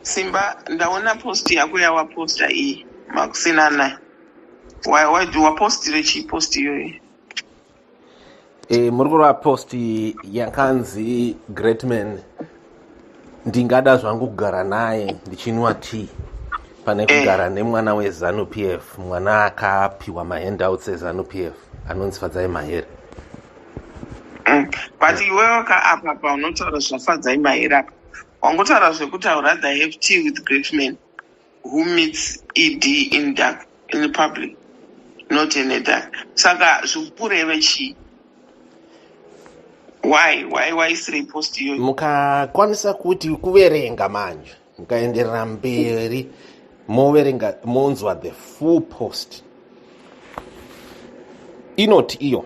Simba, ndaona post yako ya waposta hii. Makusina na. Why do wapost rechi post hiyo? Murikura post yakanzi GREATMAN ndingada zvangu kugara naye ndichinwa tea pane kugara nemwana weZANU PF, mwana akapiwa mahandouts eZANU PF anonzi FADZI Mahere. But iwewe apa unotaura zvafadza imahere apa. Wangotaura zvekuti I would rather have tea with GREATMAN who meets ED in public, not in a dark. Saka zvikureve chii? Why three post hiyo? Mukakwanisa kuti kuverenga manje, mukaenderera mberi moverenga monzwa the full post. Inoti iyo,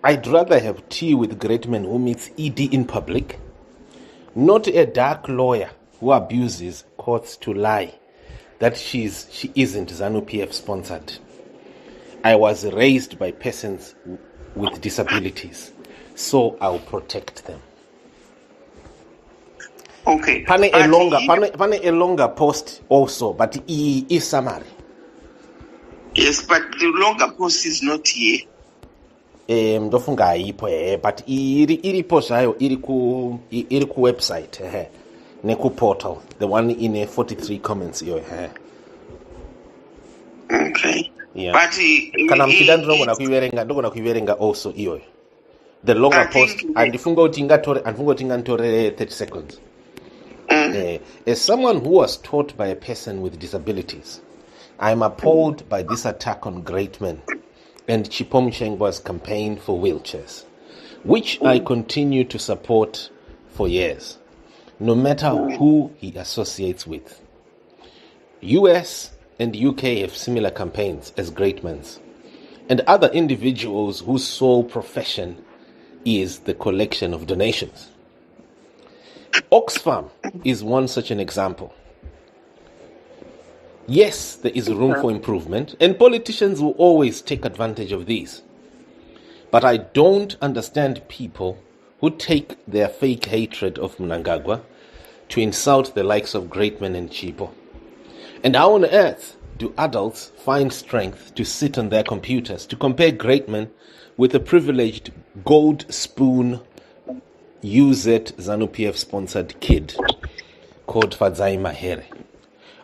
I'd rather have tea with GREATMAN who meets ED in public, not a dark lawyer who abuses courts to lie that she isn't ZANU PF sponsored. I was raised by persons with disabilities, so I'll protect them. Okay. Pane a longer post also, but is summary. Yes, but the longer post is not here. Ndofunga haipo but iripo zvayo iri ku website neku portal, the one in 43 comments iyo Okay. Yeah. But kana mchida ndinogona kuiverenga also iyo the longer post andifunga kuti ingatore 30 seconds. As someone who was taught by a person with disabilities, I'm appalled by this attack on GREATMAN and Chipom Chengwa's campaign for wheelchairs, which I continue to support for years, no matter who he associates with. US and UK have similar campaigns as GREATMAN's, and other individuals whose sole profession is the collection of donations. Oxfam is one such an example. Yes, there is room for improvement, and politicians will always take advantage of these. But I don't understand people who take their fake hatred of Mnangagwa to insult the likes of GREATMAN and Chipo. And how on earth do adults find strength to sit on their computers to compare GREATMAN with a privileged gold spoon UZ ZANU PF sponsored kid called FADZI Mahere?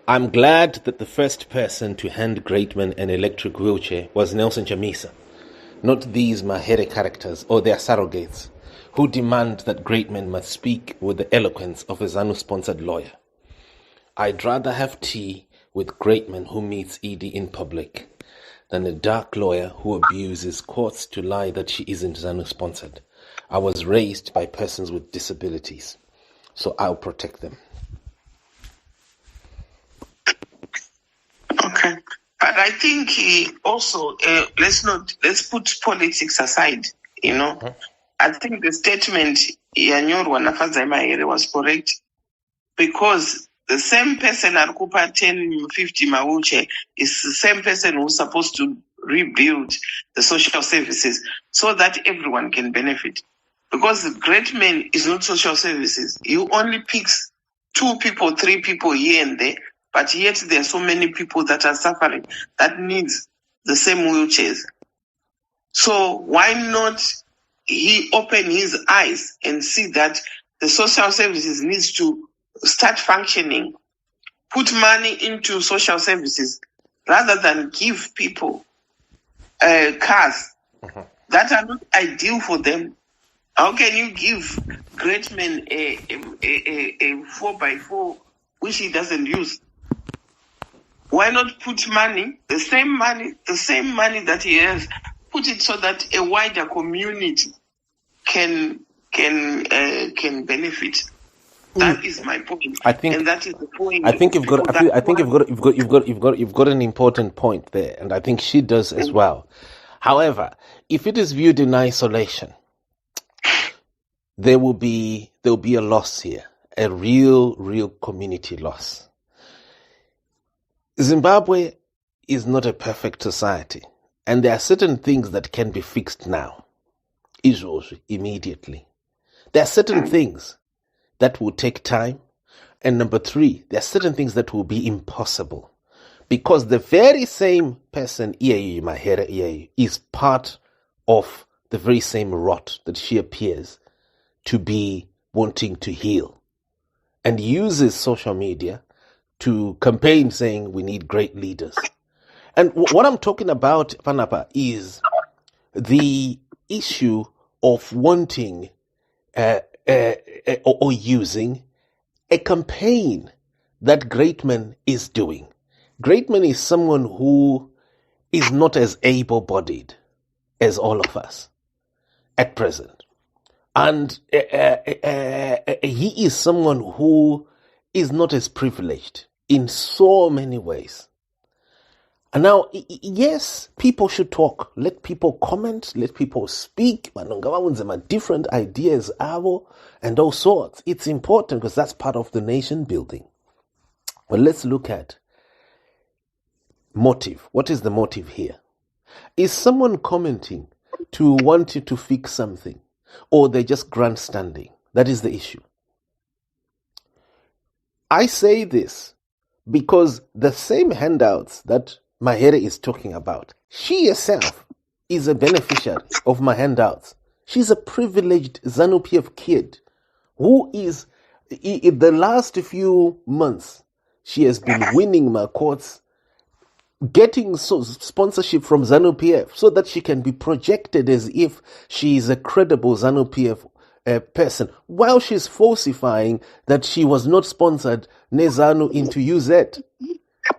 I'm glad that the first person to hand GREATMAN an electric wheelchair was Nelson Chamisa, not these Mahere characters or their surrogates who demand that GREATMAN must speak with the eloquence of a ZANU-sponsored lawyer. I'd rather have tea with GREATMAN who meets ED in public than a dark lawyer who abuses courts to lie that she isn't ZANU-sponsored. I was raised by persons with disabilities, so I'll protect them. Okay, but I think also let's put politics aside. I think the statement yanyorwa na FADZI Mahere was correct, because the same person alikupa 10-50 wheelchair is the same person who's supposed to rebuild the social services so that everyone can benefit. Because the GREATMAN is not social services. He only picks 2 people, 3 people here and there, but yet there are so many people that are suffering that needs the same wheelchairs. So why not he open his eyes and see that the social services needs to start functioning, put money into social services rather than give people cars that are not ideal for them. How can you give GREATMAN a 4x4 which he doesn't use? Why not put money, the same money that he has, put it so that a wider community can benefit? That is my point. And that is the point. I think you've got an important point there, and I think she does as well. However, if it is viewed in isolation, there will be a loss here, a real community loss. Zimbabwe is not a perfect society, and there are certain things that can be fixed now, immediately. There are certain things that will take time And number three, there are certain things that will be impossible. Because the very same person, Mahere, is part of the very same rot that she appears to be wanting to heal, and uses social media to campaign saying we need great leaders. And what I'm talking about, Panapa, is the issue of wanting or using a campaign that GREATMAN is doing. GREATMAN is someone who is not as able-bodied as all of us at present. And he is someone who is not as privileged in so many ways. And now, yes, people should talk. Let people comment. Let people speak. Different ideas, and all sorts. It's important because that's part of the nation building. But let's look at motive. What is the motive here? Is someone commenting to want you to fix something, or they're just grandstanding? That is the issue. I say this because the same handouts that Mahere is talking about, she herself is a beneficiary of my handouts. She's a privileged ZANU PF kid who is, in the last few months, she has been winning my courts, getting sponsorship from ZANU PF so that she can be projected as if she is a credible ZANU PF person, while she's falsifying that she was not sponsored ZANU into UZ.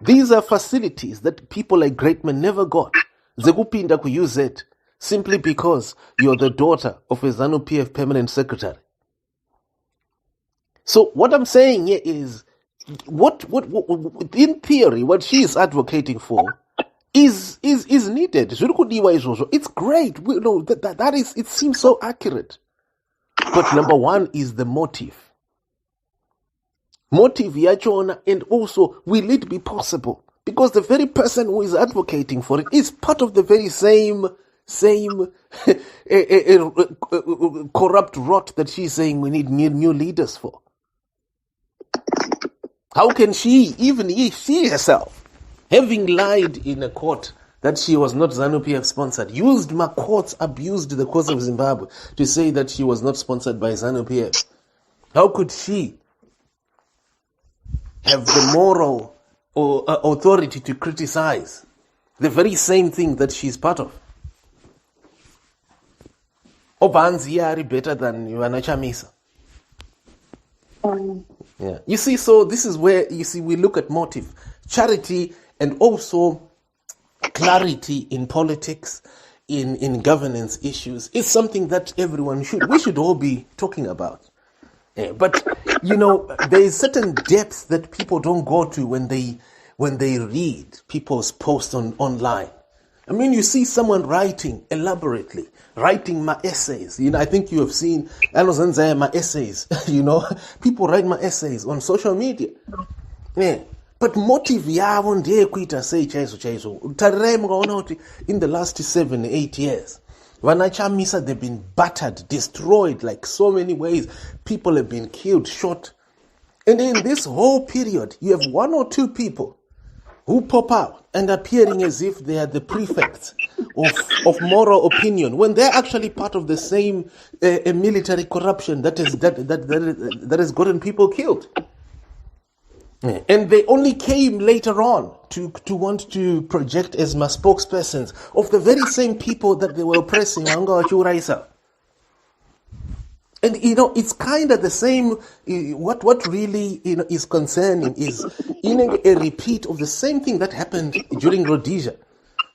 These are facilities that people like GREATMAN never got. Zekupinda ku UZ simply because you're the daughter of a ZANU PF permanent secretary. So what I'm saying here is, what in theory, what she is advocating for is needed. It's great. That is, it seems so accurate. But number one is the motive. Motive yachona, and also, will it be possible? Because the very person who is advocating for it is part of the very same corrupt rot that she's saying we need new leaders for. How can she, even if she herself, having lied in a court that she was not ZANU PF sponsored, used my courts, abused the courts of Zimbabwe to say that she was not sponsored by ZANU PF? How could she have the moral or authority to criticize the very same thing that she's part of? Obanzi better than Ivana Chamisa. Yeah. You see, so this is where, you see, we look at motive, charity, and also clarity in politics, in governance issues is something that we should all be talking about. Yeah, but, there is certain depths that people don't go to when they read people's posts online. I mean, you see someone writing elaborately, writing my essays. I think you have seen my essays. People write my essays on social media. Yeah. But motive yavo ndiye kuita sei chaizo. In the last 7-8 years, Vanachamisa, they've been battered, destroyed, like so many ways. People have been killed, shot. And in this whole period, you have one or two people who pop out and appearing as if they are the prefects of moral opinion, when they're actually part of the same military corruption that has gotten people killed. And they only came later on to want to project as my spokespersons of the very same people that they were oppressing. And it's kind of the same. What really is concerning is a repeat of the same thing that happened during Rhodesia.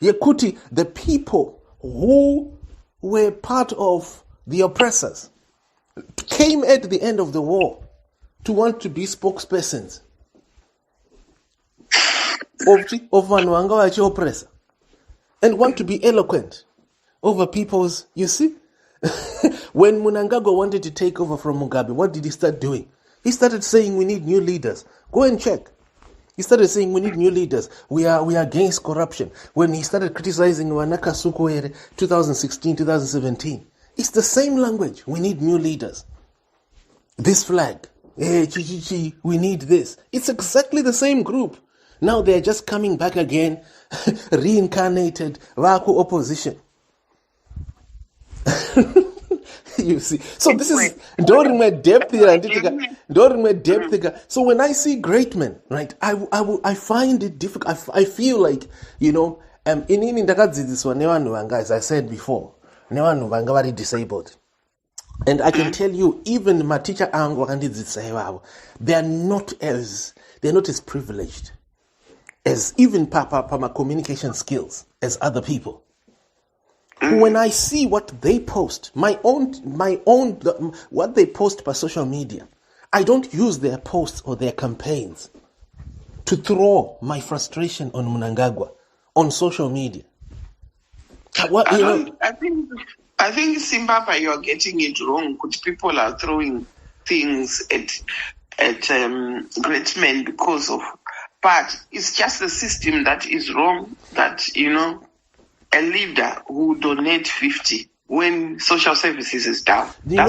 Yakuti, the people who were part of the oppressors came at the end of the war to want to be spokespersons of Vanuanga oppressor and want to be eloquent over people's, you see? When Mnangagwa wanted to take over from Mugabe, what did he start doing? He started saying we need new leaders. Go and check. He started saying we need new leaders. We are against corruption. When he started criticizing Wanaka Sukuere 2016, 2017, it's the same language. We need new leaders. This flag, hey, Chichichi, we need this. It's exactly the same group. Now they're just coming back again, reincarnated, Vaku opposition. You see, so this is during my depth here, So when I see GREATMAN, right, I find it difficult. I feel like, inini ndakadzidziswa nevanhu vanga, as I said before, nevanhu vanga vari disabled. And I can tell you, even my teacher angu vakandidzidzisa ivavo, they're not as privileged as even my communication skills as other people. When I see what they post, my own, what they post by social media, I don't use their posts or their campaigns to throw my frustration on Mnangagwa on social media. I think Zimbabwe, you're getting it wrong. Because people are throwing things at GREATMAN because of, but it's just the system that is wrong. That a leader who donate 50 when social services is down. That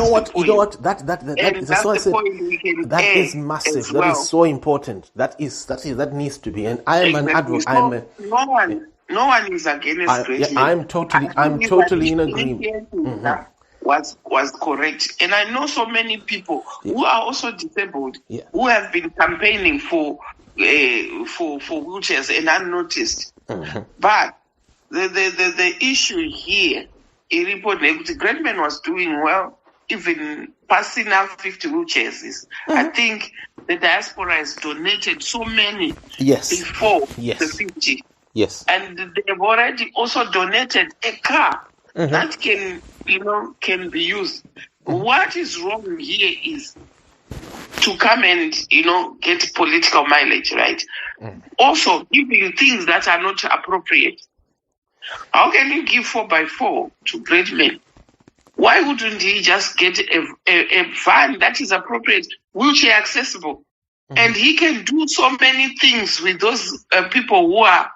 is massive. That is so important. That needs to be. And I am an advocate. No one is against GREATMAN. I'm totally in agreement. Was correct. And I know so many people who are also disabled who have been campaigning for wheelchairs and unnoticed. But the issue here, GREATMAN was doing well, even passing out 50 wheelchairs. I think the diaspora has donated so many before the 50. Yes. And they've already also donated a car that can be used. What is wrong here is to come and, get political mileage, right? Also, giving things that are not appropriate. How can you give 4x4 to GREATMAN? Why wouldn't he just get a van that is appropriate, wheelchair accessible? And he can do so many things with those people who are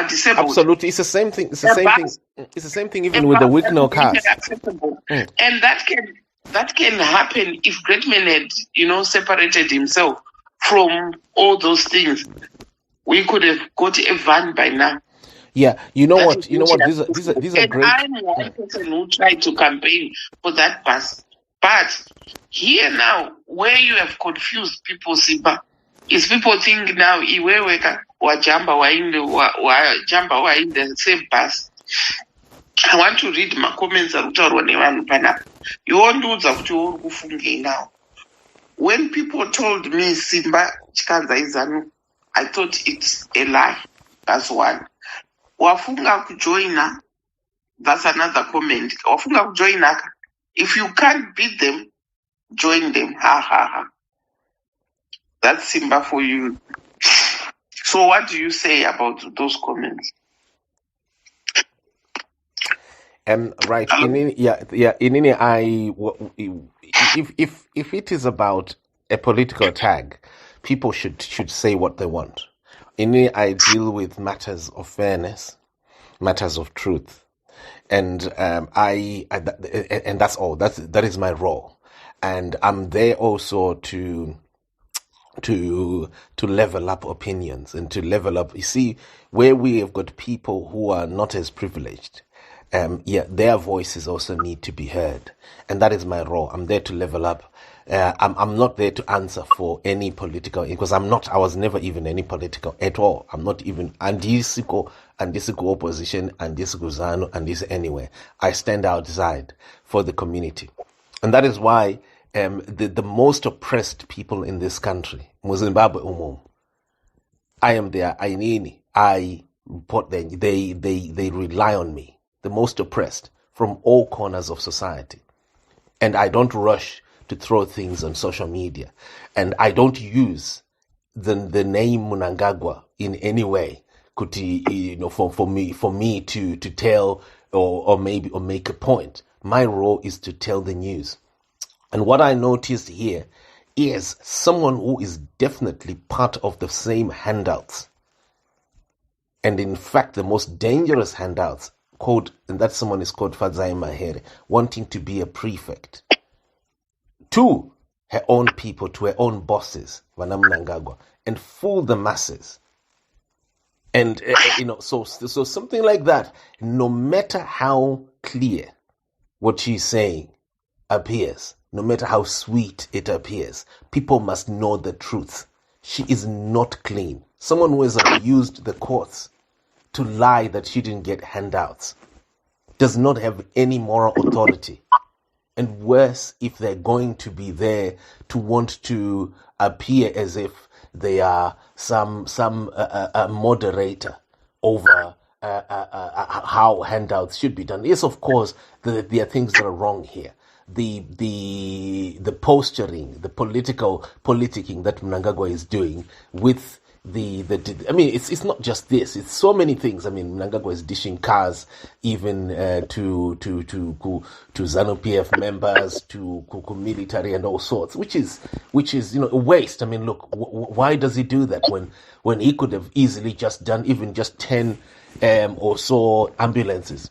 disabled. Absolutely. It's the same thing. It's the same thing even with the Wicknell cars. And that can happen if GREATMAN had, separated himself from all those things. We could have got a van by now. Yeah, you know what? These are great. I'm one person who tried to campaign for that bus. But here now, where you have confused people, Simba, is people think now, Iweweka, Wajamba, were in the same bus. I want to read my comments. You won't do that now. When people told me Simba Chikanza is ZANU, I thought it's a lie. That's one. Wafunga kujoina, that's another comment. Wafunga kujoina, if you can't beat them, join them. Ha ha ha. That's Simba for you. So what do you say about those comments? Right. If it is about a political tag, people should say what they want. I deal with matters of fairness, matters of truth, and and that's all. That is my role, and I'm there also to level up opinions and to level up. You see, where we have got people who are not as privileged, their voices also need to be heard, and that is my role. I'm there to level up. I'm not there to answer for any political, because I was never even any political at all. I'm not even Andisiko opposition, Andisiko ZANU, and this anywhere. I stand outside for the community. And that is why the most oppressed people in this country, Zimbabwe Umum, I am their Ainini. I report them. They rely on me. The most oppressed from all corners of society. And I don't rush to throw things on social media. And I don't use the name Mnangagwa in any way for me to tell or make a point. My role is to tell the news. And what I noticed here is someone who is definitely part of the same handouts. And in fact, the most dangerous handouts, and that someone is called FADZI Mahere, wanting to be a prefect. 2, her own people, to her own bosses, vana Mnangagwa, and fool the masses. And so something like that, no matter how clear what she's saying appears, no matter how sweet it appears, people must know the truth. She is not clean. Someone who has abused the courts to lie that she didn't get handouts does not have any moral authority. And worse, if they're going to be there to want to appear as if they are some moderator over how handouts should be done. Yes, of course, there are things that are wrong here. The posturing, the politicking that Mnangagwa is doing with it's not just this. It's so many things. Mnangagwa is dishing cars even to ZANU PF members, to military and all sorts, which is a waste. Look, why does he do that when he could have easily just done even just 10 or so ambulances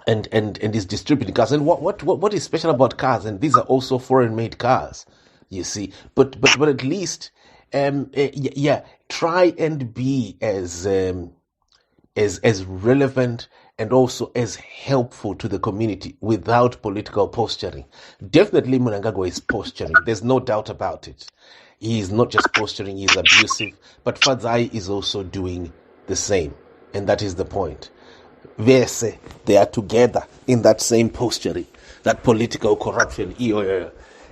and is distributing cars? And what is special about cars? And these are also foreign made cars, you see. But at least try and be as relevant and also as helpful to the community without political posturing. Definitely Mnangagwa is posturing. There's no doubt about it. He is not just posturing, he's abusive. But FADZI is also doing the same. And that is the point. They are together in that same posturing, that political corruption.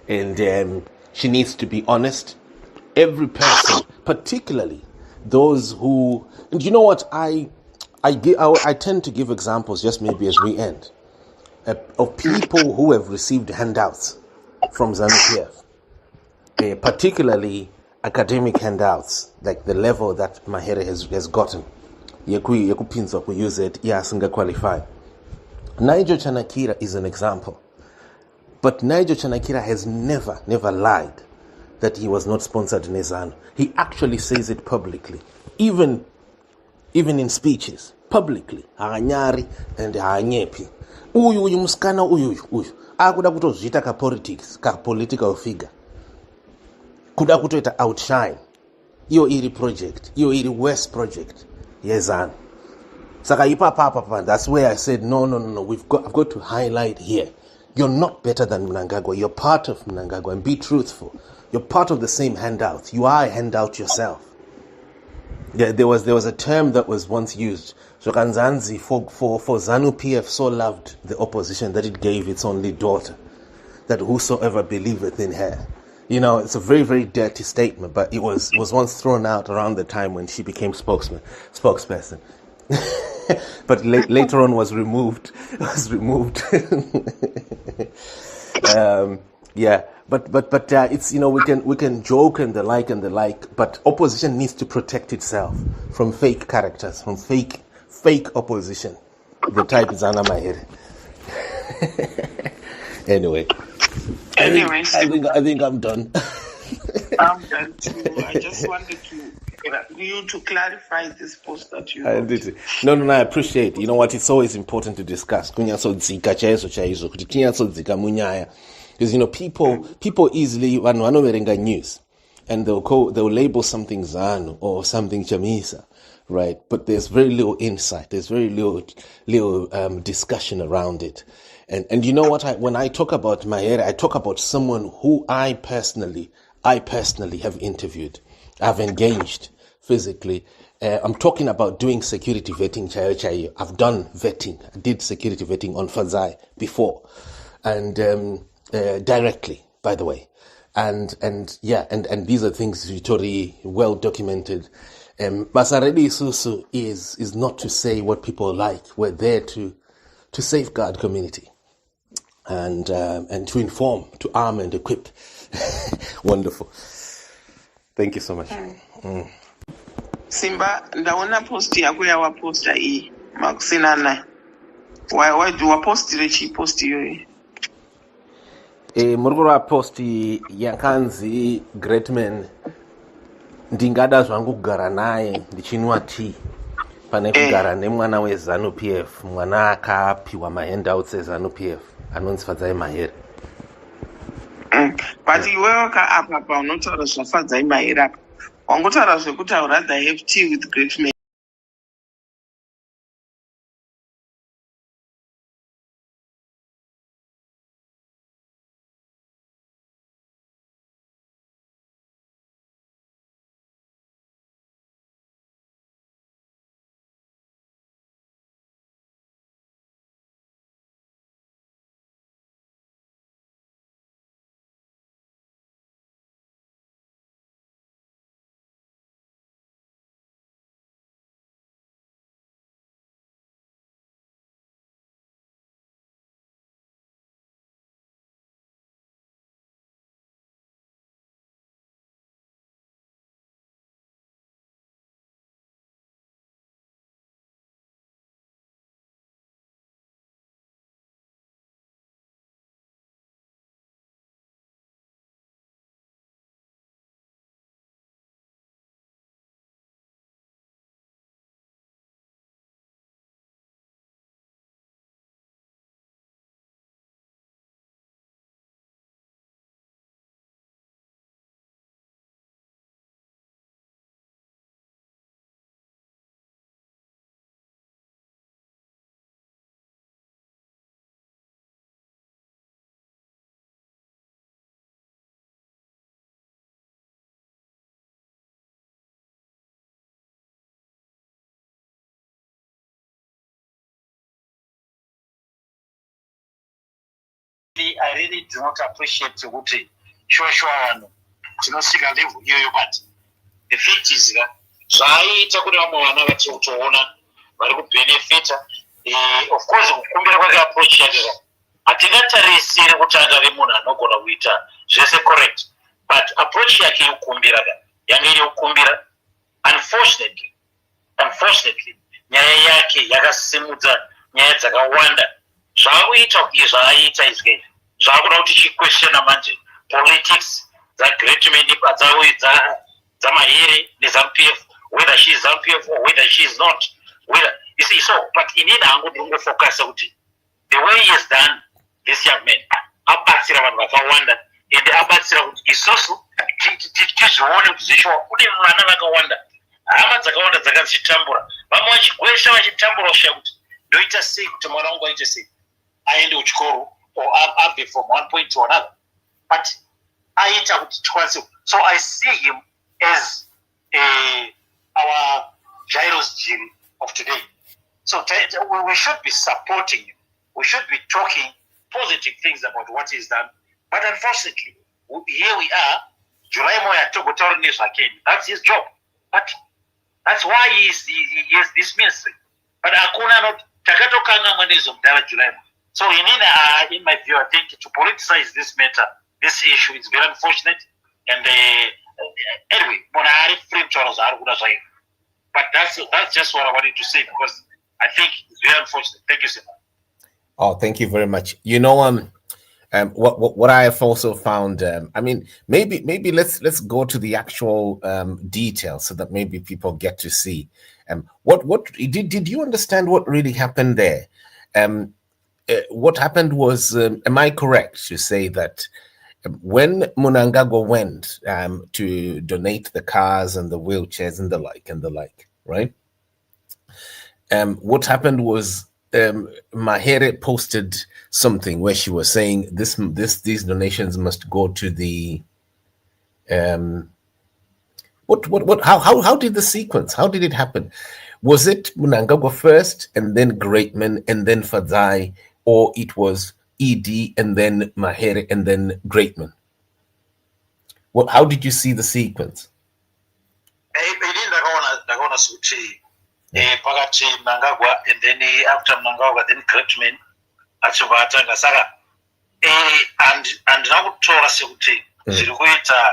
And she needs to be honest. Every person, particularly those who, and you know what, I tend to give examples just maybe as we end of people who have received handouts from ZANU PF, particularly academic handouts, like the level that Mahere has gotten. Yekupinza ku use it, yasinga qualify. Nigel Chanakira is an example, but Nigel Chanakira has never lied that he was not sponsored in ZANU. He actually says it publicly, even in speeches, publicly. Hanyari and hanyepi. Uyu muskana uyu. Akuda kutozvita ka politics, ka political figure. Kuda kutoita outshine. Iyo iri project, iyo iri West project. ZANU. Saka papa. That's where I said no. I've got to highlight here. You're not better than Mnangagwa. You're part of Mnangagwa, and be truthful. You're part of the same handout. You are a handout yourself. Yeah, there was a term that was once used. Shokanzanzi for ZANU PF so loved the opposition that it gave its only daughter, that whosoever believeth in her. It's a very, very dirty statement, but it was once thrown out around the time when she became spokesperson. But later on was removed. But it's, we can joke and the like, but opposition needs to protect itself from fake characters, from fake opposition. The type is Anna Mahere. Anyway, I think I'm done. I'm done too. I just wanted you to clarify this post that you wrote. No, I appreciate. You know what? It's always important to discuss. Because people easily wanoverenga news, and they'll label something ZANU or something Chamisa, right? But there's very little insight. There's very little discussion around it. And you know what? When I talk about Mahere, I talk about someone who I personally have interviewed. I've engaged physically. I'm talking about doing security vetting. I've done vetting. I did security vetting on FADZI before, and directly, by the way. And these are things Vitori well documented. Basareli Susu is not to say what people like. We're there to safeguard community and to inform, to arm and equip. Wonderful. Thank you so much. Simba, ndaona post yako ya waposta hii. Makusinana. Why do waposti rechi posti yoyi? Murugura posti yankanzi GREATMAN ndingada zvangu kugara naye ndichinwa tea pane kugara nemwana weZANU PF, mwana akapiwa mahandouts eZANU PF anonzi FADZI Mahere. But you work up not a FADZI MAHERE up. On what are the good or rather have tea with GREATMAN. I really do not appreciate the Wuti. Sure, tinosika level iyoyo but the fact is that zvaita kuti vamwe vana vatiotoona vari kubenefita of course kukumbira kwake approach yake hatingatarisiri kutanga remunhu anogona kuita zvese correct but approach yake yokukumbira yange iri yokukumbira unfortunately nyaya yake yakasimudza nyaya dzakawanda zvaakuita kuti zvaaita izvi zvaakuda kuti chiquestiona manje politics dzaGreatman dzamahere neZANU-PF whether she is ZANU-PF or whether she is not whether you see so but inini hangu ndingofocus kuti the way he has done this young man abatsira vanhu vakawanda ende abatsira kuti isusu tizvione kuti zvishuwa kune vana vakawanda hama dzakawanda dzakazvitambura vamwe vachigwesha vachitambura kusvika kuti ndoita sei kuti mwana wangu aite sei aende kuchikoro or abve from one point to another but aita kuti tikwanise so I see him as our Gyros Jiri of today so we should be supporting him we should be talking positive things about what he's done but unfortunately here we are July moya togotaura nezvake that's his job but that's why he has this ministry but hakuna not takatokangamwa nezomudhara July so in my view I think to politicize this matter this issue is very unfortunate and anyway but that's just what I wanted to say because I think it's very unfortunate. Thank you so much. Oh, thank you very much. You know, what I have also found, I mean, maybe let's go to the actual details so that maybe people get to see. What did you understand what really happened there? What happened was, am I correct to say that when Mnangagwa went to donate the cars and the wheelchairs and the like, right? What happened was Mahere posted something where she was saying these donations must go to the how did the sequence? How did it happen? Was it Mnangagwa first and then GREATMAN and then FADZI, or it was ED and then Mahere and then GREATMAN? Well, how did you see the sequence? Pakati Mnangagwa and then after Mnangagwa then GREATMAN achivatanga saka and nakutora sekuti zviri kuita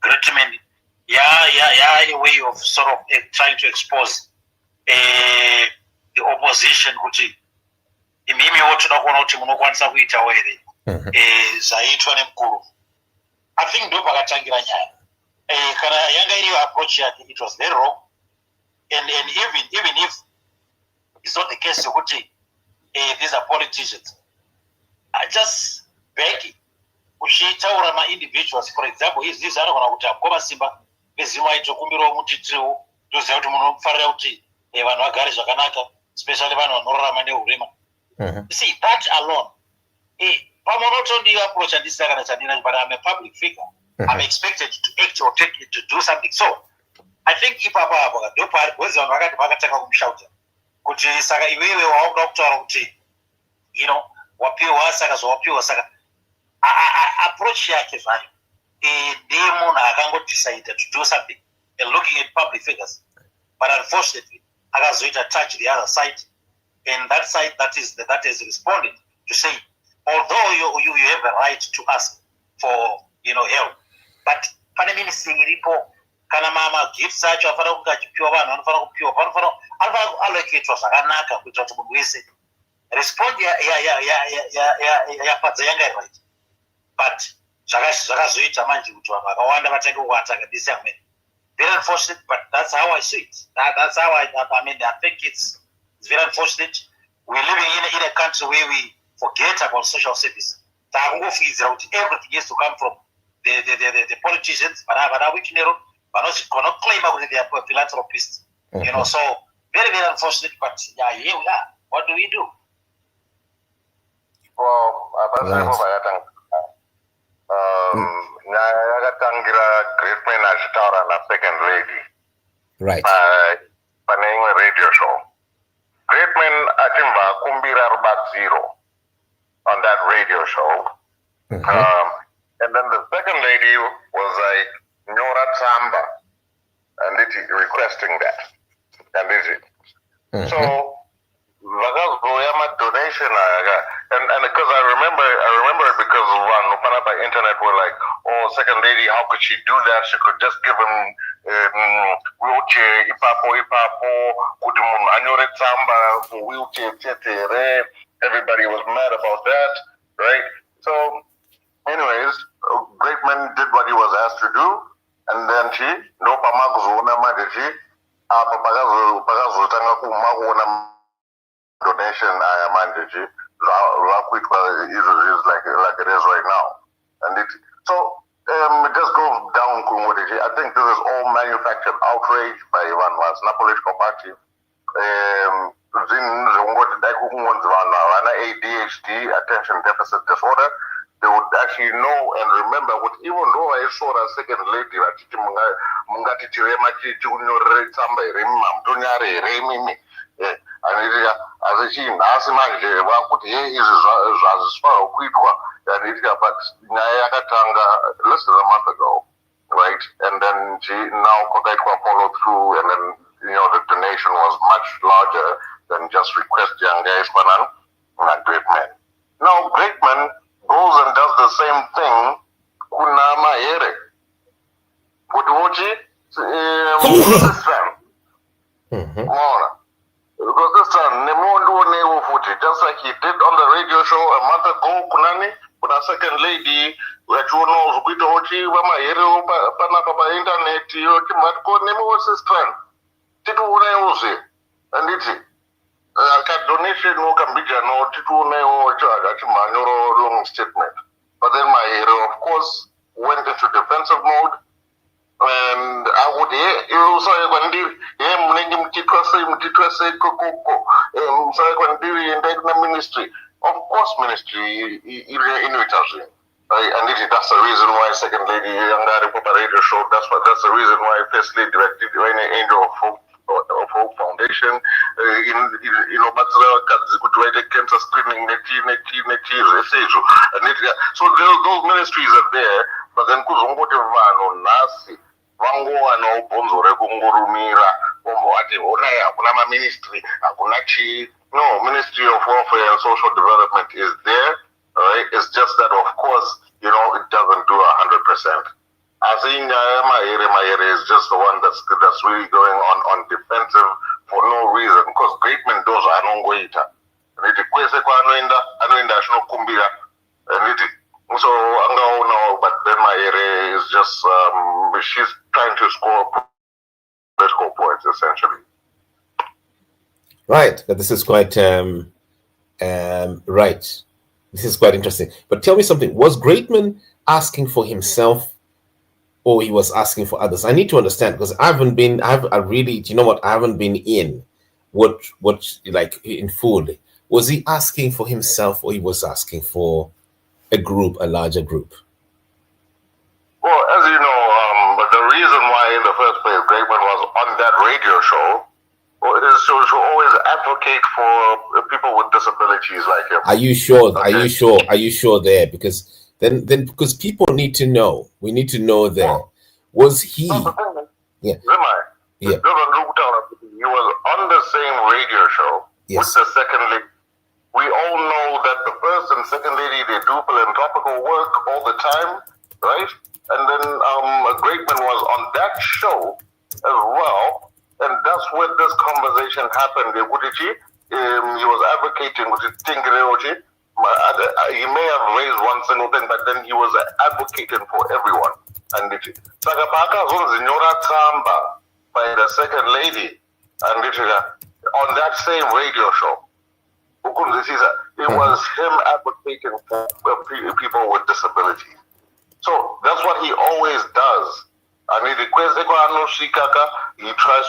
GREATMAN a way of sort of trying to expose the opposition kuti imimiwo toda kuona kuti munokwanisa kuitawo here zvaitwa nemukuru I think ndo pakatangira nyaya kana yanga iriyo approach yake it was very wrong and even if it's not the case yokuti these are politicians I just beg uchitaura ma-individuals, for example, izvi anogona kuti akoma simba vezimwe aitokumbirawo mutitiriwo toziva kuti munofarira kuti vanhu vagare zvakanaka, especially vanhu vanorarama neurema. See, that alone, pamunotodiwa approach handisina kana chandina, but I'm a public figure. I'm expected to act or to do something. So, I think ipapa apo ndopo wezi vanhu vakati vakatanga kumshauta kuti saka iwewe waunga kutaura kuti wapiwa saka zvawapiwa saka approach yake zvayo ndiye munhu akangodecide to do something and looking at public figures, but unfortunately akazoita touch the other side, and that side that has responded to say, although you have a right to ask for help, but pane ministry iripo kana mama gifts acho afana kukachipiwa vanhu vanofana kupiwa vanofana allocate zvakanaka kuitira kuti munhu wese respond ya FADZI yanga right, but zvakazoita manje kuti vanhu vakawanda vatange kuataka this young man. Very unfortunate, but that's how I see it. That's how I think it's very unfortunate. We're living in a country where we forget about social service. Everything has to come from the politicians, but cannot claim that they are philanthropists. So very, very unfortunate, but yeah, here we are. What do we do? Well, Nagatangira GREATMAN achitaura na second lady. Right. Pane radio show. GREATMAN achimba kumbira rubatsiro on that radio show. And then the second lady was like Nyora Tsamba and requesting that. And so my donation and because I remember it because one by internet were like, oh, second lady, how could she do that? She could just give him wheelchair, wheelchair. Everybody was mad about that, right? So anyways, GREATMAN did what he was asked to do, and then she no donation I manage is like it is right now. And so it just goes down. I think this is all manufactured outrage by Ivan Vasna political party. ADHD, attention deficit disorder, they would actually know and remember what, even though I saw that second lady azvinasi manje vakuti zvazviswa kuitwa but nyaya yakatanga less than a month ago, right? And then now kwakaitwa follow through, and then the donation was much larger than just request young guys and GREATMAN. Now GREATMAN goes and does the same thing kuna Mahere kuti because this time, just like he did on the radio show a month ago, with a second lady, which knows with Ochi, Mahere, Panapa internet, what's his friend? And it's a donation, no can be no long statement. But then Mahere, of course, went into defensive mode. And I would ministry. Of course, ministry in and that's the reason why second lady radio show. That's the reason why first lady directed Angel of Hope Foundation but cancer screening so those ministries are there, but then nasi vangowa naubhonzo rekungurumira vati onai hakuna maministry hakuna chii. No, Ministry of Welfare and Social Development is there, right? It's just that, of course, it doesn't do 100%. I think Mahere is just the one that's really going on defensive for no reason, because GREATMAN does anongoita. Anoinda shinokumbira. So I don't know, but then Mahere is just she's trying to score political points essentially. Right, but this is quite right. This is quite interesting. But tell me something. Was Greatman asking for himself, or he was asking for others? I need to understand, because I haven't been, I really, you know what, I haven't been in what like in full. Was he asking for himself, or he was asking for a group, a larger group? Well, as you know, the reason why in the first place Greatman was on that radio show is to always advocate for people with disabilities like him. Are you sure? Okay. Are you sure there? Because then because people need to know. We need to know there. Yeah. Was he? Yeah. Yeah. He was on the same radio show with the second lady. We all know that the first and second lady, they do philanthropical work all the time, right? And then Greatman was on that show as well, and that's where this conversation happened. He was advocating, he may have raised one single thing, but then he was advocating for everyone. And by the second lady, and on that same radio show, it was him advocating for people with disabilities. So that's what he always does. And he tries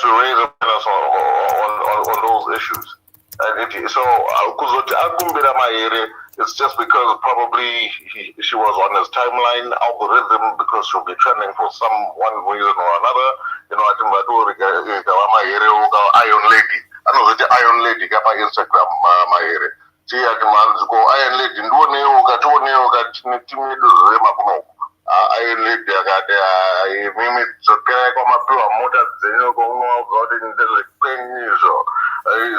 to raise awareness on those issues. And it's just because probably she was on his timeline algorithm, because she'll be trending for one reason or another. You know, I think Iron Lady. I know the Iron Lady got my Instagram, my area. See, I can go Iron Lady. Iron Lady, I got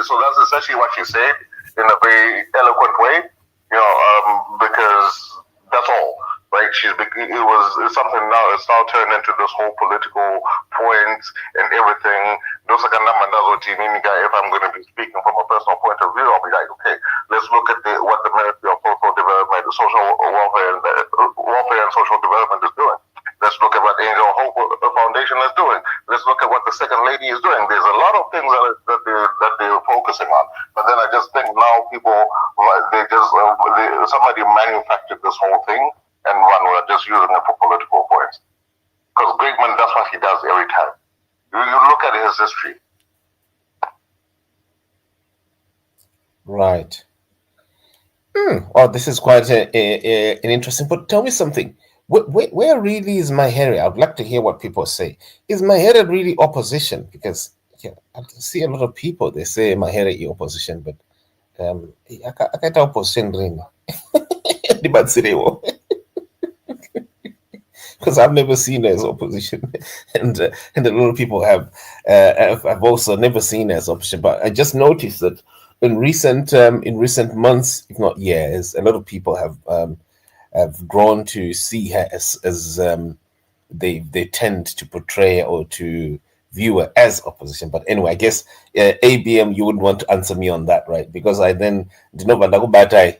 so that's essentially what she said in a very eloquent way, you know, because that's all. Right? It's something now. It's now turned into this whole political point and everything. If I'm going to be speaking from a personal point of view, I'll be like, okay, let's look at what the Ministry of Social Development, Social Welfare and Social Development is doing. Let's look at what Angel Hope Foundation is doing. Let's look at what the second lady is doing. There's a lot of things that they're focusing on. But then I just think now people, somebody manufactured this whole thing, and we're just using it for political points. Because Greatman, that's what he does every time. You look at his history. Right. Oh, this is quite an interesting. But tell me something. Where really is Mahere? I'd like to hear what people say. Is Mahere really opposition? Because I see a lot of people, they say Mahere is opposition, but I can't opposition really. Because I've never seen her as opposition, and a lot of people have also never seen her as opposition. But I just noticed that in recent months, if not years, a lot of people have grown to see her as they tend to portray or to view her as opposition. But anyway, I guess ABM, you wouldn't want to answer me on that, right? Because I then makamuplanta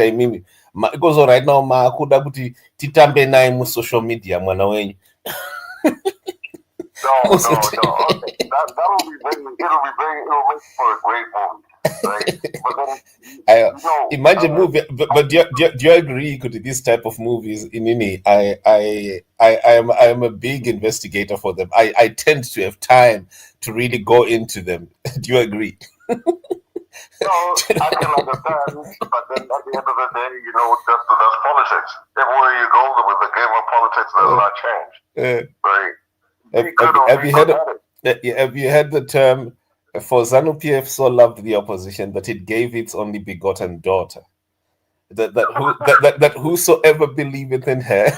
imimi because right now makuda kuti titambe naye mu social media mwana wenyu. No. Okay. It'll make for a great movie. Right? But then, imagine movie, but do you agree with this type of movies? In any, I am a big investigator for them. I tend to have time to really go into them. Do you agree? No, I can understand, but then at the end of the day, that's politics. Everywhere you go with the game of politics does not change. Right? Have you heard the term, for ZANU PF so loved the opposition that it gave its only begotten daughter, that whosoever believeth in her.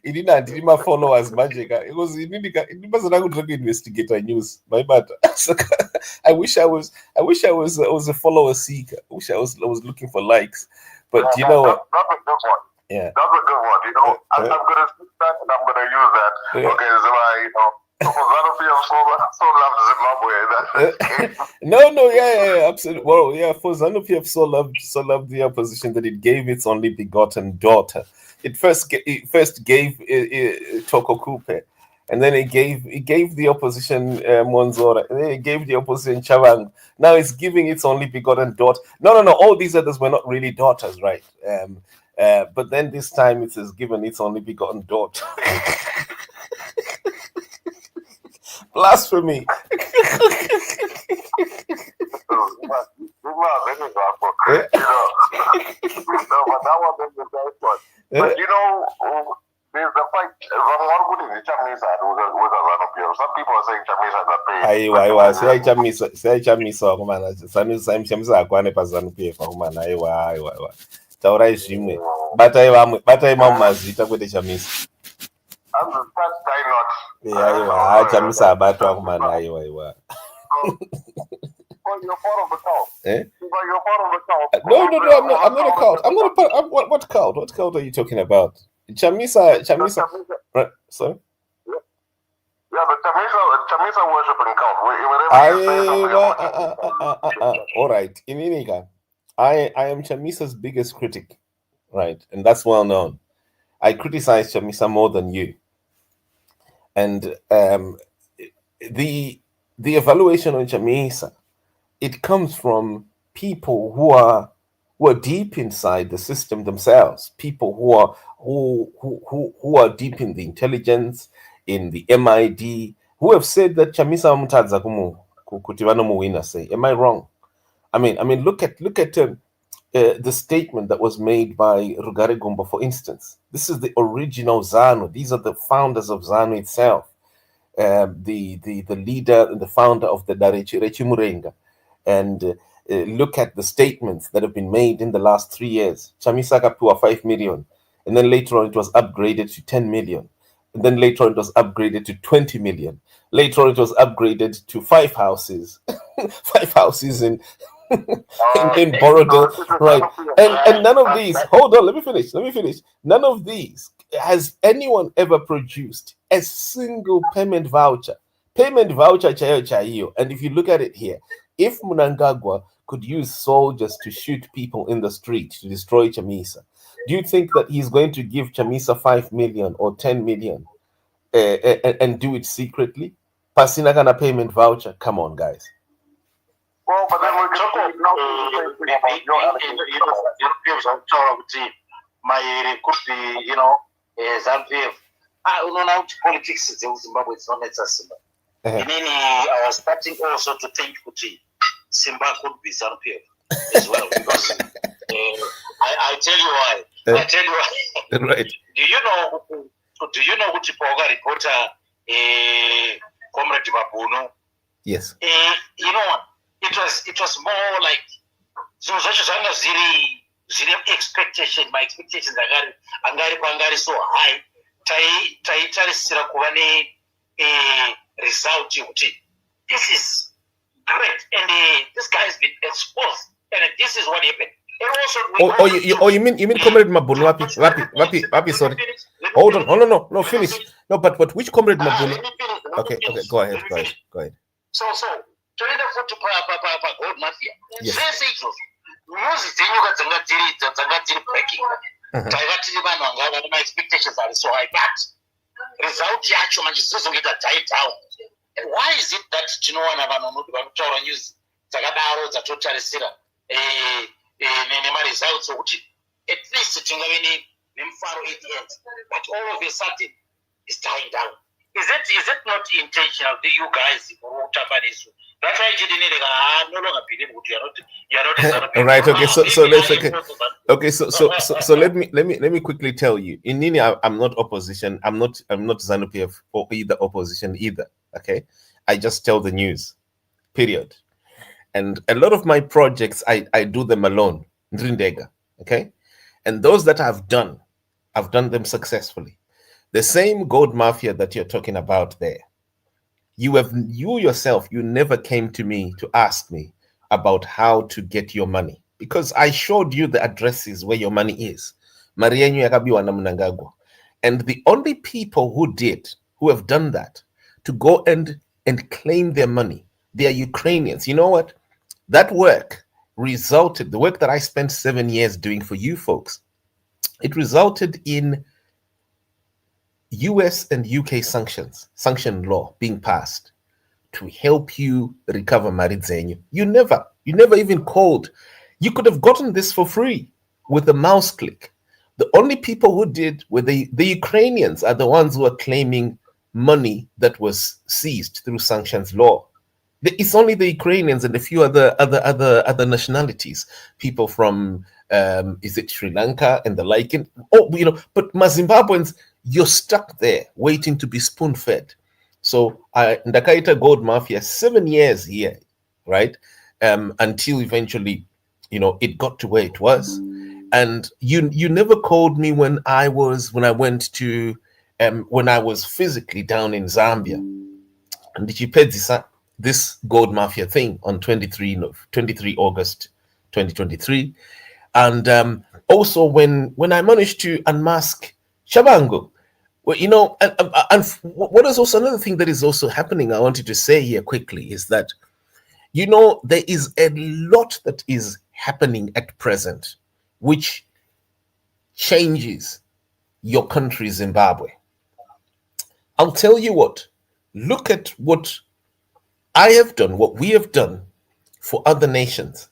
It my followers magic. It was investigator news. My bad. I wish I was a follower seeker. I wish I was looking for likes. But you know what? That's a good one. Yeah. That's a good one. I'm gonna speak that and I'm gonna use that. Yeah. Okay, so No, yeah, absolutely. Well, yeah, for ZANU PF so loved the opposition that it gave its only begotten daughter. it first gave Toko Kupe, and then it gave the opposition Monzora, and then it gave the opposition Chavang. Now it's giving its only begotten daughter. No. All these others were not really daughters, right? But then this time it has given its only begotten daughter. Blasphemy. But you know, there's the fight. Some people are saying Chamisa got paid. Aiwa, say Chamisa, kumana. Sanu Sam Chamisa akwane pa ZANU PF, kumana. Aiwa. Taura ishimwe. Bata mama zita kwete Chamisa. I'm the first time not. Aiwa, Chamisa abatwa kumana. Aiwa. You're part of the cult. Eh? You're part of the cult. No, I'm not a cult. I'm not a part. What cult? What cult are you talking about? Chamisa. Right, sorry? Yeah, but Chamisa worshiping cult. All right. In Inika, I am Chamisa's biggest critic, right? And that's well known. I criticize Chamisa more than you. And the evaluation on Chamisa, it comes from people who are deep inside the system themselves, people who are deep in the intelligence, in the MID, who have said that Chamisa mutadza kutivano muwina say. Am I wrong? I mean, look at the statement that was made by Rugare Gumba, for instance. This is the original ZANU. These are the founders of ZANU itself. The leader and the founder of the Rechi Murenga. And look at the statements that have been made in the last 3 years. Chamisa Kapua 5 million. And then later on it was upgraded to 10 million. And then later on it was upgraded to 20 million. Later on it was upgraded to 5 houses. 5 houses in Borodale. Right. And none of these, hold on, let me finish. None of these has anyone ever produced a single payment voucher. Chayo. And if you look at it here, if Mnangagwa could use soldiers to shoot people in the street to destroy Chamisa, do you think that he's going to give Chamisa 5 million or 10 million and do it secretly? Pasina kana payment voucher? Come on, guys. Well, but then we're my could be, ZANU-PF. I don't know how politics is in Zimbabwe. It's not necessary. I was starting also to think Simba could be ZANU-PF as well, because I tell you why. Right. Do you know which Poga reporter, Comrade Babuno? Yes. You know what? It was more like zero expectation. My expectations are so high. Taitarisira kuva result yokuti this is great, and this guy has been exposed, and this is what happened. And also, you mean Comrade Mabuno? Wapi, sorry. Hold on. No, finish. No, but which Comrade Mabuno? Okay, go ahead. So, toenda futi pa gold mafia. Yes. Zvese izvozvo news dzenyuka dzanga dziri breaking. Taivati vanhu vanga vane my expectations are so high, but result yacho manje zozongeta die down. And why is it that tinowana vanhu vanotaura news dzakadaro dzatotarisira results okuti at least tingave nemufaro at the end, but all of a sudden it's dying down? Is it not intentional that you guys that's why you didn't no longer believe what you're not right. Okay, so let me quickly tell you. In Nini, I'm not opposition. I'm not ZANU-PF or either opposition either. Okay, I just tell the news. Period. And a lot of my projects, I do them alone. Ndrindega. Okay, and those that I've done them successfully. The same gold mafia that you're talking about there, you yourself never came to me to ask me about how to get your money, because I showed you the addresses where your money is. And the only people who have done that to go and claim their money, they are Ukrainians. You know what? That work resulted, the work that I spent 7 years doing for you folks, it resulted in US and UK sanction law being passed to help you recover mari dzenyu. You never even called. You could have gotten this for free with a mouse click. The only people who did were the Ukrainians are the ones who are claiming money that was seized through sanctions law. It's only the Ukrainians and a few other nationalities, people from is it Sri Lanka and the like. But Zimbabweans, you're stuck there waiting to be spoon-fed. So Ndakaita Gold Mafia, 7 years here, right? Until eventually, it got to where it was. And you never called me when I was physically down in Zambia. And did you pay this gold mafia thing on 23 August 2023? And also when I managed to unmask Shabango. Well, and what is also another thing that is also happening, I wanted to say here quickly, is that, there is a lot that is happening at present which changes your country, Zimbabwe. I'll tell you what, look at what I have done, what we have done for other nations,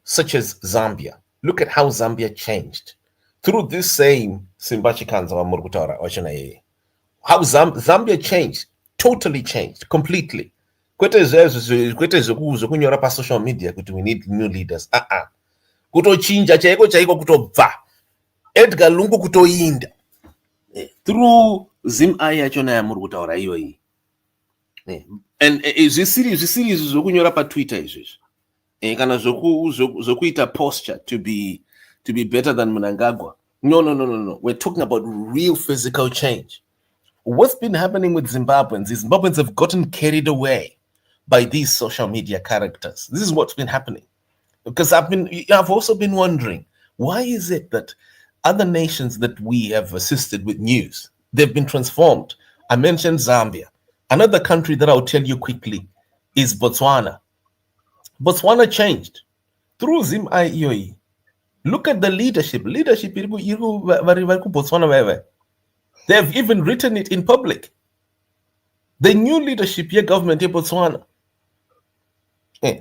such as Zambia. Look at how Zambia changed through this same Simbachikanza wa Murugutara Oshanaye. How Zambia changed, totally changed, completely. Kwete zokunyora pa social media kuti we need new leaders. Kutochinja chaiko kutobva. Edgar Lungu kutoinda. Through Zim-I yachona ya Murugutaura iyoyi. And zvisiri zokunyora pa Twitter izvizvi. Kana zokuita posture to be better than Mnangagwa. No. We're talking about real physical change. What's been happening with Zimbabweans is Zimbabweans have gotten carried away by these social media characters. This is what's been happening. Because I've also been wondering, why is it that other nations that we have assisted with news, they've been transformed? I mentioned Zambia. Another country that I'll tell you quickly is Botswana. Botswana changed through Zim-I. Look at the leadership. Botswana. They have even written it in public. The new leadership here, government in Botswana.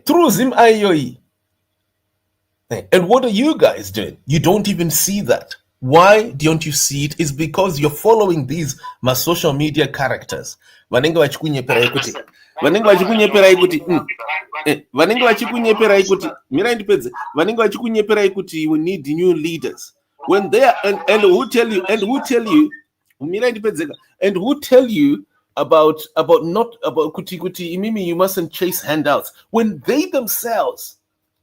Through Zim-I. And what are you guys doing? You don't even see that. Why don't you see it? It's because you're following these social media characters. Vanenge vachikunyepera ikuti we need new leaders. When they are and who tell you about kuti imimi, you mustn't chase handouts, when they themselves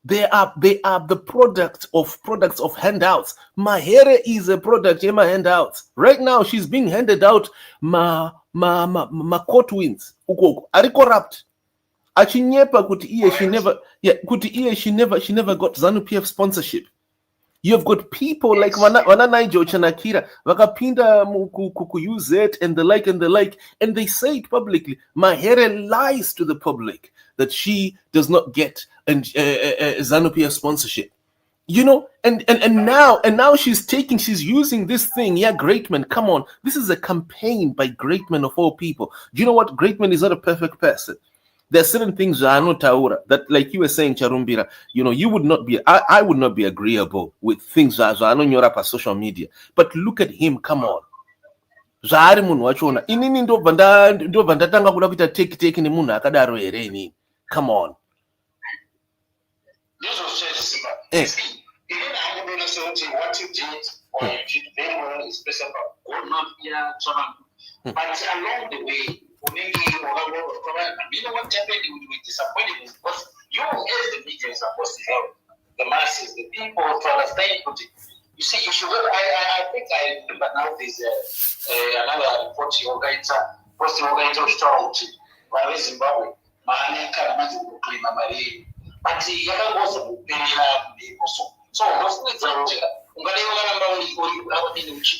they are the products of handouts. Mahere is a product of my handouts. Right now she's being handed out ma court wins. Are corrupt. Achinyepa kuti she never got ZANU PF sponsorship. You've got people like Wananaijo Chanakira, Wakapinda use it and the like, and they say it publicly. Mahere lies to the public that she does not get ZANU PF sponsorship. And now she's using this thing. Yeah, GREATMAN, come on. This is a campaign by GREATMAN of all people. Do you know what? GREATMAN is not a perfect person. There are certain things that, like you were saying, Charumbira, you would not be, I would not be agreeable with things that are on social media. But look at him, come on. Come on. What you did, or you did very well, especially about gold mafia, but along the way, you know what happened? You will be disappointed because you, as the media, is supposed to help the masses, the people, to understand. You see, you should. I think I remember now. There's another report you guys posting strong while in Zimbabwe. But you can also be so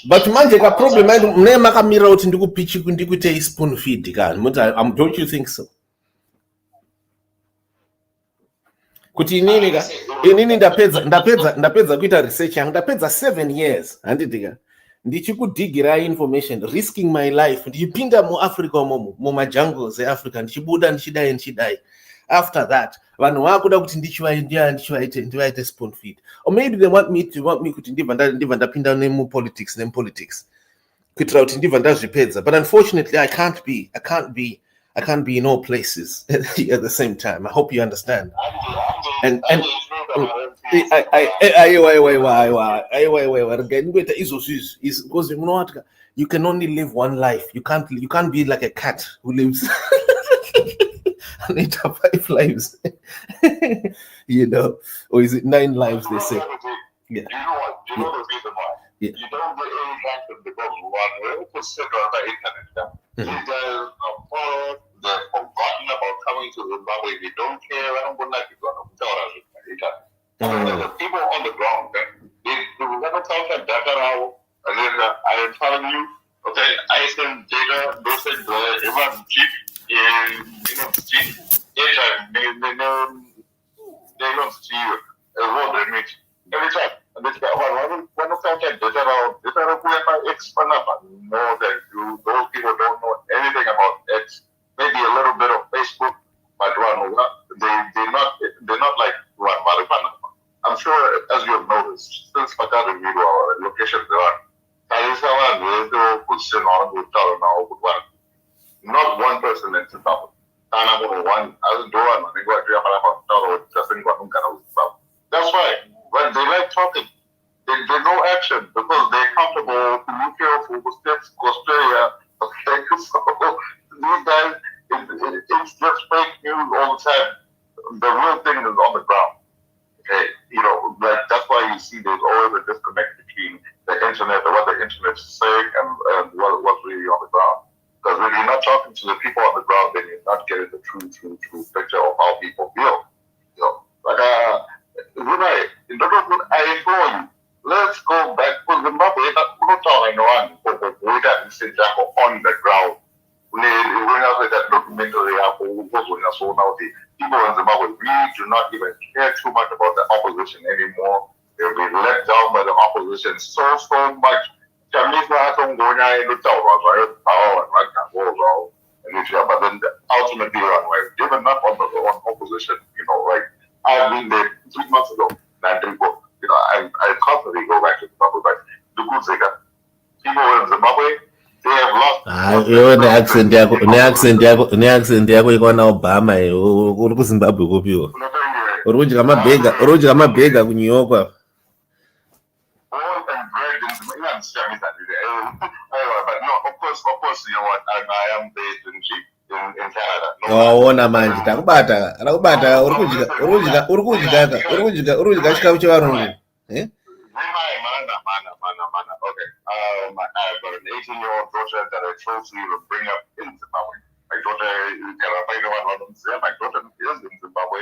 but manje ka problem mne makamira uti ndikupichi ndikuite spoon feed kan don't you think so? kuti inini ndapedza kuita research yangu ndapedza 7 years handitika ndichikudhigirai information, risking my life, ndichipinda muAfrica umomo mumajungles eAfrica ndichibuda ndichidai. After that vanhu vakuda kuti ndivaite spoon feed, or maybe they want me kuti ndibva ndapinda nemupolitics kuitira kuti ndibva ndazvipedza, but unfortunately I can't be in all places at the same time. I hope you understand. And because you know what, you can only live one life. You can't be like a cat who lives 5 lives. You know, or is it 9 lives they say? Yeah. You know the reason why. Yeah. You don't get any traction because one will sit on the internet now. These guys are poor, they're forgotten about coming to Zimbabwe. They don't care. I don't want to the people on the ground, they never contact data now. And then I am telling you, okay, I send data, they send everyone cheap, cheap. They don't see you. Every time. And this guy, when I contact data now, data are expanded, more than you. Those people don't know anything about X. Maybe a little bit of Facebook, but they're not like one Maripana. I'm sure, as you have noticed, since Pakada video our locations are not one person in Zimbabwe. That's why when they like talking, they no action because they're comfortable to look here for steps, Australia. Okay, so these guys, it's just fake news all the time. The real thing is on the ground. Okay, like that's why you see there's always a disconnect between the internet and what the internet is saying and what's really on the ground. Because when you're not talking to the people on the ground, then you're not getting the true picture of how people feel. I implore you, let's go back to Zimbabwe. On the ground. When I say that documentary, people in Zimbabwe really do not even care too much about the opposition anymore. They've been let down by the opposition so much. But then ultimately, given up on opposition, like I've been there 3 months ago, I constantly go back to Zimbabwe, but the good thing that people in Zimbabwe, they have lost. Ne accent yako iko na Obama uri ku Zimbabwe kopiwa. Uri kudya mabhega ku New York. Born and bred in Zimbabwe. You understand me that but no, of course, you know what? I am based in Canada. Waona manje takubata uri kudya chikafu chevarungu. Okay. I've got an 18-year-old daughter that I chose to even bring up in Zimbabwe. My daughter is in Zimbabwe.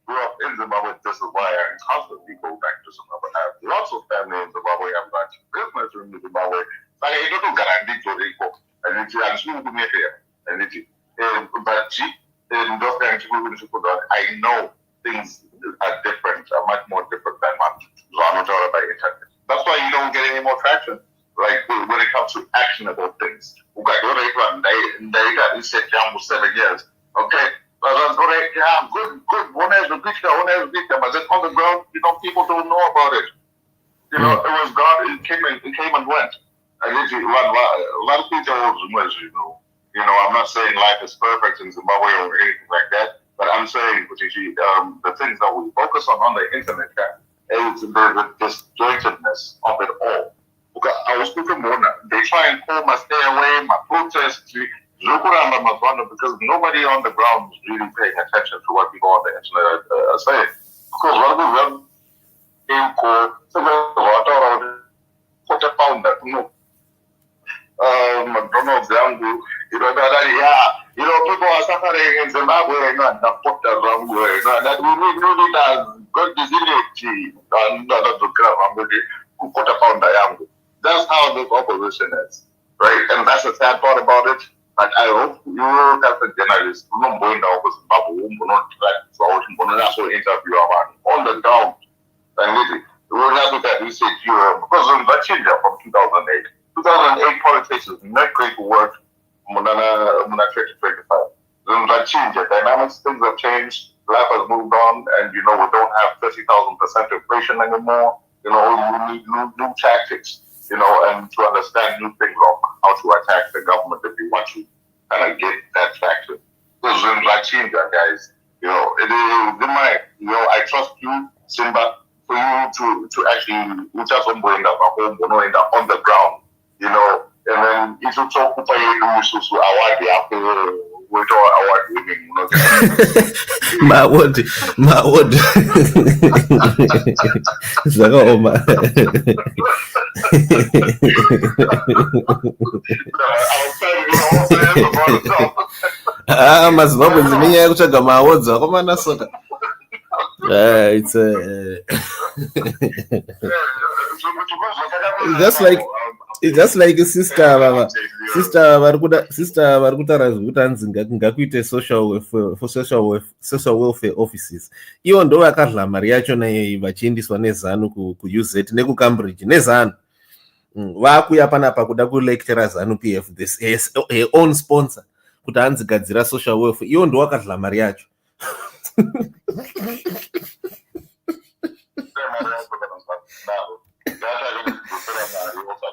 Grew up in Zimbabwe. This is why I constantly go back to Zimbabwe. I have lots of family in Zimbabwe. I've got business in Zimbabwe. But I don't guarantee to Rico. I need to but I know things are different, are much more different than what ZANU by internet. That's why you don't get any more traction. Like when it comes to actionable things. Okay, they said 7 years. Okay, good. One has a victim, but then on the ground, people don't know about it. It was gone. It came and went. And a lot of people, I'm not saying life is perfect in Zimbabwe or anything like that, but I'm saying, the things that we focus on the internet is the disjointedness of it all. I was speaking more now. They try and call my stay away, my protest, because nobody on the ground is really paying attention to what people on the internet are saying. Because one of them McDonald's, people are suffering in Zimbabwe, that we need as good resiliency. That's how this opposition is, right? And that's the sad part about it. But I hope you as a journalist, you know, going down because Babu, not track, so I was interview about on the ground. And we will not look at research here because of that change from 2008. 2008 politicians not great work. Muna 2025. Then that change, the dynamics, things have changed. Life has moved on, and you know we don't have 30,000% inflation anymore. You know we need new tactics. You know, and to understand new things of how to attack the government if you want to kind of get that traction. Because when that change, guys, you know, you know, I trust you, Simba, for you to actually just end up at home, you know, end up on the ground, you know, and then it's also award after with our award winning, you know. My word. Mazibabwe nziminya yakutsvaga maawards akomana soka. It's just like a sister vari kutaura kuti hanzi ngakuite social welfare offices. Ivo ndo vakadla mari yacho nayo vachiendiswa nezanu kuUZ nekuCambridge nezanu. Vakuya panapa kuda kulectura ZANU PF this her own sponsor kuti hanzi gadzira social welfare. Ivo ndo vakadla mari yacho.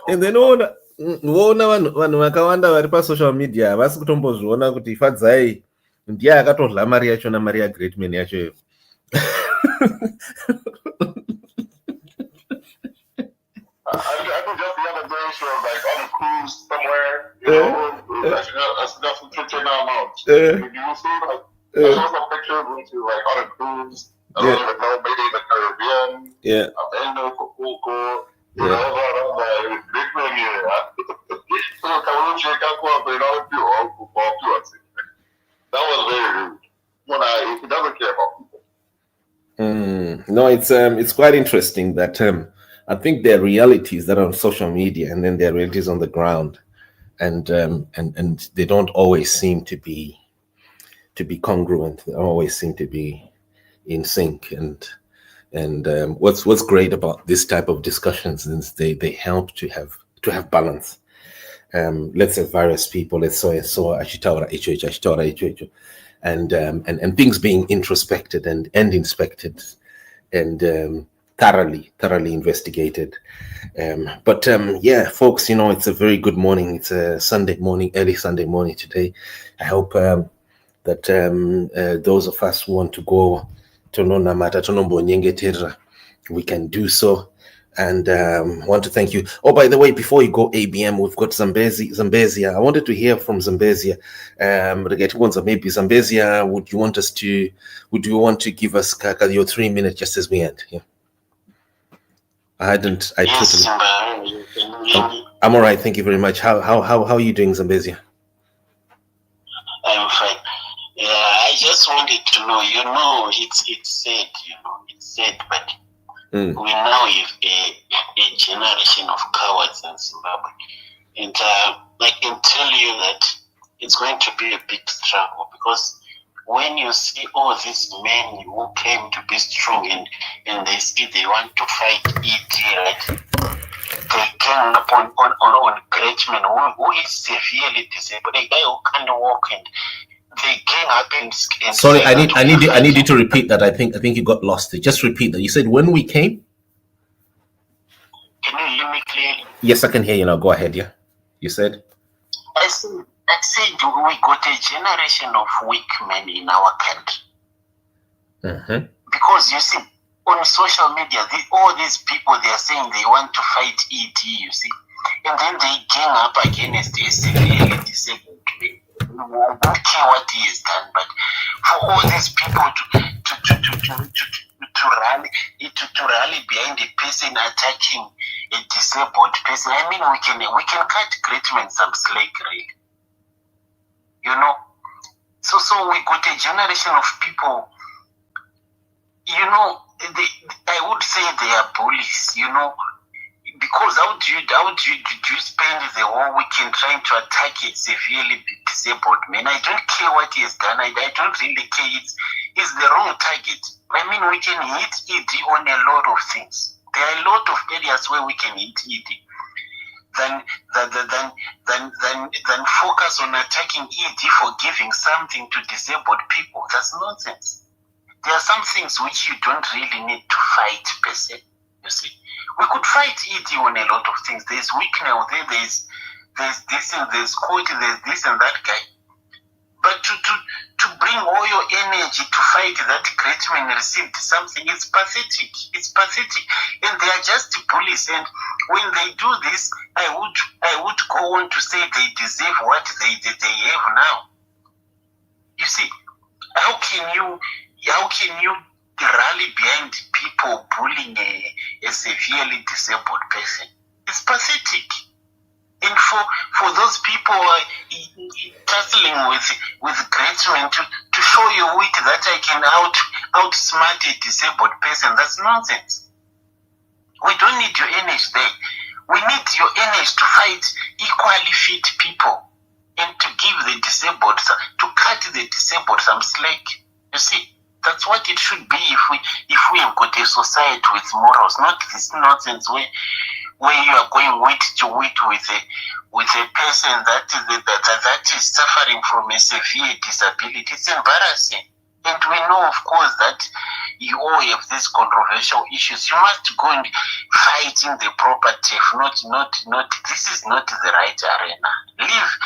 And then voona vanhu vakawanda vari pasocial media havasi kutombozviona kuti FADZI ndiye akatodla mari yacho namari yaGreatman yacho iyo. I think just the other day she was like on a cruise somewhere, you know, I got some picture now. Did you see like I saw some pictures when she was like on a cruise. I don't even know, maybe in the Caribbean. Yeah. I know cool. You know, Greatman, that was very rude. He doesn't care about people. No, it's quite interesting that I think there are realities that are on social media, and then there are realities on the ground, and they don't always seem to be congruent. They always seem to be in sync. And what's great about this type of discussions is they help to have balance. Let's say various people. Let's say ashitaura icho, and things being introspected and inspected and thoroughly investigated. But yeah, folks, you know, it's a very good morning. It's a Sunday morning, early Sunday morning today. I hope that those of us who want to go to Nonamata, to Nombonyengetera, we can do so. And want to thank you. Oh, by the way, before you go ABM, we've got Zambezia. I wanted to hear from Zambezia. Maybe Zambezia, would you want to give us your 3 minutes just as we end? Yeah. Yes, I'm all right. Thank you very much. How are you doing, Zambezia? I'm fine. Yeah, I just wanted to know, it's said, but we now have a generation of cowards in Zimbabwe. And I can tell you that it's going to be a big struggle, because when you see all these men who claim to be strong and they see they want to fight ET, right? They came upon GREATMAN, who is severely disabled, a guy who can't walk, and they came up and sorry, I need you to repeat that. I think you got lost. Just repeat that. You said when we came. Can you hear me clearly? Yes, I can hear you now. Go ahead. Yeah, you said. I said we got a generation of weak men in our country. Mm-hmm. Because you see, on social media, all these people, they are saying they want to fight ET, you see, and then they gang up against a severely disabled man. We don't care what he has done, but for all these people to rally behind a person attacking a disabled person, I mean, we can cut GREATMAN some slack, right? You know, so we got a generation of people. You know, I would say they are bullies. You know, because how do you spend the whole weekend trying to attack a severely disabled man? I don't care what he has done. I don't really care. It's the wrong target. I mean, we can hit ED on a lot of things. There are a lot of areas where we can hit ED. Than focus on attacking ED for giving something to disabled people. That's nonsense. There are some things which you don't really need to fight per se. You see, we could fight ED on a lot of things. There's weakness, there's this and there's quote, there's this and that guy. But to bring all your energy to fight that GREATMAN received something, it's pathetic. It's pathetic. And they are just bullies. And when they do this, I would go on to say they deserve what they have now. You see, how can you rally behind people bullying a severely disabled person? It's pathetic. And for those people tussling with GREATMAN to show you wit that I can outsmart a disabled person, that's nonsense. We don't need your energy there. We need your energy to fight equally fit people and to give the disabled, to cut the disabled some slack. You see, that's what it should be if we have got a society with morals, not this nonsense where you are going wit to wit with a person that is suffering from a severe disability. It's embarrassing. And we know, of course, that you all have these controversial issues. You must go and fight in the proper turf, not. This is not the right arena. Leave.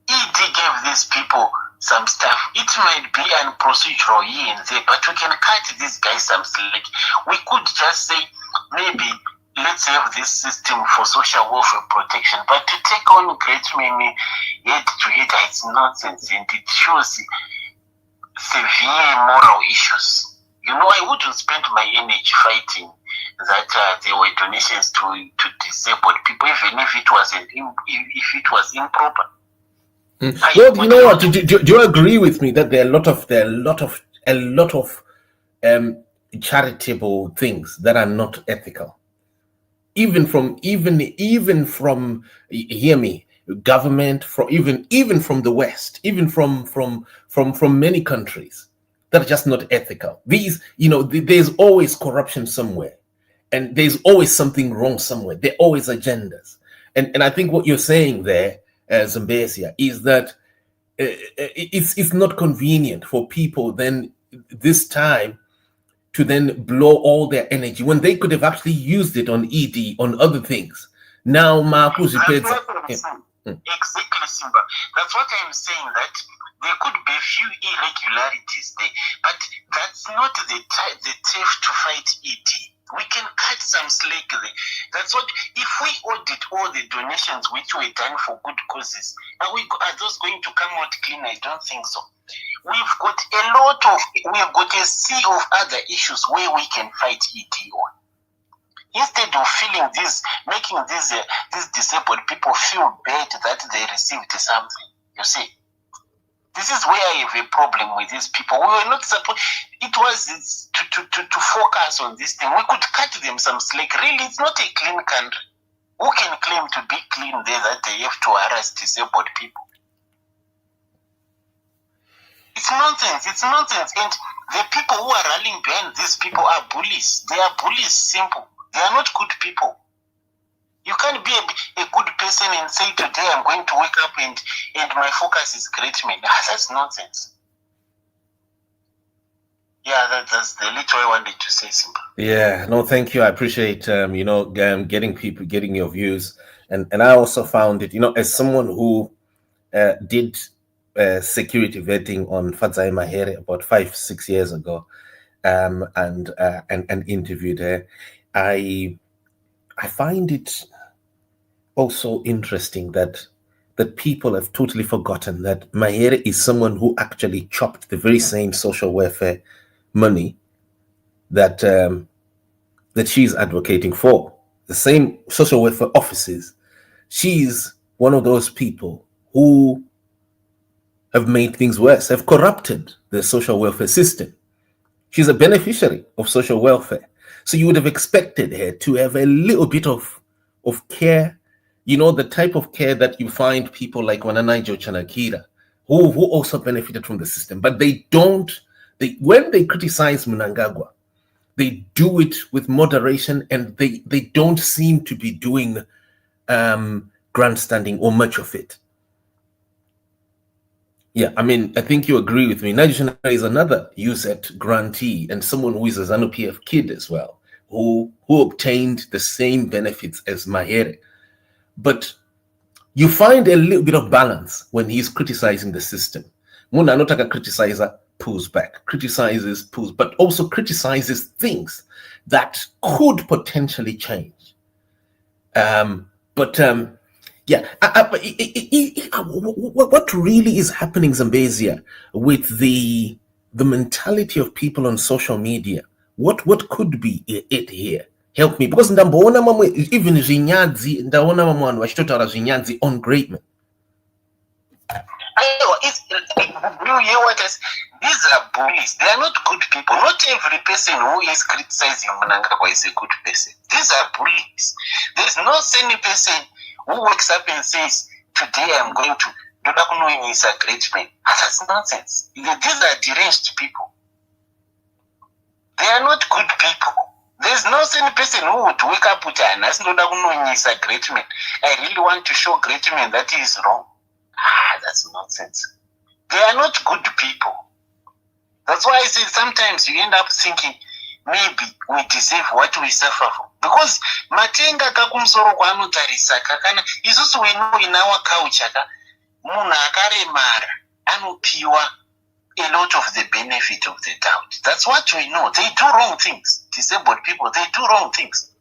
ED gave these people some stuff. It might be unprocedural here and there, but we can cut these guys some slack. We could just say, maybe let's have this system for social welfare protection, but to take on GREATMAN head to head, it's nonsense, and it shows severe moral issues. You know, I wouldn't spend my energy fighting that there were donations to disabled people, even if it was improper. Well, you know what? Do you agree with me that there are a lot of charitable things that are not ethical, even from hear me, government, from even from the West, even from many countries that are just not ethical. These, there's always corruption somewhere, and there's always something wrong somewhere. There are always agendas, and I think what you're saying there, Zambesia, is that it's not convenient for people then this time to then blow all their energy when they could have actually used it on ED, on other things. Now, Marcus, exactly, Simba. That's what I'm saying, that there could be a few irregularities there, but that's not the turf to fight ED. We can cut some slack there. That's what, if we audit all the donations which were done for good causes, are those going to come out clean? I don't think so. We've got a sea of other issues where we can fight ED on. Instead of making these disabled people feel bad that they received something, you see. This is where I have a problem with these people. We were not supposed. It was to focus on this thing. We could cut them some slack. Really, it's not a clean country. Who can claim to be clean there that they have to harass disabled people? It's nonsense. It's nonsense. And the people who are rallying behind these people are bullies. They are bullies. Simple. They are not good people. You can't be a good person and say, today I'm going to wake up and my focus is GREATMAN. That's nonsense. Yeah, that's the little I wanted to say, Simba. Yeah, no, thank you. I appreciate, getting your views. And I also found it, as someone who did security vetting on FADZI Mahere about 5-6 years ago, and interviewed her, I find it also interesting that people have totally forgotten that Mahere is someone who actually chopped the very same social welfare money that she's advocating for, the same social welfare offices. She's one of those people who have made things worse, have corrupted the social welfare system. She's a beneficiary of social welfare. So you would have expected her to have a little bit of care, the type of care that you find people like Wananaijo Chanakira, who also benefited from the system. But they don't, when they criticize Mnangagwa, they do it with moderation, and they don't seem to be doing grandstanding or much of it. Yeah, I mean, I think you agree with me. Najuna is another USET grantee and someone who is a ZANU PF kid as well, who obtained the same benefits as Mahere. But you find a little bit of balance when he's criticizing the system. Muna Anotaka criticizer pulls back, criticizes, pulls, but also criticizes things that could potentially change. Yeah, what really is happening, Zambezia, with the mentality of people on social media? What could be it here? Help me, because ndamboona mamwe even Zinyadzi, ndaona mamwe wachitotara Zinyadzi on GREATMAN. You hear what I say? These are bullies. They are not good people. Not every person who is criticizing Mnangagwa is a good person. These are bullies. There's no sane person who wakes up and says, today I'm going to Dodakuno is a great man. That's nonsense. These are deranged people. They are not good people. There's no sane person who would wake up with an as Dodakuno is a great man. I really want to show great man that he is wrong. That's nonsense. They are not good people. That's why I say sometimes you end up thinking maybe we deserve what we suffer for. Because matenga kakumsoro kwa anotarisa kakana isusu we know in our culture muna akaremara anopiwa a lot of the benefit of the doubt. That's what we know. They do wrong things. Disabled people, they do wrong things.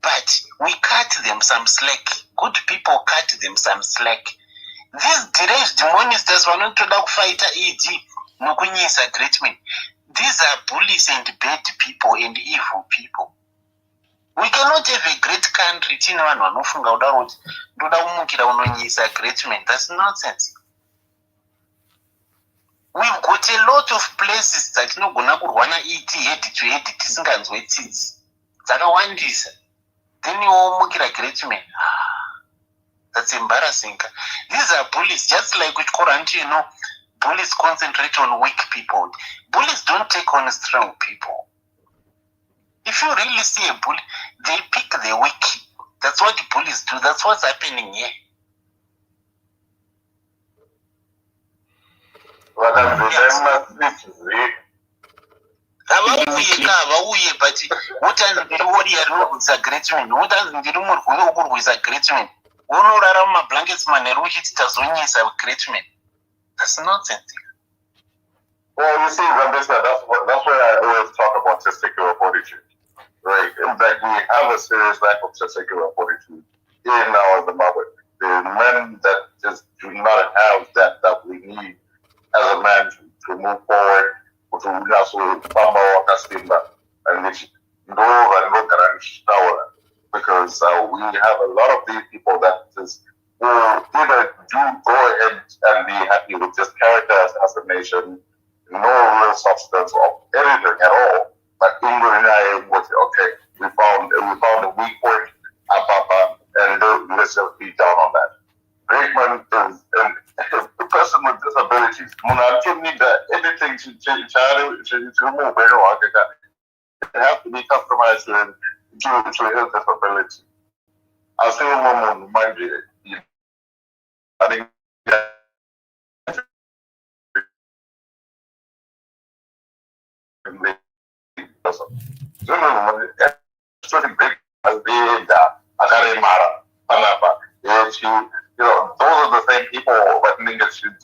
But we cut them some slack. Good people cut them some slack. These deranged monsters were not told to fight ED. Nukunyisa GREATMAN. These are bullies and bad people and evil people. We cannot have a great country. That's nonsense. We've got a lot of places that no gonna eat head to head tisinganzwetsis. Zakawandisa. Then you mukira GREATMAN. That's embarrassing. These are bullies, just like with Koranti, bullies concentrate on weak people. Bullies don't take on strong people. If you really see a bully, they pick the weak. That's what the bullies do. That's what's happening here. That's nonsense. Well, you see, that's why I always talk about testicular fortitude, right? In fact, we have a serious lack of testicular fortitude in our Zimbabwe. The men that just do not have that we need as a man to move forward, to also and which because we have a lot of these people that just will either do go ahead and be happy with just character assassination, no real substance of anything at all. But Ingrid and I would say, okay, we found a weak point, and let's just beat down on that. GREATMAN is a person with disabilities. Anything to remove it have to be customized to his disability. I'll say one more remind you. I think those are the same people that niggas should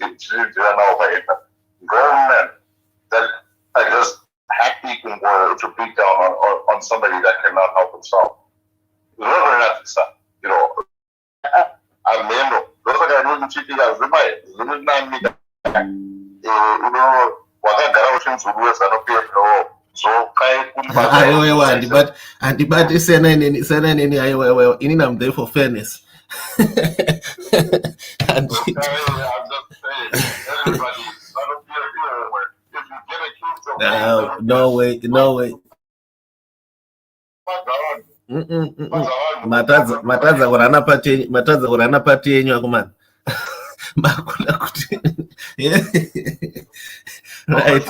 know about it. Grown men that are just happy to beat down on somebody that cannot help himself. I'm there for fairness. No way. matadza kurana pati yenyu akomana. Makuna kuti. Right.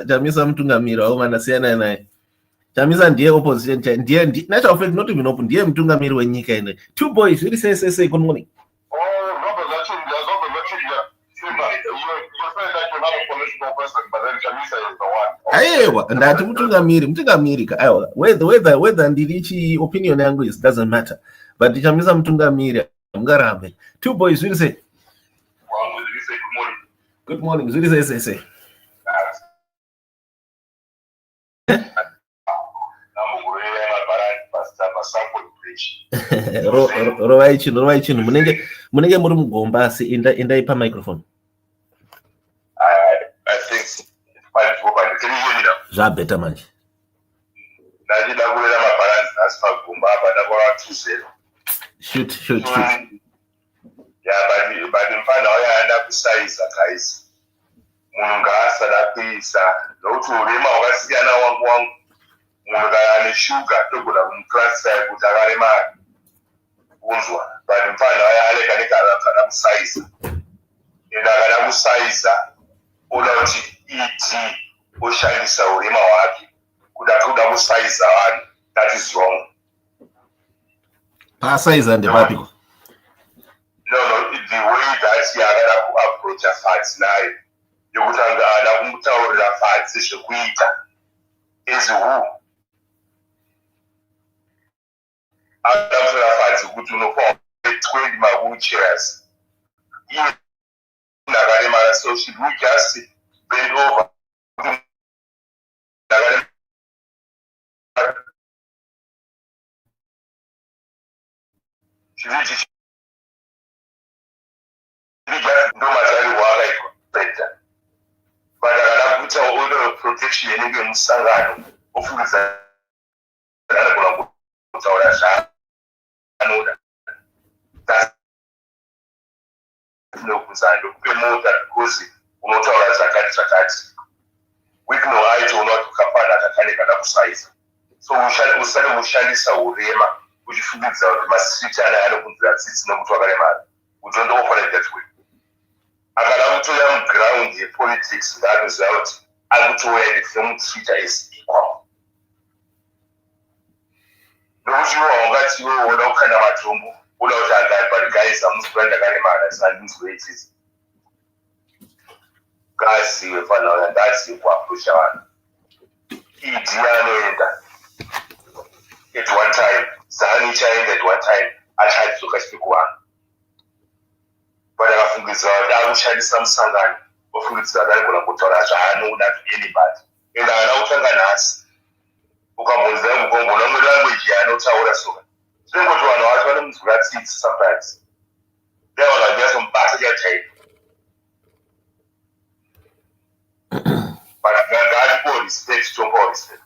Chamisa mutungamiri wakomana siyana naye. Chamisa ndiye opposition, ndiye national fact not even open, ndiye mutungamiri wenyika ine. Two boys, really say good morning. Aiwa, ndati mutungamiri ka aiwa. Whether ndirichi opinion yangu is doesn't matter. But Chamisa mutungamiri ngarambe. Two boys, really say. Good morning. Really say. Rovai chino munenge muri mugomba asi enda ipa microphone. I think can you hear me now? Zvabeta manje. Ndachida kurera mabalansi asi pagomba apa ndakora 2-0. Shoot. Yeah, but mfana wayaenda kusaiza guys. Munhu ngaasada kuisa nokuti urema wakasiyana wangu munhu kana ane shuga togona kumuklasisa kuti akaremara kunzwa but mfana wayaleka nekana kusaiza ende akada kusaiza oda kuti ed oshandisa urema hwake kuda kusaiza vanhu. That is wrong. Pasaiza ndepapiko? No, the way that yakada kuapproacha FADZI naye yokuti ada kumutaurira FADZI zvekuita as who ada kutaurira FADZI kuti unofanira 20 ma-wheelchairs iye ndakaremara, so should we just bend over protection yenenge musangano ofundisa kana kutaura zvanoda nokunzando kupe mota because unotaura zvakati wikno aito unotokapana kakane kana kusaiza, so usane kushandisa urema uchifungidza kuti masiti anokunzira tsitsi nokuti wakaremara kuti ndofana that way. Akada kutoya muground yepolitics ngaanoziva kuti akutoya ndifemutsvita is equal. Nokuti waungati iwe unoda kukanda matombo uda kuti agari but guys amusikuva ndakaremara sandinzwe itsitsi ngaziwe fanauya ndazive kuapproacha vanhu. Idi anoenda at one time, ZANU ichaenda at one time, achadzoka chiri kuvanhu but akafungidzira kuti akushandisa musangano ofungidzira kuti anogona kutaura zvaanoda to anybody ende haana kutanga nhasi. Ukambonzira mugongo nomwe language yaanotaura soka zvinongoti vanhu vacho vanomunzwira tsitsi sometimes nde vanhu vachinyatsombata chatype but ngaatipo respect topa respect.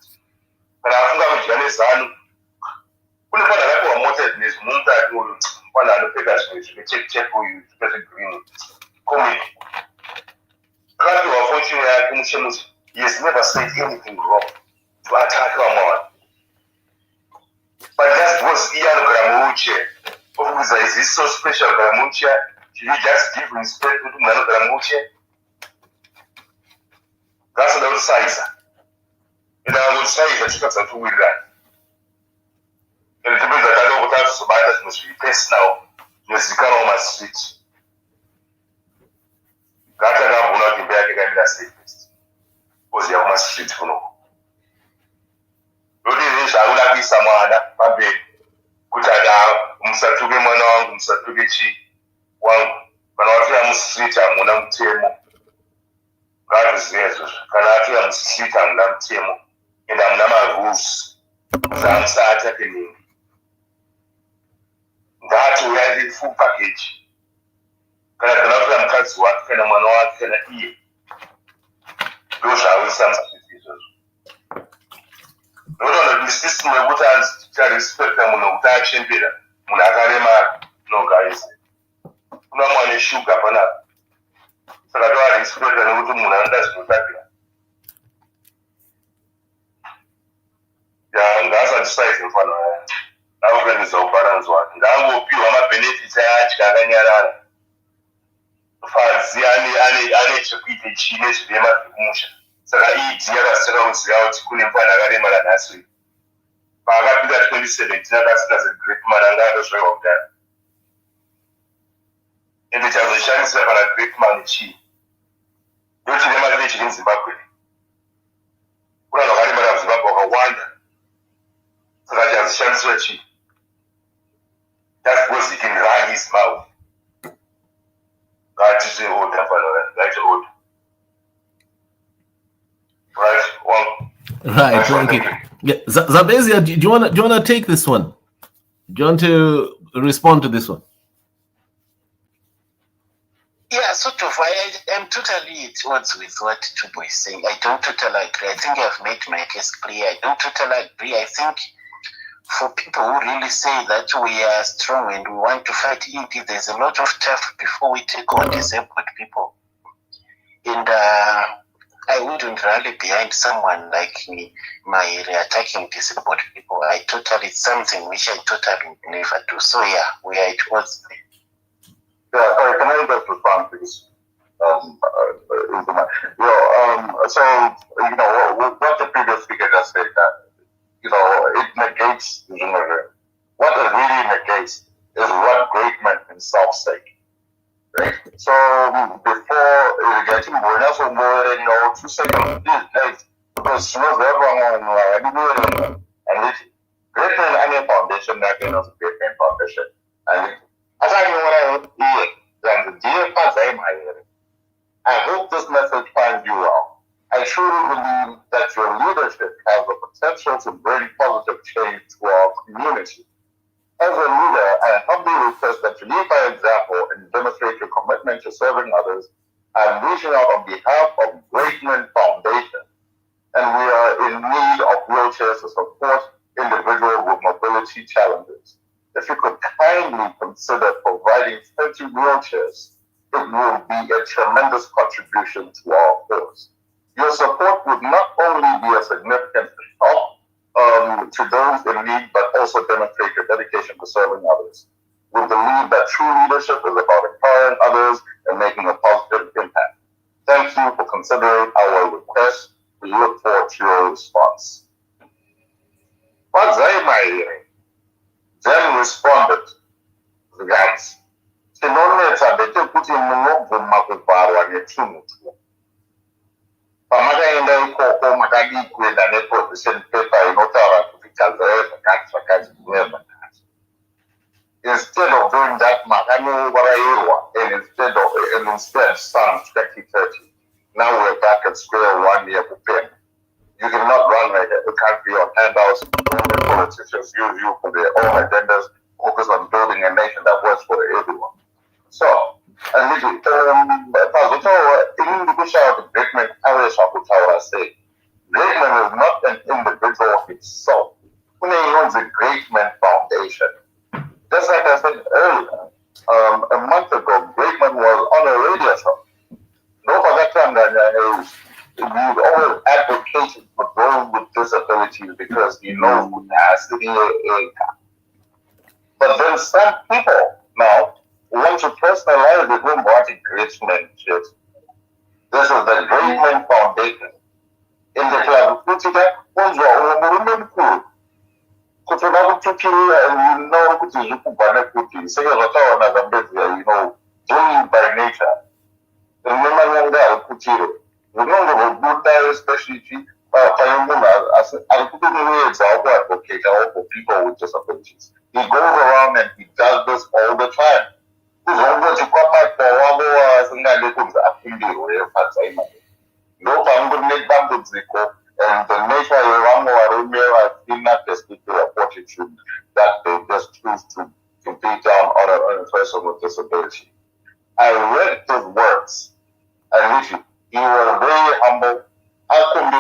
Kana afunga kudya neZANU kune pana akapiwa mota nezvimumutati uyu pana anopfeka zvimwe zvimechekcheko uyu zvepezvegreen comic akapiwa fortune yake mushemusi. He has never said anything wrong to attack vamwe vanhu but just because iye anogara muwheelchair ofudza is this so special kugara muwheelchair? Should we just give respect kuti munhu anogara muwheelchair? Ngaasada kusaiza ende akangosaiza chikadza kuwirirana ende tipedza tadoko tatozobata zvimwe zviri personal zvinozivikanwa mumastreet. Ngatakagona kuti imba yake kaimira safest oziva kumastreet kunoko ndokuti nezvaakuda kuisa mwana pamberi kuti musatuke mwana wangu musatuke chi wangu kana watoya mustreet hamuna mutemo. Ngaatizive izvozvo kana atoya mustreet hamuna mutemo ende hamuna marules zvamusatake nini. Ngaatouya ndi full package kana atoya mukadzi wake kana mwana wake kana iye ndo zvaawisa mustreet izvozvo. Ndotoona kuti system yekuti tarespecta munhu kuti achembera munhu akaremara no guys kuna mwana shuga pana saka to ari sikuta nekuti munhu anoda zvinotakira ngaasati saizi mufana waya nakukanisa ubalance wake ngaangopiwa mabenefits ayatya akanyarara FADZI ane chekuite chine zvirema zvekumusha saka ED yakaseka kuziva kuti kune mufana akaremara nhasi paakapinda 2017 akasika seGreatman anga atosvaiwa kudhara ende chazoshandisira kana GREATMAN chii ndochirema chine chiri muZimbabwe kuna zvakaremara muZimbabwe wakawanda saka chazoshandisira chii just because he can run his mouth ngatiite order fanora ngaite order Right, thank you. Yeah, Zabezia, do you wanna take this one? Do you want to respond to this one? Yeah, sort of. I am totally at odds with what Tubo is saying. I don't totally agree. I think I've made my case clear. I don't totally agree. I think for people who really say that we are strong and we want to fight ED, there's a lot of stuff before we take on disabled people. And I wouldn't rally behind someone like me, Mahere, attacking disabled people. It's something which I totally never do. So yeah, we are at odds. Yeah, sorry, can I just respond, please? What the previous speaker just said, that, it negates the universe. What it really negates is what Greatman himself said. Right? So, before getting more, also more, 2 seconds, please, because she was everyone, and Greatman and a foundation, that kind of Greatman Foundation. And as I know what I would do, then the dear FADZI Mahere, I hope this message finds you well. I truly believe that your leadership has the potential to bring positive change to our community. As a leader, I humbly request that you lead by example and demonstrate your commitment to serving others. I'm reaching out on behalf of GREATMAN Foundation, and we are in need of wheelchairs to support individuals with mobility challenges. If you could kindly consider providing 30 wheelchairs, it will be a tremendous contribution to our cause. Your support would not only be a significant help to those in need, but also demonstrate your dedication to serving others. We believe that true leadership is about empowering others and making a positive impact. Thank you for considering our request. We look forward to your response. FADZI Mahere then responded, guys, tinonetsa ndechekuti munobvuma kuvarwa nechimutu. Pamakaenda ikoko makadi kuenda neposition paper inotaura kuti gadzira zvakati zvakati. Instead of doing that, makanourayirwa, and instead signed 2030. Now we're back at square one year prepared. You cannot run the country on handouts. Only politicians use you for their own agendas, focus on building a nation that works for everyone. So, and literally, in the Bishop of Greatman, I say, Greatman is not an individual himself. He owns the Greatman Foundation. Just like I said earlier, a month ago, Greatman was on a radio show. No, for that time, we've always advocated for those with disabilities because he knows capacity income. But then some people now want to personalize the room what a Greatman shit. This is the Greatman Foundation. In the club, and you know, doing by nature. Especially for people with disabilities. He goes around and he does this all the time. And the nature that they just choose to beat down on a person with disability. I read his words, and he was very humble. I think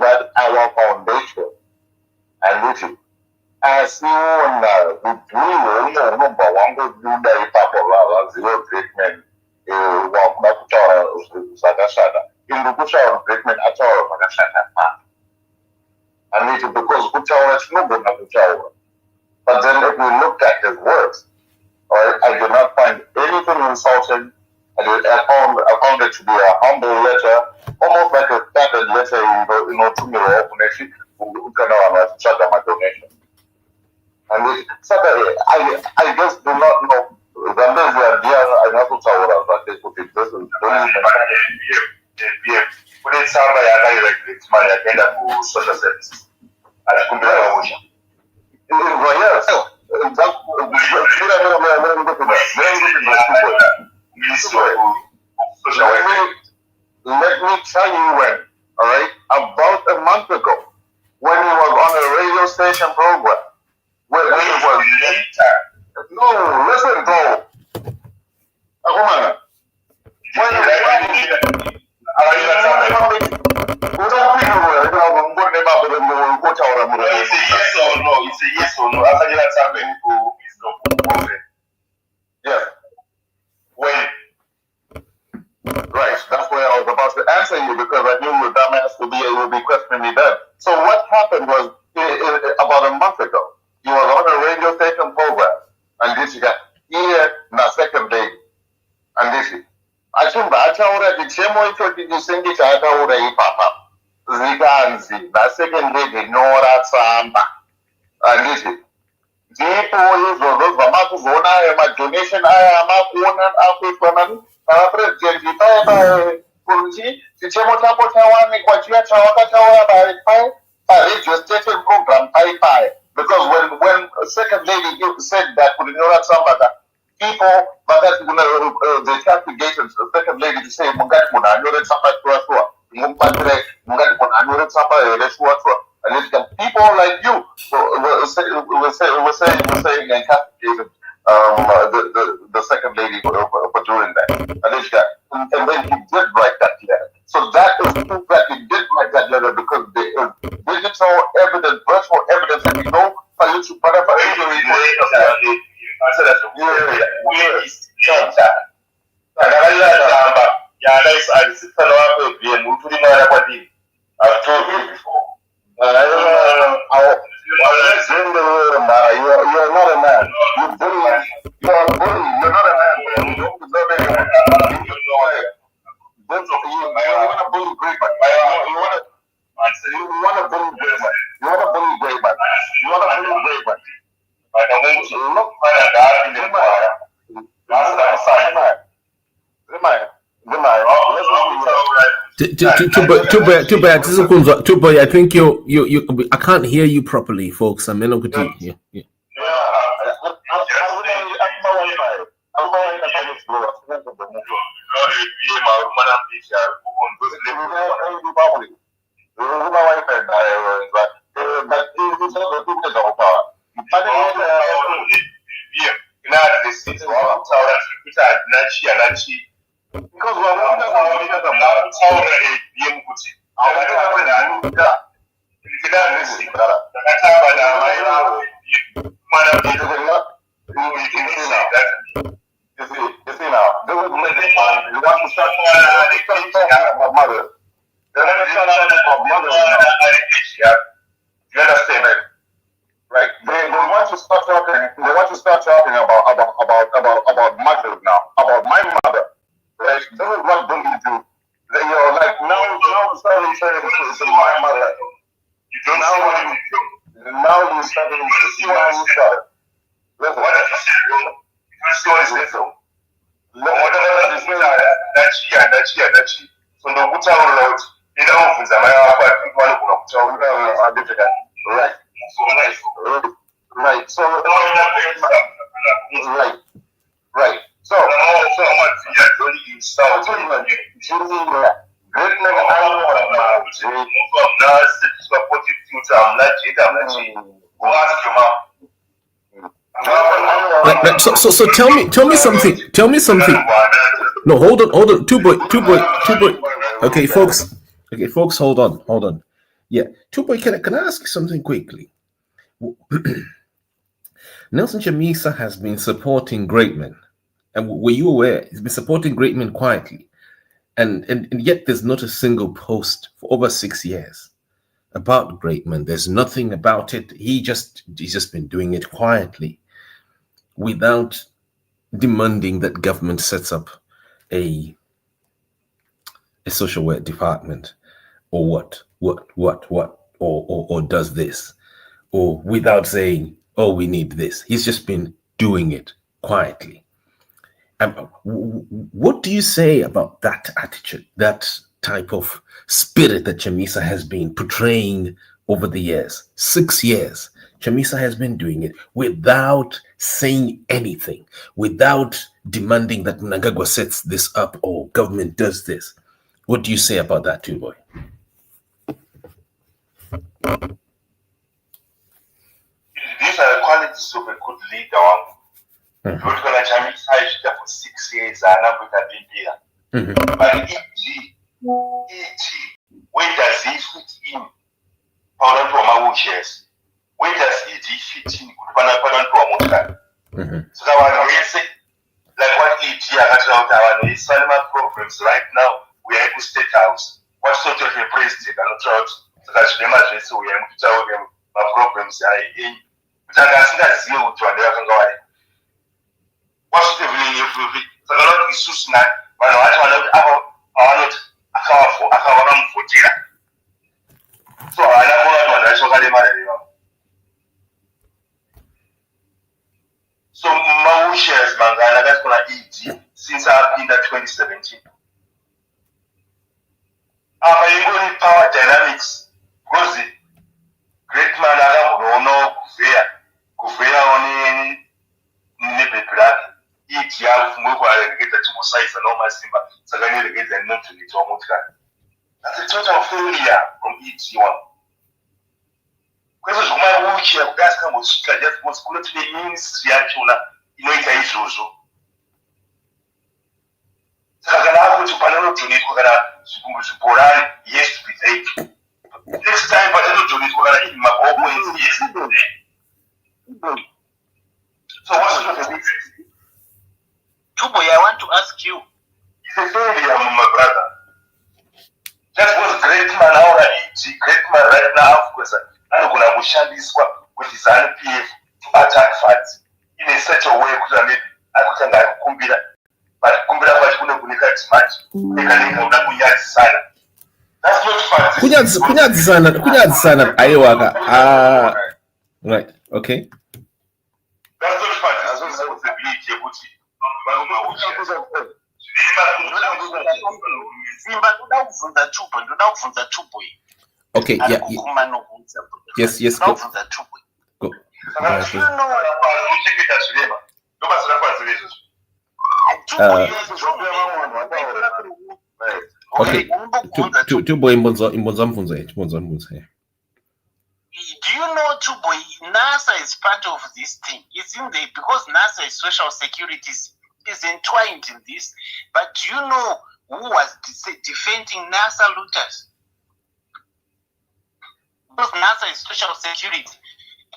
that our foundation, and as you and we do number one go do that kutaura GREATMAN ataura zvakashata pano. Handiti because kutaura tinogona kutaura. But then if we looked at his words, I did not find anything insulting. I found it to be a humble letter, almost like a standard letter, to me, who can charge my donation. And I just do not know. Zambezi idea anakutaura that they could be present. Kune tsamba yakaireka mari yakaenda ku-social services. Achikumbira musha. Yes. Let me tell you when, all right? About a month ago, when he was on a radio station program, when it was later. No, listen, bro. Akumana. When yes or no. It's a yes or no. Yeah. When? Right. That's where I was about to answer you because I knew your dumbass would be questioning me then. So what happened was about a month ago. He was on a radio station program, and this guy here na second lady, and this achimba ataura chichemo icho chisingi chaataura ipapa zikanzi na second lady Nora Tsamba, and this ndipo izvozvo zvamakuzoona aya madonation aya amakuona akuitwa navapresident ipaye kuti chichemo chako chawanikwa chiya chawakataura radio station program paipaye. Because when second lady said that with Nora Tsamba, people but that they tried to get second lady to say Mungati Muna Nora Tsamba Tua and people like you were saying and castigated the second lady for doing that. And then he did write that letter. So that is proof that he did write that letter because the digital evidence, virtual evidence, and you know, for you to put up a I've told you before. You're not a man. You're a bully. You're a bully. You're not a man. You don't deserve anyone. You want to bully GREATMAN. You want to bully GREATMAN. You want to bully GREATMan. You want to bully GREATMan. Look Tuboy, I think you I can't hear you properly, folks. I'm in a good yeah. Because we're not you understand, right? Right. They want to start talking. They want to start talking about mothers now. About my mother. Right? This is what bullies do. You're like now starting saying to my mother. You don't know what you do. Now you're starting to see what you start. Listen. What did you say? You see what is little. Whatever is that's she. So no put out loud. You know, for my right. Right. So right. So So tell me something. No, hold on. Two boy. Okay, folks, hold on. Yeah, Two boy, can I ask you something quickly? Nelson Chamisa has been supporting GREATMAN, and were you aware he's been supporting GREATMAN quietly? And yet there's not a single post for over 6 years about GREATMAN. There's nothing about it. He's just been doing it quietly without demanding that government sets up a social work department or or does this, or without saying, oh, we need this. He's just been doing it quietly. What do you say about that attitude, that type of spirit that Chamisa has been portraying over the years? 6 years, Chamisa has been doing it without saying anything, without demanding that Mnangagwa sets this up or government does this. What do you say about that, too, boy? These are the qualities of a good leader. You're going to Chamisa for 6 years, and I'm going to be here. But where does he fit in? Where does he fit in? So that one, like what EG is programs right now, we are able State House. What sort of a president and church? So that's the message. So we are able to tell them my programs are in. But that's zero to another. What's the feeling you feel? So a lot of issues now, but I want so I so MAHERE'S Mangana, that's going to eat since I've been at 2017. I'm going power dynamics because the GREATMAN I don't know Kufea on Nibe Black, eat Yaf Mugwa, get the two sides and all my Simba, so I need to get them not to be that's a total failure from each one. Because my wheelchair, that's how much just was going to be ministry actually, you know, it's a issue. So I can have to panel to need to yes to be taken. Next time, but I don't do it in my own yes. So what's the difference? Tuboy, I want to ask you. It's a failure, my brother. That was GREATMAN now, GREATMAN right now, because I'm going to share this one with his NPF to attack FADZI in a such a way because I mean, I could have Kumbira, but Kumbira was going to make it much. They can make out Sana. That's not FADZI. Sana, Iowa. Right, okay. That's not FADZI. That's not responsibility. Okay, yeah. Yes, go. Go. Okay. To boy imbonza mfunza. Do you know, Tuboy, NASA is part of this thing? It's in there because NASA is social security is entwined in this. But do you know who was defending NASA looters? Because NASA is social security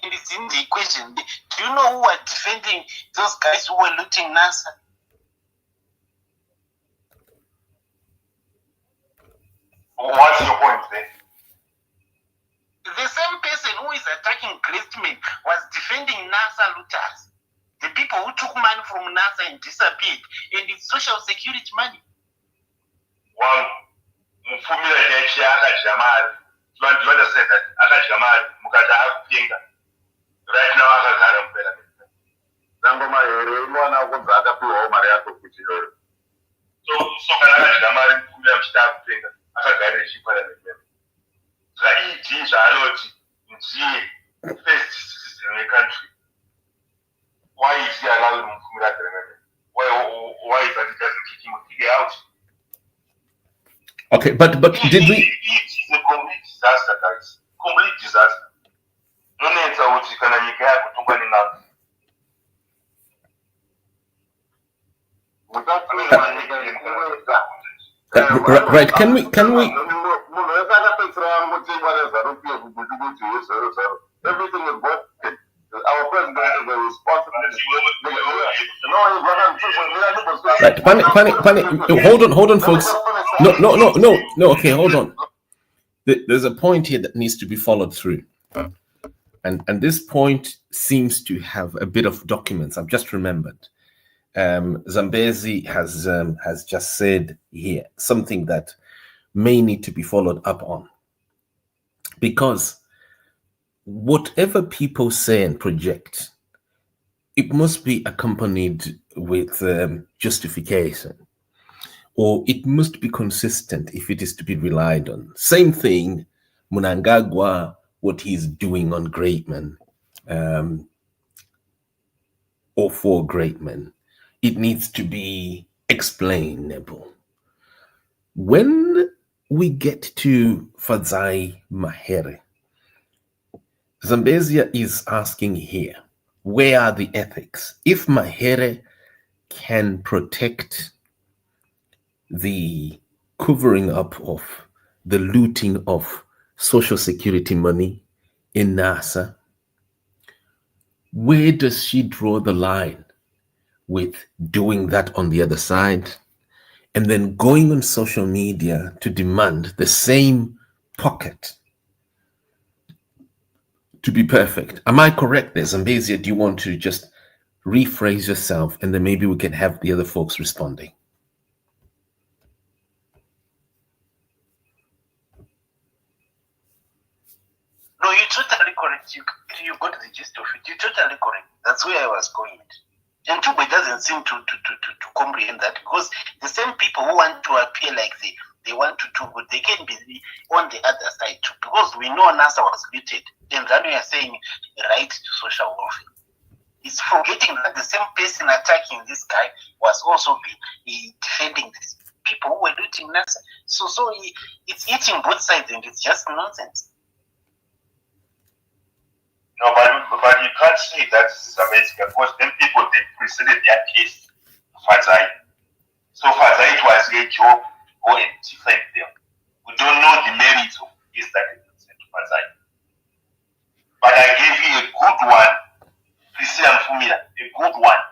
and it's in the equation. Do you know who was defending those guys who were looting NASA? What's your point there? The same person who is attacking GREATMAN was defending NASA looters. The people who took money from NASA and disappeared, and it's social security money. One, Mufumila Jaya Jamal, you understand that Aga Jamal, Mukata Pinga. Right now, Aga Karam Pela. Nangoma, everyone of Aga Pula, Maria Kuchino. So Aga Jamal, Mufumila Stab Pinga, Aga Garish Pala. EG is a lot in first citizen in the country. Why is he allowing him to remember? Why is that he doesn't kick him out? Okay, but did we? It is a complete disaster, guys. Complete disaster. No need to what you can right, can we everything is working. Our president is responsible. Right, panic. Hold on, folks. No. Okay, hold on. There's a point here that needs to be followed through. And this point seems to have a bit of documents. I've just remembered. Zambezi has just said here something that may need to be followed up on. Because whatever people say and project, it must be accompanied with justification, or it must be consistent if it is to be relied on. Same thing, Mnangagwa, what he's doing on GREATMAN, or for GREATMAN, it needs to be explainable. When we get to FADZI Mahere, Zambezia is asking here, where are the ethics? If Mahere can protect the covering up of the looting of social security money in NASA, where does she draw the line with doing that on the other side and then going on social media to demand the same pocket to be perfect? Am I correct there, Zambezia? Do you want to just rephrase yourself and then maybe we can have the other folks responding? No, you're totally correct. You got the gist of it. You're totally correct. That's where I was going. And Tugbe doesn't seem to comprehend that, because the same people who want to appear like they want to do good, they can be on the other side too, because we know NASA was looted. And then we are saying right to social welfare. It's forgetting that the same person attacking this guy was also defending these people who were looting NASA. So it's eating both sides, and it's just nonsense. No, but you can't say that's amazing, because then people, they presented their case to FADZI. So FADZI, it was their job to go and defend them. We don't know the merits of this that they presented to FADZI. But I gave you a good one, Christian Fumira, a good one.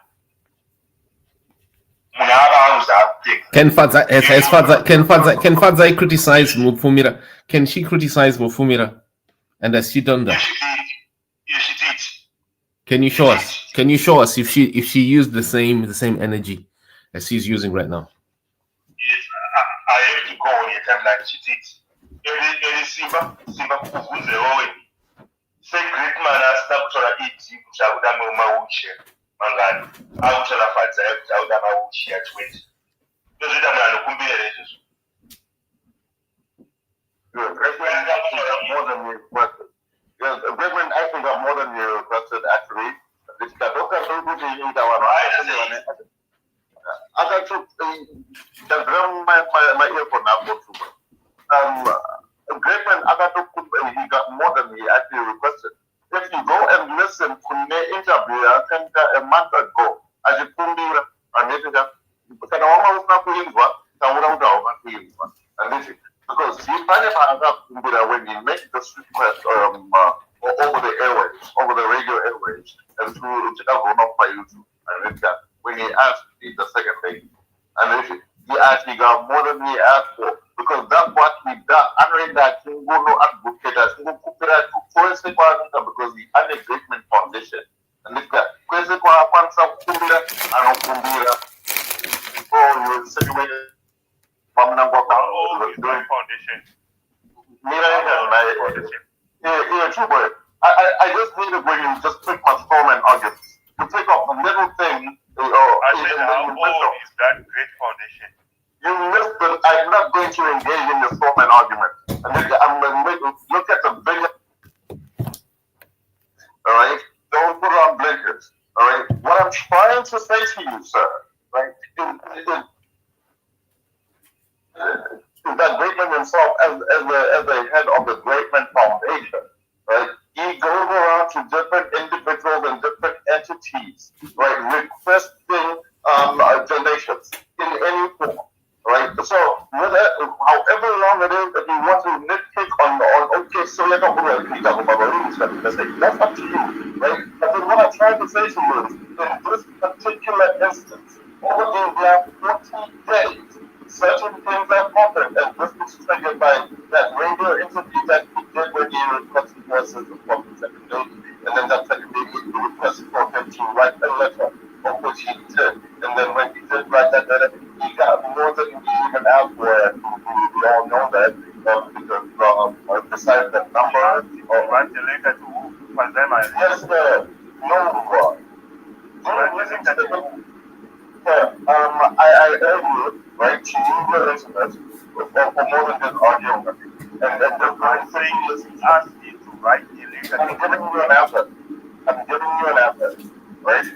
Can FADZI criticize Mufumira? Can she criticize Mufumira? And has she done that? Yes, she did. Can you show us? Can you show us if she used the same energy as she's using right now? Yes, I have to go on a time like she did. Every Simba kufunze wewe. Say GREATMAN asinakutora iti kuchabuda mauche mangani. Au chala FADZI kuchabuda mauche at 20. Ndozi da mwana kumbile lezo. Good. GREATMAN actually got more than you requested. Yes, GREATMAN actually got more than you requested, actually. I got to my earphone now. GREATMAN, I got to he got more than he actually requested. If you go and listen to the interview, I think a month ago, as you put me, and because he find it when he makes this request over the airwaves, over the radio airwaves, and through Chicago, not by YouTube, and when he asked the second lady, and he actually got more than he asked for, because that's what he done. I read that he will not advocate us, he will put it because the GREATMAN Foundation, and this guy, because the Kumbira you situated. Foundation. Yeah, true, but I just need to bring you just pick my storm and arguments. To take off a little thing. I said, how old is that great foundation? You missed it. I'm not going to engage in your storm and argument. And then I'm going to look at the bigger. All right? Don't put on blinkers. All right? What I'm trying to say to you, sir, right, is that GREATMAN himself, as the head of the GREATMAN Foundation, right? He goes around to different individuals and different entities, right, requesting donations in any form, right? So, however long it is that you want to nitpick on okay, so that's up to you, right? But then what I'm trying to say to you is, in this particular instance, over the last 14 days, certain things have happened. on the second day, and then that second day he requested for him to write a letter, of which he did. And then when he did write that letter, he got more than he even asked for. We all know that because besides the number, or write the letter to who? yes, sir. No, listen to the I urge you, right, to use your internet for more than just audio. And the right thing is ask you to write a letter. I'm giving you an answer. Right?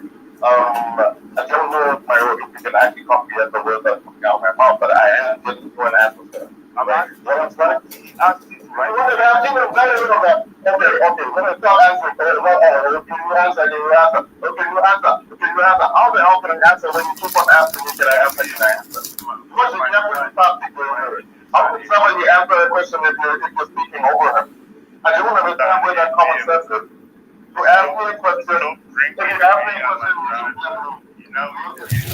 I don't know if if you can actually comprehend the words that come out of my mouth, but I am giving you an answer, sir. I'm asking you to write. Okay, when I start answering, can you answer? How the hell can I answer when you keep on asking me, can I answer? Because you never stop me. How can somebody answer a question if you're speaking over her? I just want to understand where that common sense is. You ask me a question, if you ask me a question, you know, if you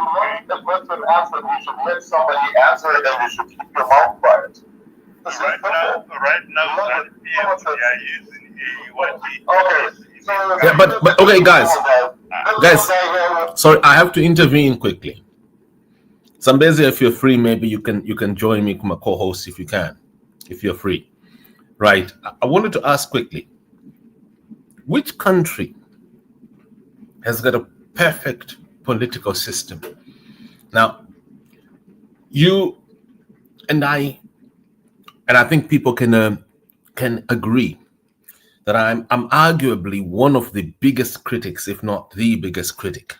want the question answered, you should let somebody answer it and you should keep your mouth quiet. Right now, we are using Yeah, but okay, guys, sorry, I have to intervene quickly. Zambezi, if you're free, maybe you can join me, my co-host, if you can, if you're free. Right. I wanted to ask quickly, which country has got a perfect political system? Now, you and I think people can agree that I'm arguably one of the biggest critics, if not the biggest critic,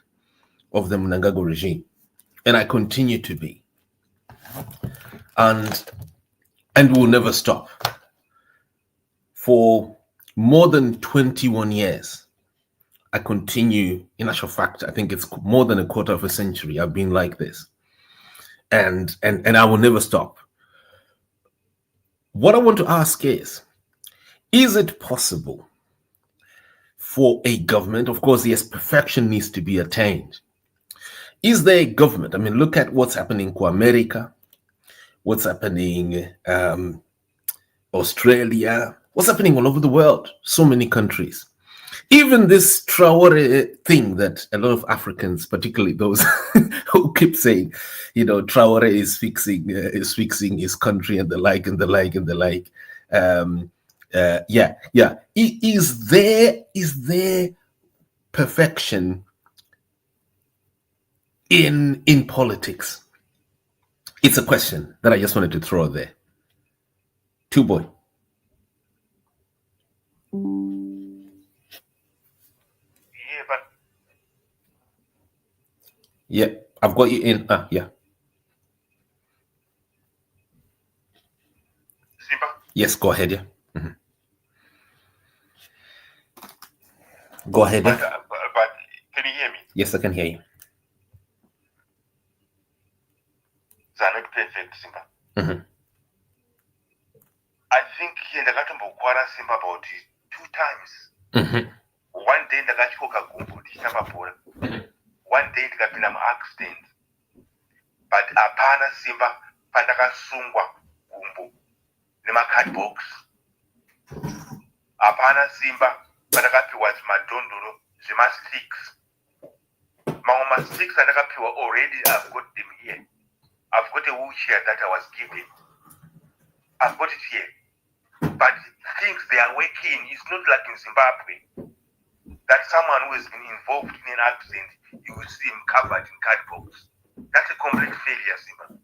of the Mnangagwa regime, and I continue to be, and will never stop. For more than 21 years, I continue. In actual fact, I think it's more than a quarter of a century I've been like this, and I will never stop. What I want to ask is it possible for a government, of course, yes, perfection needs to be attained. Is there a government? I mean, look at what's happening to America, what's happening Australia, what's happening all over the world, so many countries. Even this Traore thing that a lot of Africans, particularly those who keep saying, you know, Traore is fixing his country and the like and the like and the like. Yeah. Is there perfection in politics? It's a question that I just wanted to throw there. Two boy. Yeah, I've got you in. Yeah. Simba? Yes, go ahead. Yeah. Mm-hmm. Go ahead. But can you hear me? Yes, I can hear you. ZANU perfect, Simba. Mm-hmm. I think ndakatombokwara Simba about 2 times. Mm-hmm. One day ndakachoka gumbo ndichitamba bhora. One day ndikapinda muaccident. But apana Simba pandakasungwa gumbo nemacardbox. Apana Simba pandakapiwa madhondoro zvemasticks. Mamwe masticks andakapiwa already, I've got them here. I've got a wheelchair that I was given. I've got it here. But things they are working. It's not like in Zimbabwe that someone who has been involved in an accident, you will see him covered in cardbox. That's a complete failure, Simba.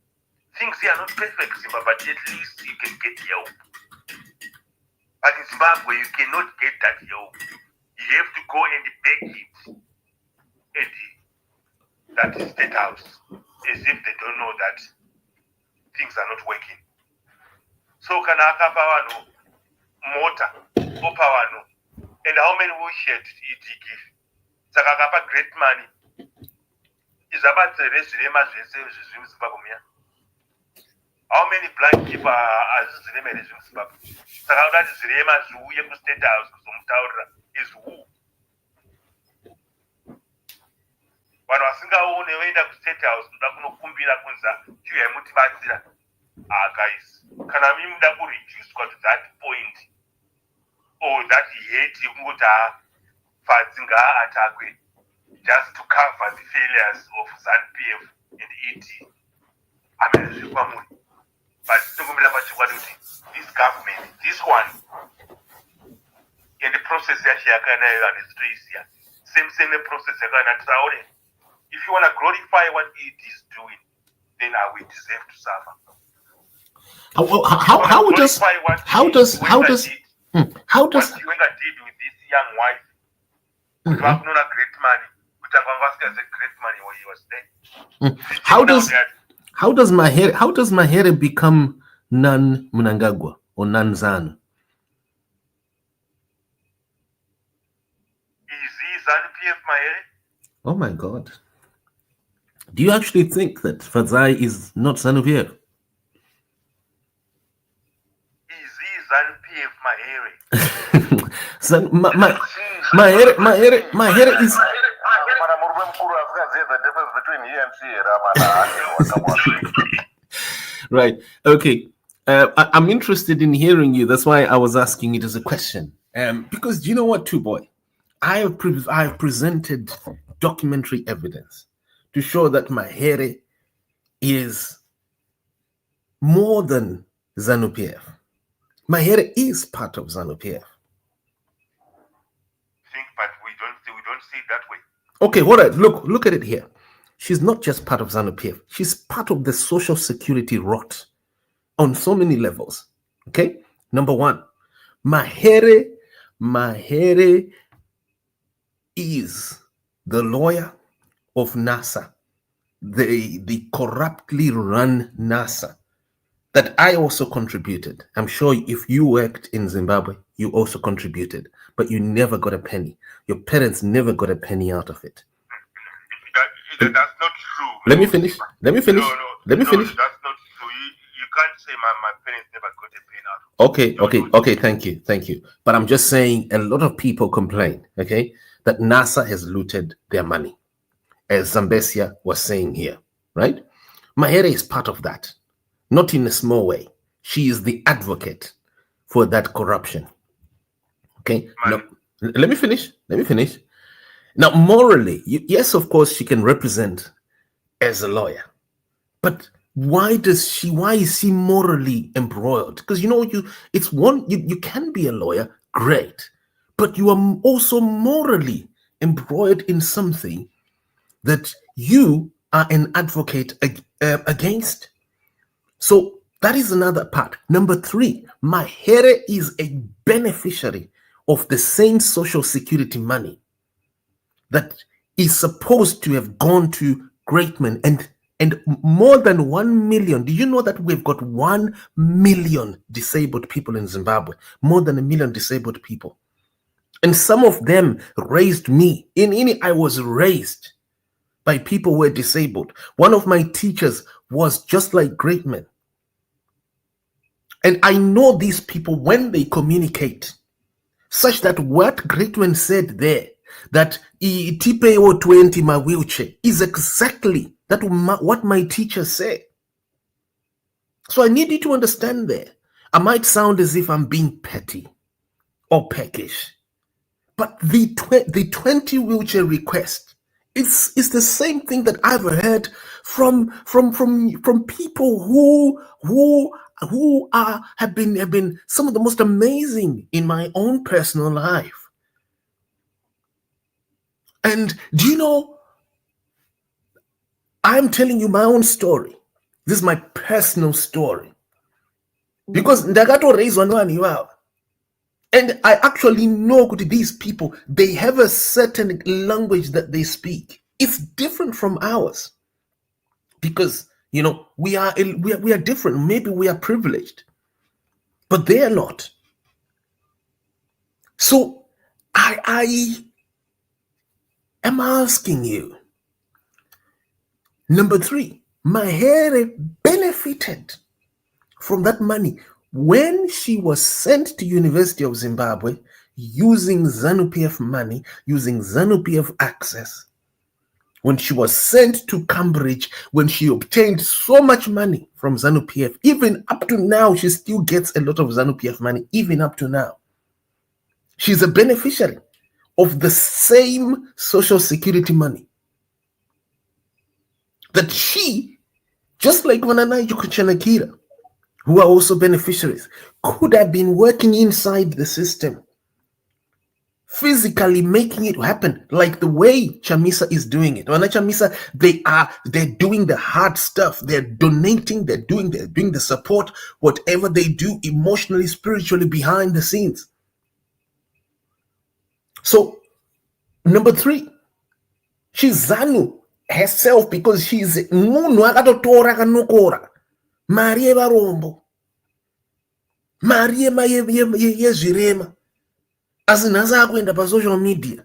Things here are not perfect, Simba, but at least you can get help. But in Zimbabwe, you cannot get that help. You have to go and beg it at that state house, as if they don't know that things are not working. So can akapa wano motor opa wano, and how many wheelchairs did he give? Saka akapa GREATMAN izabatsere zvirema zvese zvemuZimbabwe. How many blind people are zviremere zvemuZimbabwe? Saka udati zvirema zviuye kustate house kuzomutaurira is who? vanhu vasingaone voenda kustate house kuda kunokumbira kunza chiuya imutibatsira. Guys, kana mimi muda kureducedwa to that point or that hate yekungoti FADZI ngaatakwe just to cover the failures of ZANU-PF and ED. But this government, this one, and the process same process. If you want to glorify what it is doing, then I will deserve to suffer. How does what you did with this young wife? GREATMAN, as a GREATMAN when he was there. How does Mahere become non-Mnangagwa or non-ZANU? Is he ZANU-PF Mahere? Oh my God. Do you actually think that FADZI is not ZANU-PF? Is he ZANU-PF Mahere? Mahere is... Right. Okay. I'm interested in hearing you. That's why I was asking it as a question. Because you know what, too, boy? I have presented documentary evidence to show that Mahere is more than ZANU-PF. Mahere is part of ZANU-PF. But we don't see it that way. Okay, all right. Look at it here. She's not just part of ZANU-PF. She's part of the social security rot on so many levels. Okay? Number one, Mahere is the lawyer of NASA, the corruptly run NASA that I also contributed. I'm sure if you worked in Zimbabwe, you also contributed, but you never got a penny. Your parents never got a penny out of it. That's not true. Let me finish. No, that's not true. You can't say my parents never got a penny out of it. Okay, thank you. But I'm just saying a lot of people complain, okay, that NASA has looted their money, as Zambesia was saying here, right? Mahere is part of that, not in a small way. She is the advocate for that corruption. Okay, now, let me finish. Now, morally, yes, of course, she can represent as a lawyer, but why is she morally embroiled? Because you can be a lawyer, great, but you are also morally embroiled in something that you are an advocate against. So that is another part. Number three, Mahere is a beneficiary of the same social security money that is supposed to have gone to GREATMAN and more than 1 million. Do you know that we've got 1 million disabled people in Zimbabwe? More than 1 million disabled people. And some of them raised me. I was raised by people who were disabled. One of my teachers was just like GREATMAN. And I know these people when they communicate, such that what GREATMAN said there, that Tipeo 20 my wheelchair, is exactly what my teacher said. So I need you to understand there. I might sound as if I'm being petty or peckish, but the 20 wheelchair request is the same thing that I've heard from people who have been some of the most amazing in my own personal life. And do you know, I'm telling you my own story. This is my personal story. Because Ndagato raised one you out. And I actually know these people, they have a certain language that they speak. It's different from ours. Because, we are different. Maybe we are privileged. But they are not. So I am asking you, number three, Mahere benefited from that money when she was sent to University of Zimbabwe using ZANU-PF money, using ZANU-PF access when she was sent to Cambridge, when she obtained so much money from ZANU PF, even up to now, she still gets a lot of ZANU PF money, even up to now. She's a beneficiary of the same social security money that she, just like Vanana Yukuchanakira, who are also beneficiaries, could have been working inside the system, physically making it happen, like the way Chamisa is doing it. When Chamisa, they're doing the hard stuff. They're donating. They're doing the support, whatever they do, emotionally, spiritually, behind the scenes. So, number 3, she's ZANU herself because she's Munu akatotora kanokora. Marie Barombo. Marie Yezirema. Azinasa kwenda pa social media.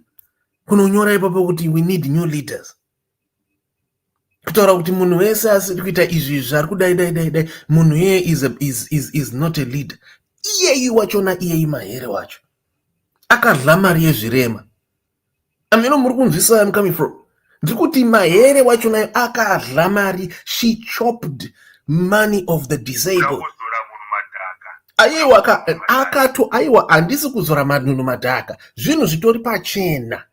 Kunonyora ipapo kuti we need new leaders. Kutaura kuti munhu wese asiri kuita izvi zvari kudai munhu iye is not a leader. Iyeyi wachona iyeyi mahere wacho. Akadla mari yezvirema. Ameno muri kunzwisisa I'm coming from. Ndikuti mahere wachona akadla mari. She chopped money of the disabled. Aiwa akato aiwa andisi kuzora madhunu madhaka. Zvinhu zvitori pachena.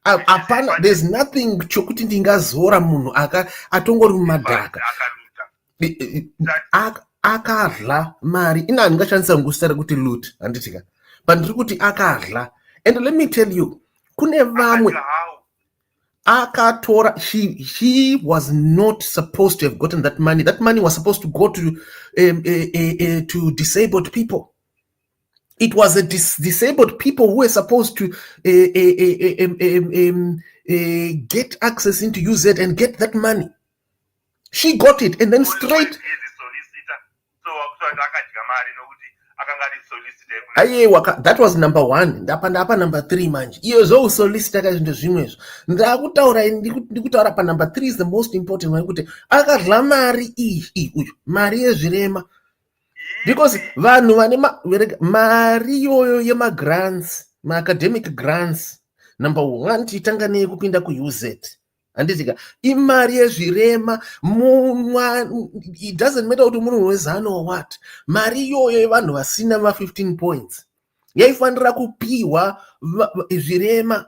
Apana, there's nothing chokuti ndingazora munhu atongori mumadhaka. Akadla mari. Ina ndingashandisa ngusara kuti loot handitika. But ndiri kuti akadla. And let me tell you, kune vamwe akatora, she was not supposed to have gotten that money. That money was supposed to go to disabled people. It was a disabled people who were supposed to get access into UZ and get that money. She got it and then straight. That was number 1. Ndapa number 3 manje. Iyo zo solicitor kazvinto zvimwezvo. Ndakutaura pa number 3 is the most important one kuti akadla mari uyu mari yezvirema. Because vanhu vane mari yoyo yema grants, ma academic grants, number 1 titanga nekupinda ku UZ. Anditika imari yezvirema it doesn't matter kuti munhu wezano or what. Mari yoyo vanhu vasina ma 15 points. Yaifanira kupiwa zvirema,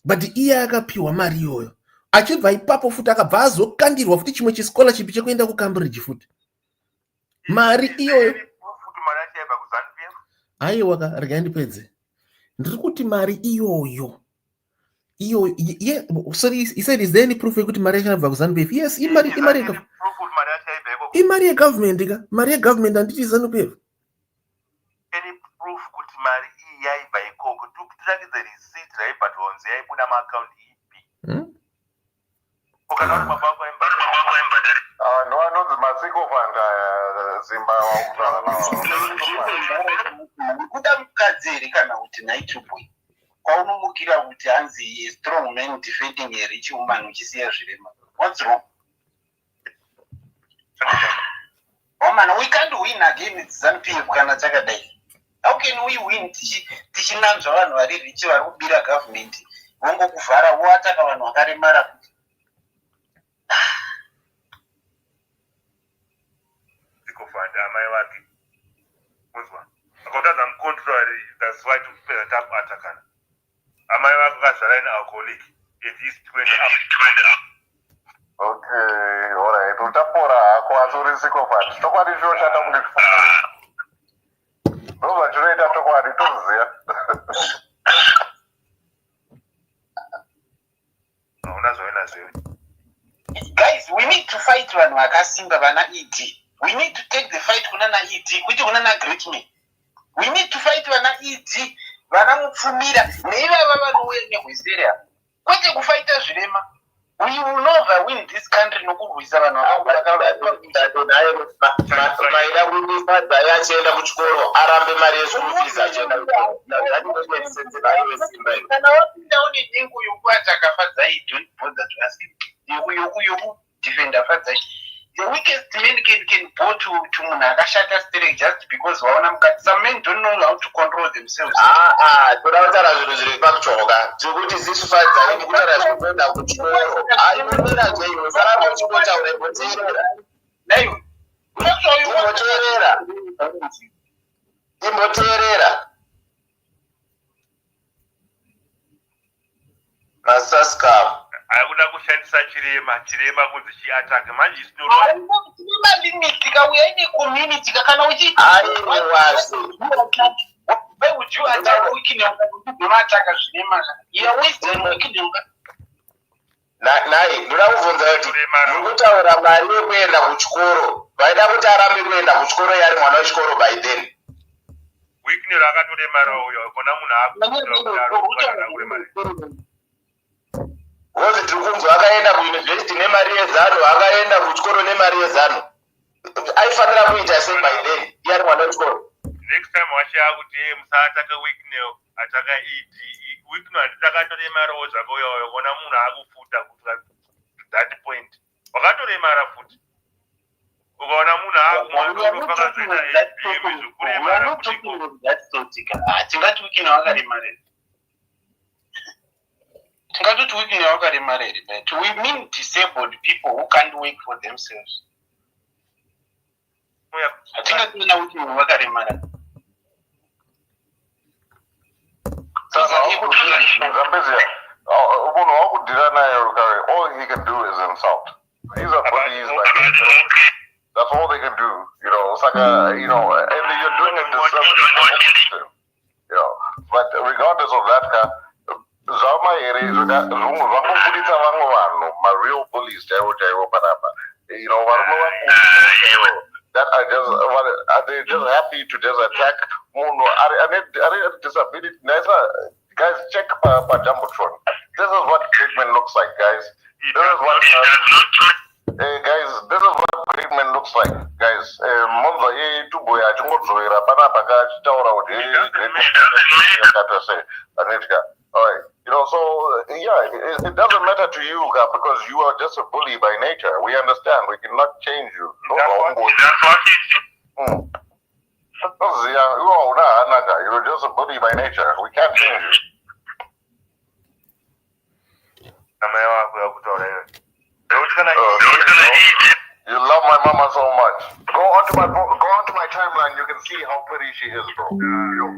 but iye akapiwa mari yoyo. Achibva ipapo futi akabva azokandirwa futi chimwe chischolarship chekuenda ku Cambridge futi. Mari iyoyo aiwa rega ndipedze. Ndiri kuti mari iyoyo yeah, sorry, he said, is there any proof that Maria can have ZANU-PF? Yes, Maria government, Maria government and it is ZANU-PF. Any proof that Maria by Coco took the receipt, right? But on the I put a account EP. No, I know the Masiko Zimbabwe. Kwaunumukira kuti hanzi a strong man defending a rich woman uchisiya zvirema. What's wrong? Oh man, we can't win again with ZANU-PF kana chakadai. How can we win tichinanzva vanhu vari rich vari kubira government vongokuvhara voataka vanhu vakaremara kuti zikofanda amai vake kunzwa akotadza mucontrary, that's why to pay the tap atakana amai vake vakazara in alcoholic at least 20 up. Okay, all right. Utapora hako azuri zikofanda tokwadi zvoshanda kune ndobva zvinoita tokwadi toziya. Guys, we need to fight vanhu vakasimba vana ED. We need to take the fight kunana ED kuti kunana GREATMAN. We need to fight vana ED vana mupfumira neivava vanouya nehwiseria kwete kufaita zvirema. We will never win this country nokurwisa vanhu maida kunifadza yachienda kuchikoro arambe mari yeschool fees achienda kana wapinda une dengu yokuataka FADZI, don't bother to ask him. Yoku defender FADZI. the weakest men can go to Munagashata state just because some men don't know how to control themselves. akuda kushandisa chirema kunzi chiatake manje we are in a community kana uchi why would you attack weakness attack chirema you are wasting weakness naye ndinakuvunza kuti mukutaura mari yekuenda kuchikoro vaida kuti arambe kuenda kuchikoro yari mwana wechikoro by then weakness akatoremara uyo kona munhu akuremarei Wozi tiri kunzwa akaenda kuuniversity nemari yeZANU, akaenda kuchikoro nemari yeZANU. Aifanira kuita sei by then, iyari mwana wechikoro. Next time wachaya kuti musataka weakness ataka weakness atakatoremara zvakoyo kona munhu akufuta kusvika to that point. Wakatoremara futi. Ukaona munhu akupakazoita zvekuremara kuti hatingati weakness wakaremara. But we mean disabled people who can't work for themselves. I think that's not what you work at him. All he can do is insult. These are bullies. That's all they can do. It's like and you're doing it to some. But regardless of that, my real bullies, that they're just happy to just attack. Disability. Guys, check Jumbotron. This is what GREATMAN looks like, guys. This is what this is what GREATMAN looks like, guys. Alright. So it doesn't matter to you because you are just a bully by nature. We understand. We cannot change you. You're just a bully by nature. We can't change you. You love my mama so much. Go onto my timeline. You can see how pretty she is, bro. Go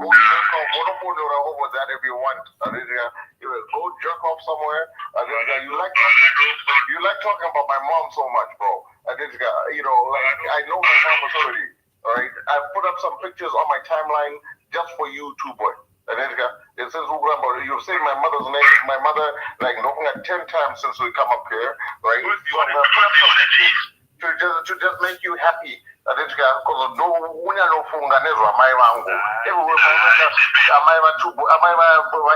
jerk off over that if you want. Go jerk off somewhere. You like talking about my mom so much, bro. I know my mom was already. All right, I put up some pictures on my timeline just for you, too, boy. It says you've seen my mother's name. My mother, looking at 10 times since we come up here, right? To just make you happy. Because no one funga nezo amai wangu.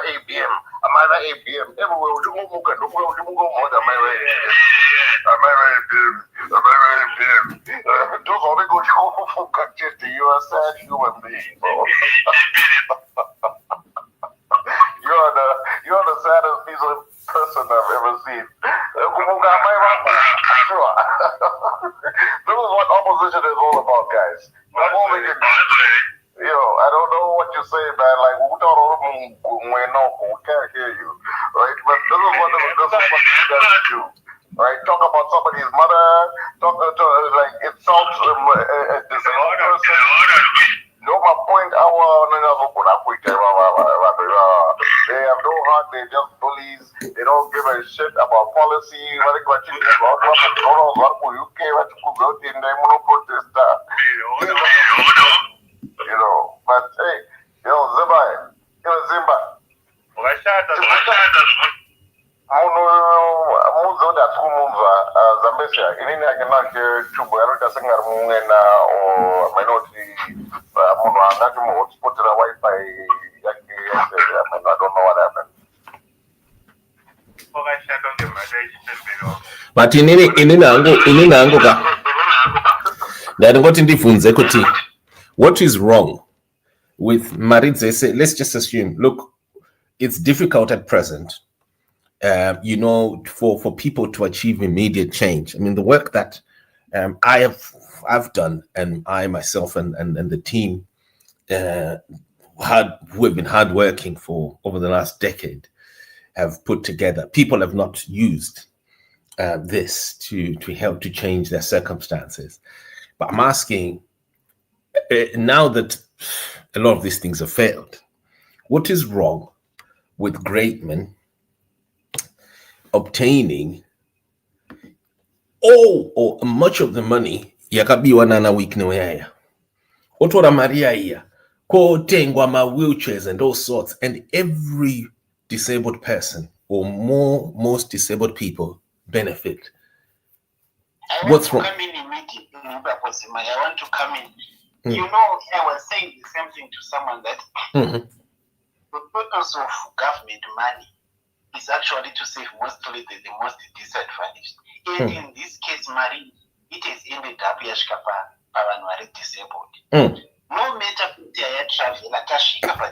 ABM. Everywhere ujimuka moda ABM. Those all they go funga just you are a sad human being, bro. You're the saddest piece of person I've ever seen. Sure. This is what opposition is all about, guys. That's all they can do. I don't know what you say, man. We can't hear you, right? But this is what you guys do, right? Talk about somebody's mother, insult a disabled person. No, my point. They have no heart. They're just bullies. They don't give a shit about policy. But hey, Zimba. Zambia. Ini I cannot hear Chubu. I don't think or minority. Hotspot to the Wi-Fi. I don't know what happened. But what is wrong with Maridze? Let's just assume, look, it's difficult at present, for people to achieve immediate change. I mean, the work that I've done, and I myself and the team who have been hardworking for over the last decade have put together. People have not used this to help to change their circumstances. But I'm asking, now that a lot of these things have failed, what is wrong with GREATMAN obtaining all or much of the money yakabiwa na wikino yaya? Otora Maria here, ko tengwa ma wheelchairs and all sorts, and every disabled person or most disabled people benefit. What's wrong? I want to come in. You know, I was saying the same thing to someone that the purpose of government money is actually to save mostly the most disadvantaged. And in this case, Marie, it has ended up yashkapa are disabled. No matter where travel, a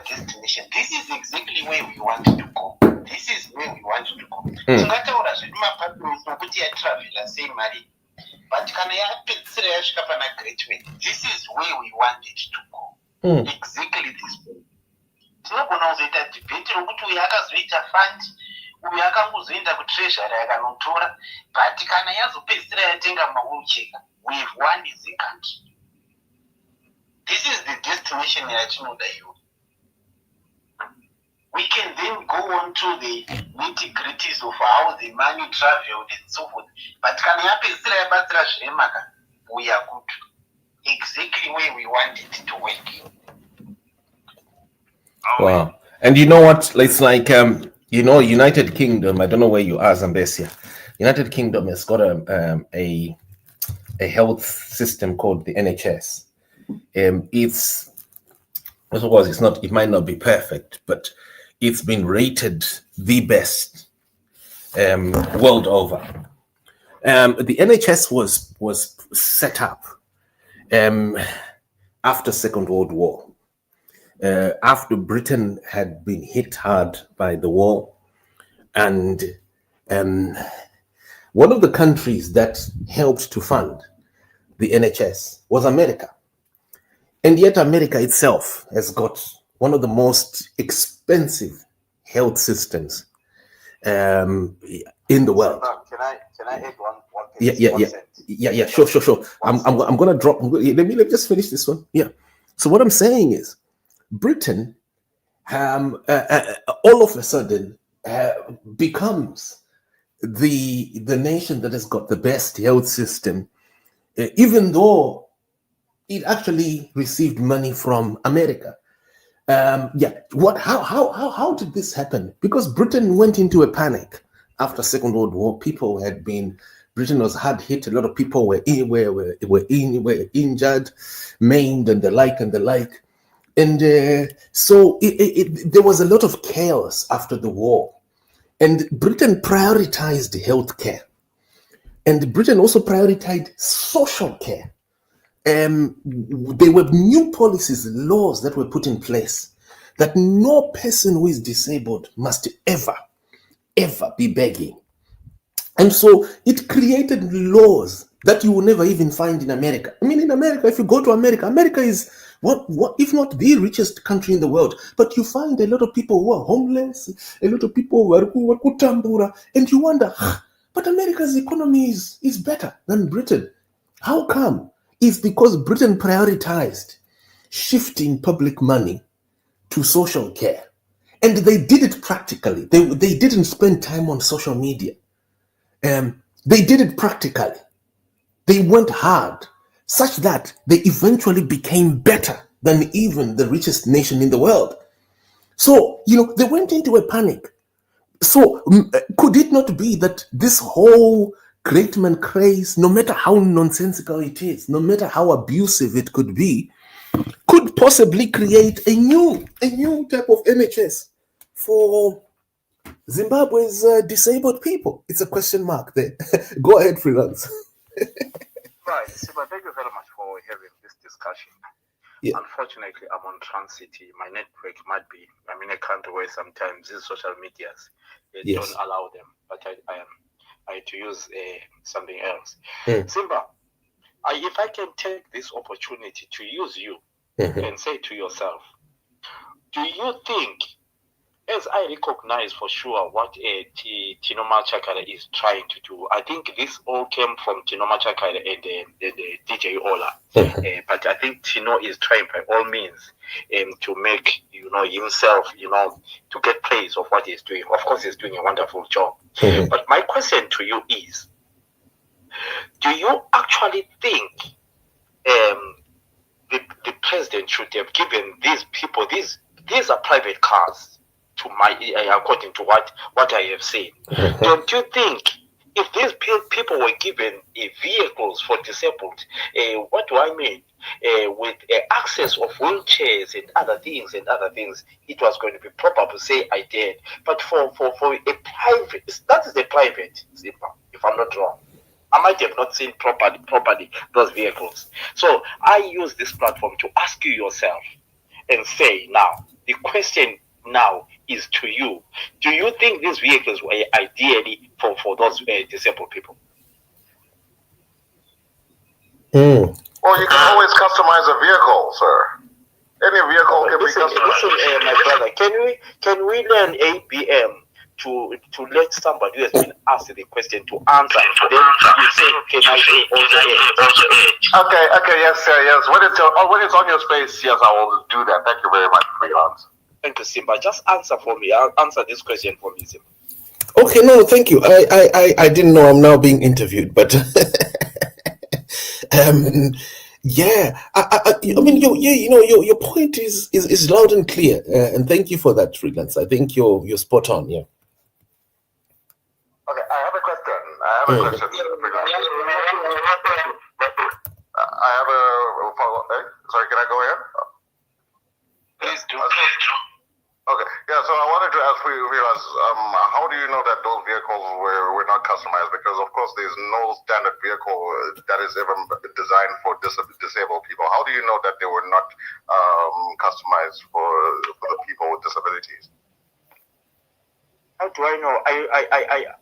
destination, this is exactly where we want to go. This is where we want to go. So that's what I said. My partner travel and say, Marie, but can I have a GREATMAN? This is where we want it to go. Exactly this way. So now we that debate. We have a fund. We have a treasure. But can I have a pay? We've won is the country. This is the destination that you know that you. We can then go on to the nitty-gritties of how the money traveled and so forth. But can you happen we are good. Exactly where we want it to work. Wow. And you know what? It's like you know, United Kingdom, I don't know where you are, Zambesia. United Kingdom has got a health system called the NHS. It's, I suppose it's not, it might not be perfect, but it's been rated the best world over. The NHS was set up after Second World War, after Britain had been hit hard by the war, and one of the countries that helped to fund the NHS was America. And yet America itself has got one of the most expensive health systems in the world. Can I add one thing? Yeah. Sure. I'm gonna drop. Let me just finish this one. Yeah. So what I'm saying is, Britain, all of a sudden, becomes the nation that has got the best health system, even though it actually received money from America. How did this happen? Because Britain went into a panic after Second World War. Britain was hard hit. A lot of people were injured, maimed, and the like. And so there was a lot of chaos after the war. And Britain prioritized healthcare. And Britain also prioritized social care. There were new policies, laws that were put in place that no person who is disabled must ever be begging. And so it created laws that you will never even find in America. I mean, in America, if you go to America, America is what if not the richest country in the world, but you find a lot of people who are homeless, a lot of people who are kutambura, and you wonder, but America's economy is better than Britain. How come? It's because Britain prioritized shifting public money to social care. And they did it practically. They didn't spend time on social media. They did it practically. They went hard, such that they eventually became better than even the richest nation in the world. So, they went into a panic. So, could it not be that this whole GREATMAN craze, no matter how nonsensical it is, no matter how abusive it could be, could possibly create a new type of NHS for Zimbabwe's disabled people? It's a question mark there. Go ahead, Freelance. Right, Siba, thank you very much for having this discussion. Yeah. Unfortunately, I'm on transit. My network might be, I'm in a country where sometimes these social medias don't allow them, but I had to use something else. Simba, if I can take this opportunity to use you and say to yourself, do you think, as I recognize for sure what Tino Machakara is trying to do, I think this all came from Tino Machakara and DJ Ola. But I think Tino is trying by all means to make, himself, to get praise of what he's doing. Of course, he's doing a wonderful job. But my question to you is, do you actually think the president should have given these people, these are private cars, to according to what I have seen. Don't you think if these people were given vehicles for disabled, what do I mean? With access of wheelchairs and other things, it was going to be proper to say I did. But for a private, that is a private, if I'm not wrong. I might have not seen properly those vehicles. So I use this platform to ask you yourself and say, now, the question now is to you. Do you think these vehicles were ideally for those disabled people? Well, you can always customize a vehicle, sir. Any vehicle can be customized. Listen, my brother, can we learn ABM to let somebody who has been asked the question to answer? Then you say, can I also Okay, yes, sir, yes. When it's on your space, yes, I will do that. Thank you very much for your answer. Thank you, Simba. Just answer for me. Answer this question for me, Simba. Okay, no, thank you. I didn't know I'm now being interviewed, but yeah, I mean, your point is loud and clear, and thank you for that, Freelance. I think you're spot on. Yeah. Okay, I have a question. Sorry, can I go ahead? Please do. Okay, yeah, so I wanted to ask Vilas, how do you know that those vehicles were not customized? Because, of course, there's no standard vehicle that is ever designed for disabled people. How do you know that they were not customized for the people with disabilities? How do I know?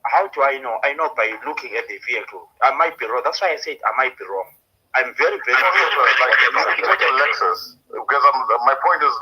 How do I know? I know by looking at the vehicle. I might be wrong. That's why I said I might be wrong. I'm very, very like a Lexus. Because my point is,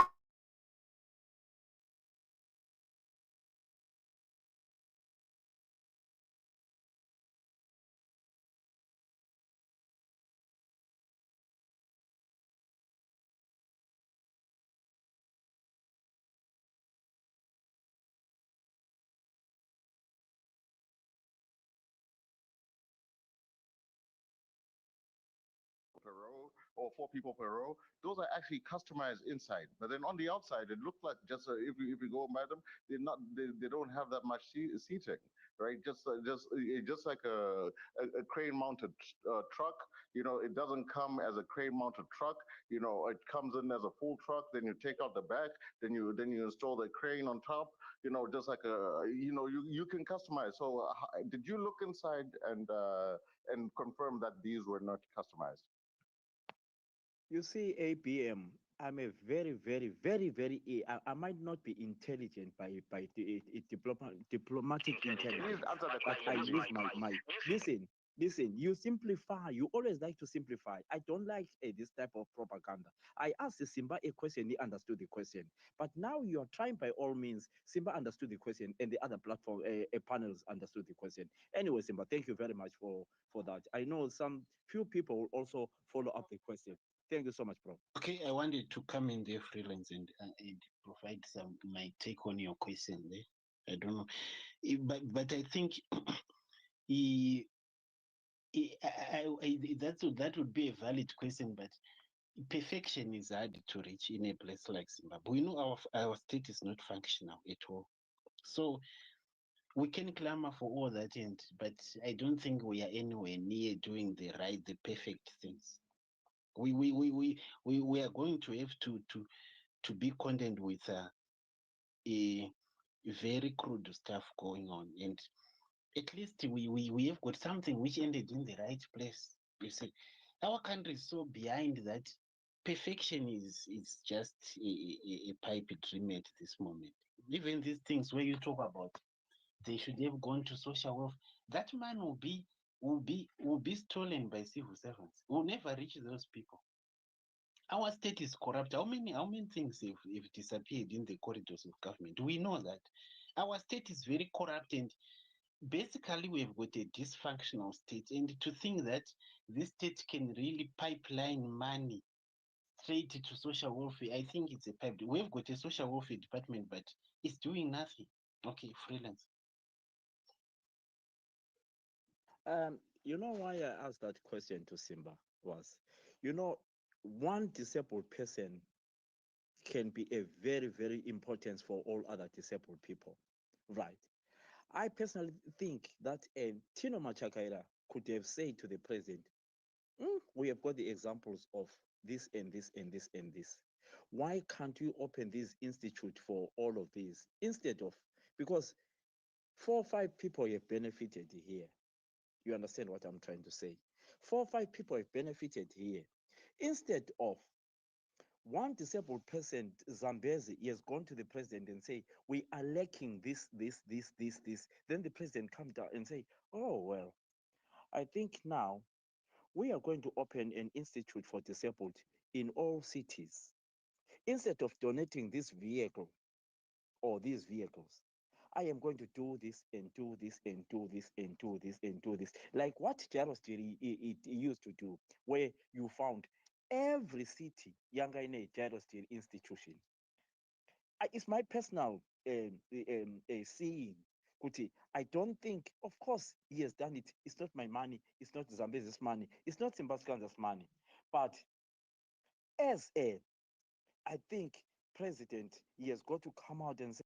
per row or 4 people per row, those are actually customized inside. But then on the outside, it looks like just if you go by them, they don't have that much seating, right? Just like a crane mounted truck. It doesn't come as a crane mounted truck. It comes in as a full truck. Then you take out the back. Then you install the crane on top. Just like you can customize. So did you look inside and confirm that these were not customized? You see, ABM, I'm a very, very, very, very. I might not be intelligent by diplomatic intelligence, but I use my. Listen. You simplify. You always like to simplify. I don't like this type of propaganda. I asked Simba a question. He understood the question. But now you are trying by all means. Simba understood the question, and the other platform panels understood the question. Anyway, Simba, thank you very much for that. I know some few people will also follow up the question. Thank you so much, bro. Okay, I wanted to come in there, Freelance, and provide my take on your question there. I don't know, but I think that would be a valid question. But perfection is hard to reach in a place like Zimbabwe. We know our state is not functional at all, so we can clamor for all that, but I don't think we are anywhere near doing the perfect things. We are going to have to be content with a very crude stuff going on, and at least we have got something which ended in the right place. You see, our country is so behind that perfection is just a pipe dream at this moment. Even these things where you talk about, they should have gone to social wealth. That man will be will be stolen by civil servants. Will never reach those people. Our state is corrupt. How many things have disappeared in the corridors of government? We know that. Our state is very corrupt, and basically we've got a dysfunctional state. And to think that this state can really pipeline money straight to social welfare, I think it's a pipe. We've got a social welfare department, but it's doing nothing. Okay, freelance. You know why I asked that question to Simba was, you know, one disabled person can be a very, very important for all other disabled people, right? I personally think that Tino Machakaira could have said to the president, we have got the examples of this and this and this and this. Why can't you open this institute for all of these instead of, because 4 or 5 people have benefited here. You understand what I'm trying to say? 4 or 5 people have benefited here. Instead of one disabled person, Zambezi, he has gone to the president and say, we are lacking this. Then the president comes down and say, oh, well, I think now we are going to open an institute for disabled in all cities. Instead of donating this vehicle or these vehicles, I am going to do this and do this and do this and do this and do this. Like what Jarostiri it used to do, where you found every city, younger in a Jarostiri institution. It's my personal seeing. Kuti, I don't think, of course, he has done it. It's not my money. It's not Zambezi's money. It's not Zimbabwe's money. But as I think, president, he has got to come out and say,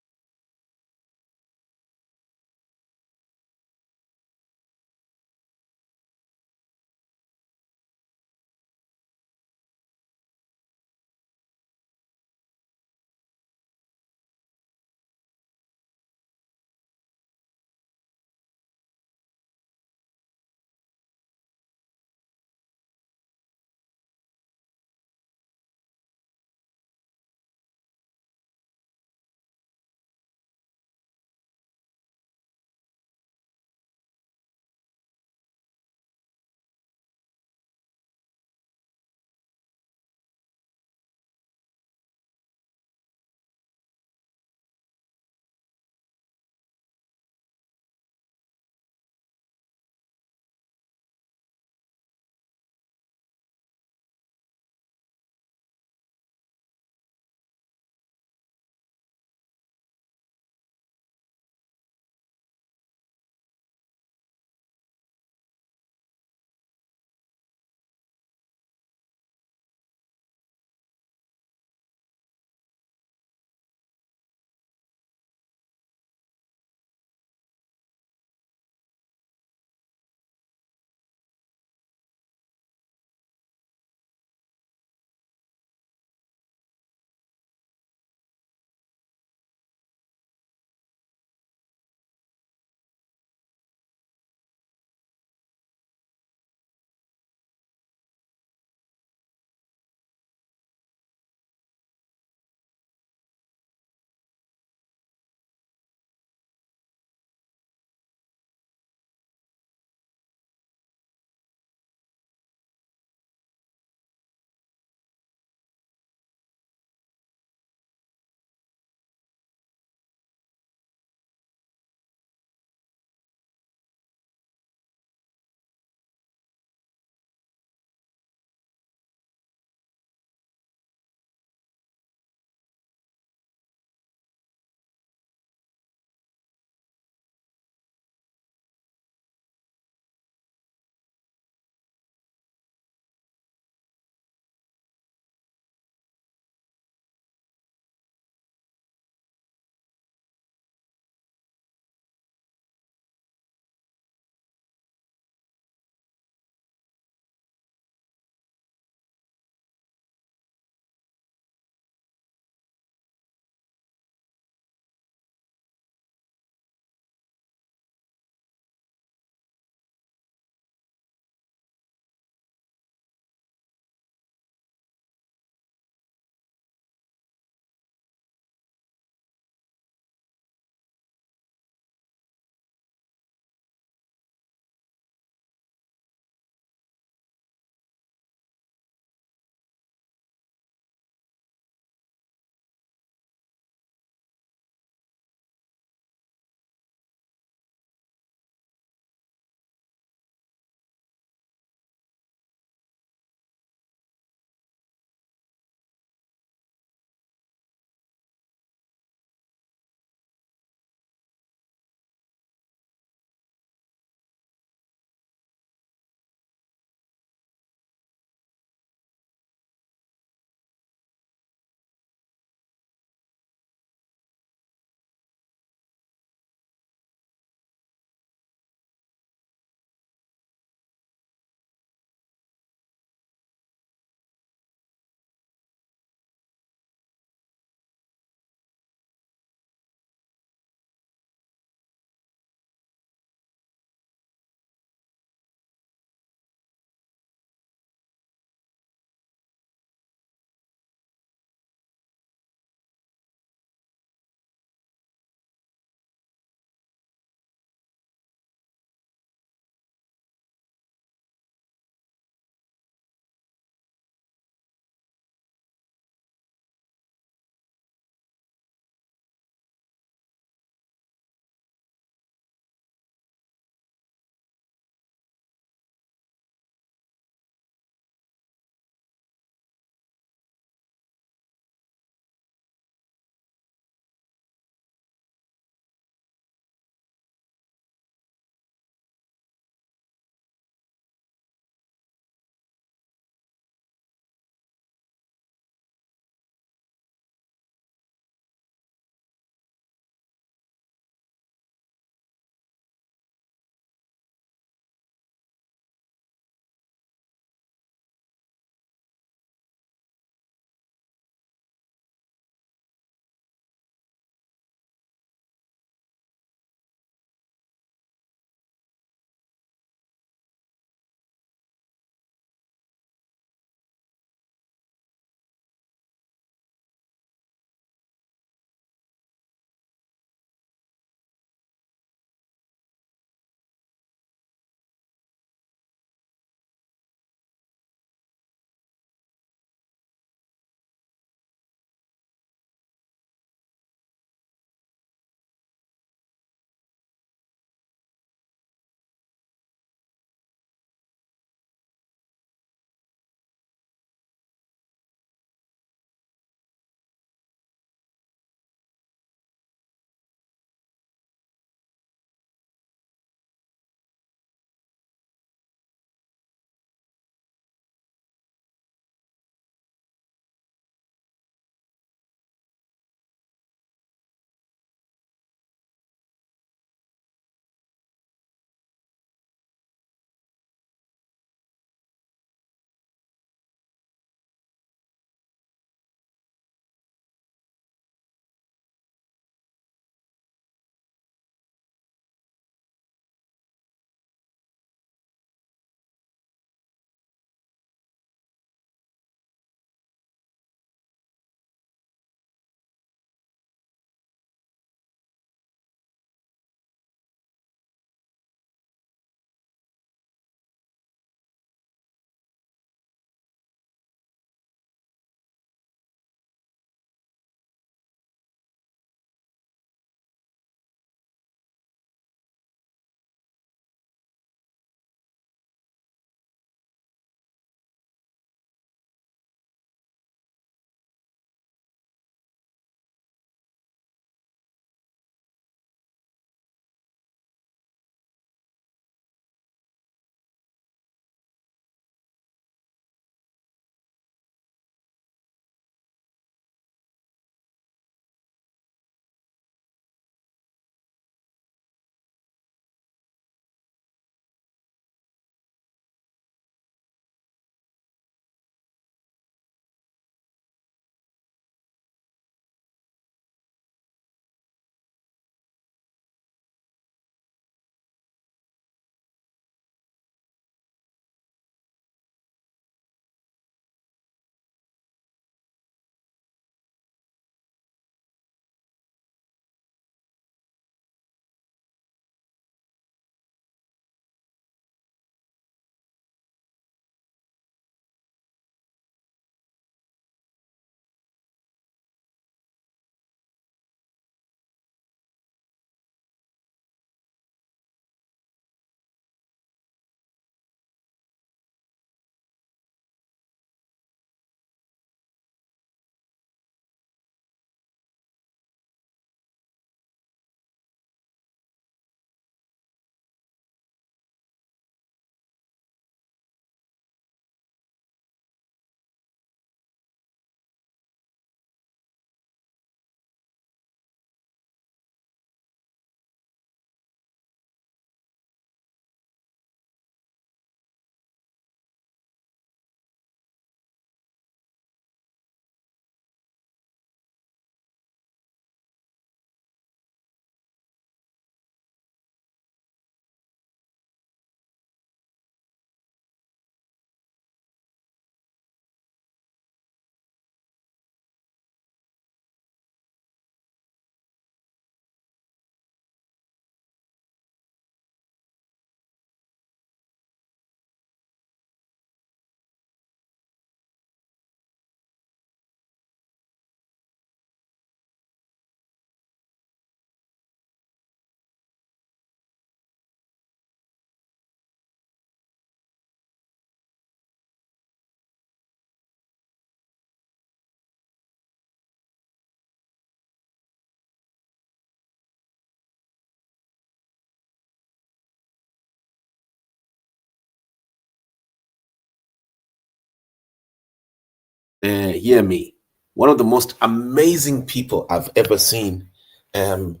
hear me, one of the most amazing people I've ever seen, and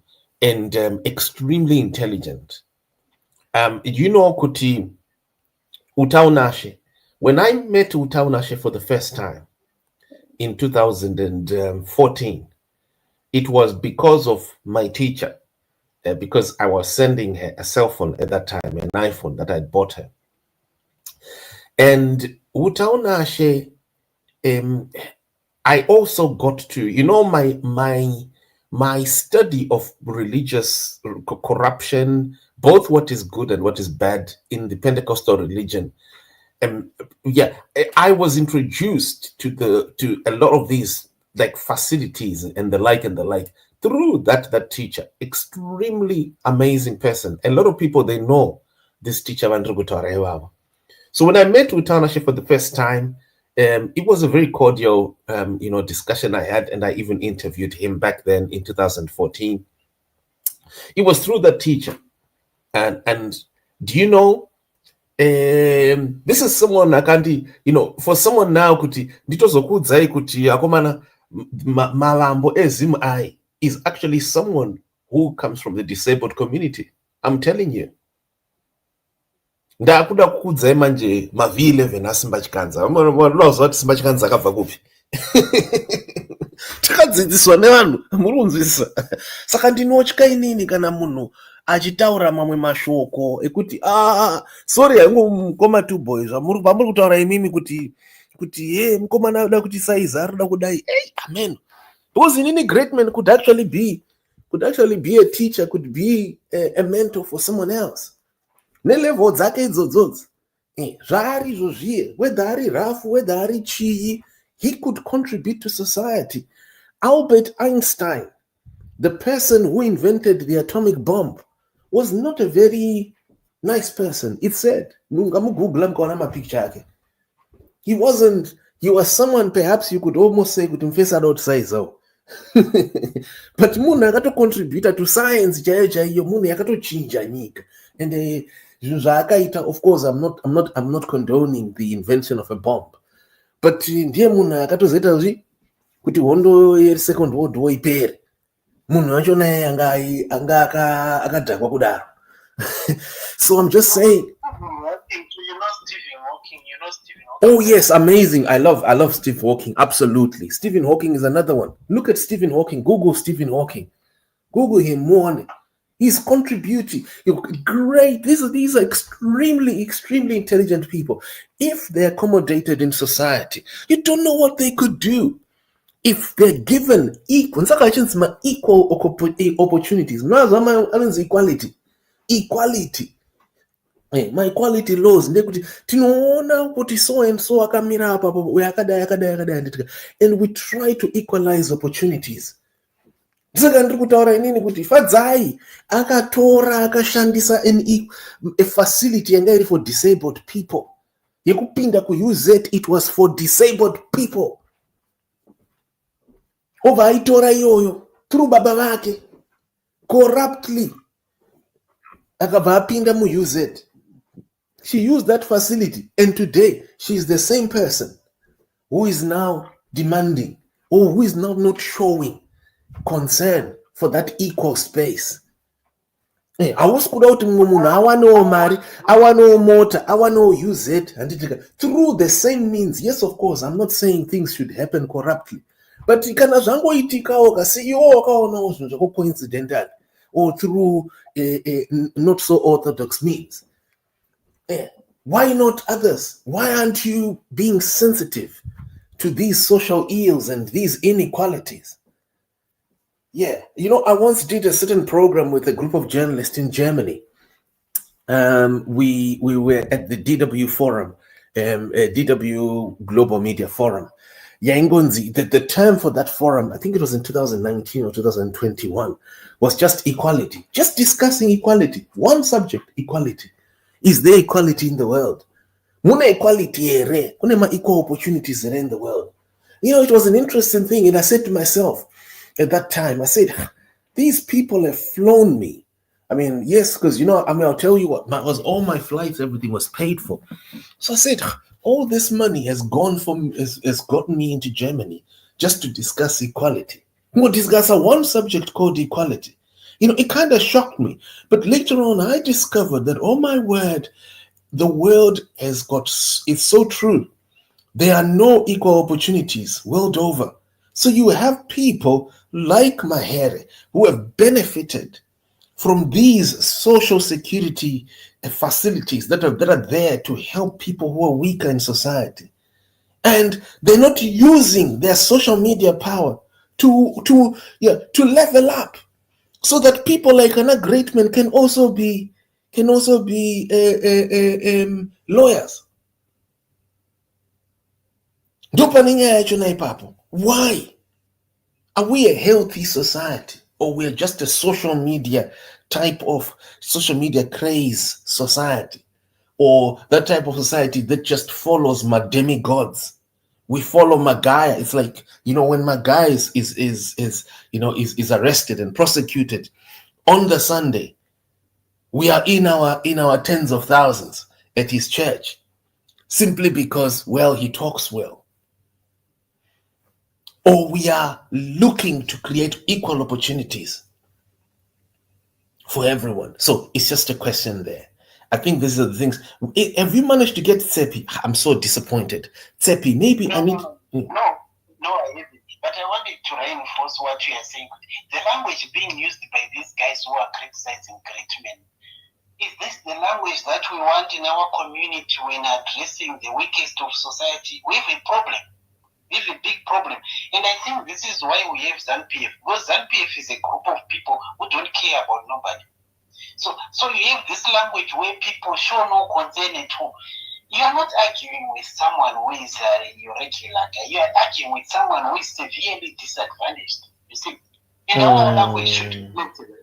extremely intelligent. You know, Kuti Utaunashe. When I met Utaunashe for the first time in 2014, it was because of my teacher, because I was sending her a cell phone at that time, an iPhone that I bought her. And Utaunashe, I also got to, you know, my study of religious corruption, both what is good and what is bad in the Pentecostal religion. Yeah, I was introduced to a lot of these like facilities and the like through that teacher. Extremely amazing person. A lot of people, they know this teacher. So when I met with Utaunashe for the first time, it was a very cordial discussion I had, and I even interviewed him back then in 2014. It was through that teacher. And do you know, this is someone I can't, for someone now, kuti nditozokudzai kuti akomana malambo ezimu ai is actually someone who comes from the disabled community. I'm telling you. Ndakuda kukudzai manje mavi 11 asimba chikanza. Unozwa kuti simba chikanza akabva kupi. Takadzidziswa nevanhu murunzwisisa. Saka ndinotya inini kana munhu achitaura mamwe mashoko ekuti sorry hangu mukoma two boys pamuri kutaura imimi kuti mukomana uda kuti saiza aroda kudai. Hey, amen. Because inini GREATMAN could actually be a teacher, could be a mentor for someone else. Nelevel dzake idzodzodzi zvaari izvozviye, whether ari rafu, whether ari chii, he could contribute to society. Albert Einstein, the person who invented the atomic bomb, was not a very nice person. It said, he wasn't, he was someone perhaps you could almost say could face outside. But munhu akato contribute to science chaiyo, munhu yakatochinja nyika. And of course, I'm not condoning the invention of a bomb, but ndiye munhu akatozoita kuti hondo ye-second world war ipere. Munhu wacho naye anga akadhakwa kudaro. So I'm just saying. Oh yes, amazing. I love Stephen Hawking. Absolutely. Stephen Hawking is another one. Look at Stephen Hawking. Google Stephen Hawking. Google him more on it. He's contributing. Great. These are extremely, extremely intelligent people. If they're accommodated in society, you don't know what they could do. If they're given equal opportunities. Equality. My equality laws, tinoona kuti so and so akamira apa yakadai, and we try to equalize opportunities. Saka ndiri kutaura inini kuti FADZI akatora akashandisa a facility yanga iri for disabled people. Yekupinda kuuse it was for disabled people. Ovaitora iyoyo through baba vake corruptly akabva apinda muuse. She used that facility, and today she is the same person who is now demanding, or who is now not showing concern for that equal space. Hausi kuda kuti mumwe munhu awanewo mari, awanewo mota, awanewo use it through the same means. Yes, of course, I'm not saying things should happen corruptly, but kana zvangoitikawo kasi iwo wakaonawo zvinhu zvako coincidental or through not so orthodox means. Why not others? Why aren't you being sensitive to these social ills and these inequalities? Yeah, I once did a certain program with a group of journalists in Germany. We were at the DW Forum, DW Global Media Forum. The term for that forum, I think it was in 2019 or 2021, was just equality. Just discussing equality. One subject, equality. Is there equality in the world? Muna equality ere, kunema equal opportunities in the world. It was an interesting thing, and I said to myself at that time, I said, these people have flown me. I mean, yes, because I'll tell you what, was all my flights, everything was paid for. So I said, all this money has has gotten me into Germany just to discuss equality. We'll discuss one subject called equality. It kind of shocked me. But later on, I discovered that, oh my word, the world it's so true. There are no equal opportunities world over. So you have people like Mahere who have benefited from these social security facilities that are there to help people who are weaker in society. And they're not using their social media power to level up, so that people like Anna Greatman can also be lawyers. Why? Are we a healthy society, or we're just a social media craze society, or that type of society that just follows my demigods? We follow Magaya. It's like, when Magaya is arrested and prosecuted on the Sunday, we are in our tens of thousands at his church, simply because, well, he talks well. Or we are looking to create equal opportunities for everyone. So it's just a question there. I think these are the things. Have you managed to get Tsepi? I'm so disappointed. Tsepi, maybe I need. No, I haven't. But I wanted to reinforce what you are saying. The language being used by these guys who are criticizing great men, is this the language that we want in our community when addressing the weakest of society? We have a problem. We have a big problem. And I think this is why we have ZANU-PF. Because ZANU-PF is a group of people who don't care about nobody. So you have this language where people show no concern at all. You are not arguing with someone who is irregular. You are arguing with someone who is severely disadvantaged. You see, in our language should be flexible.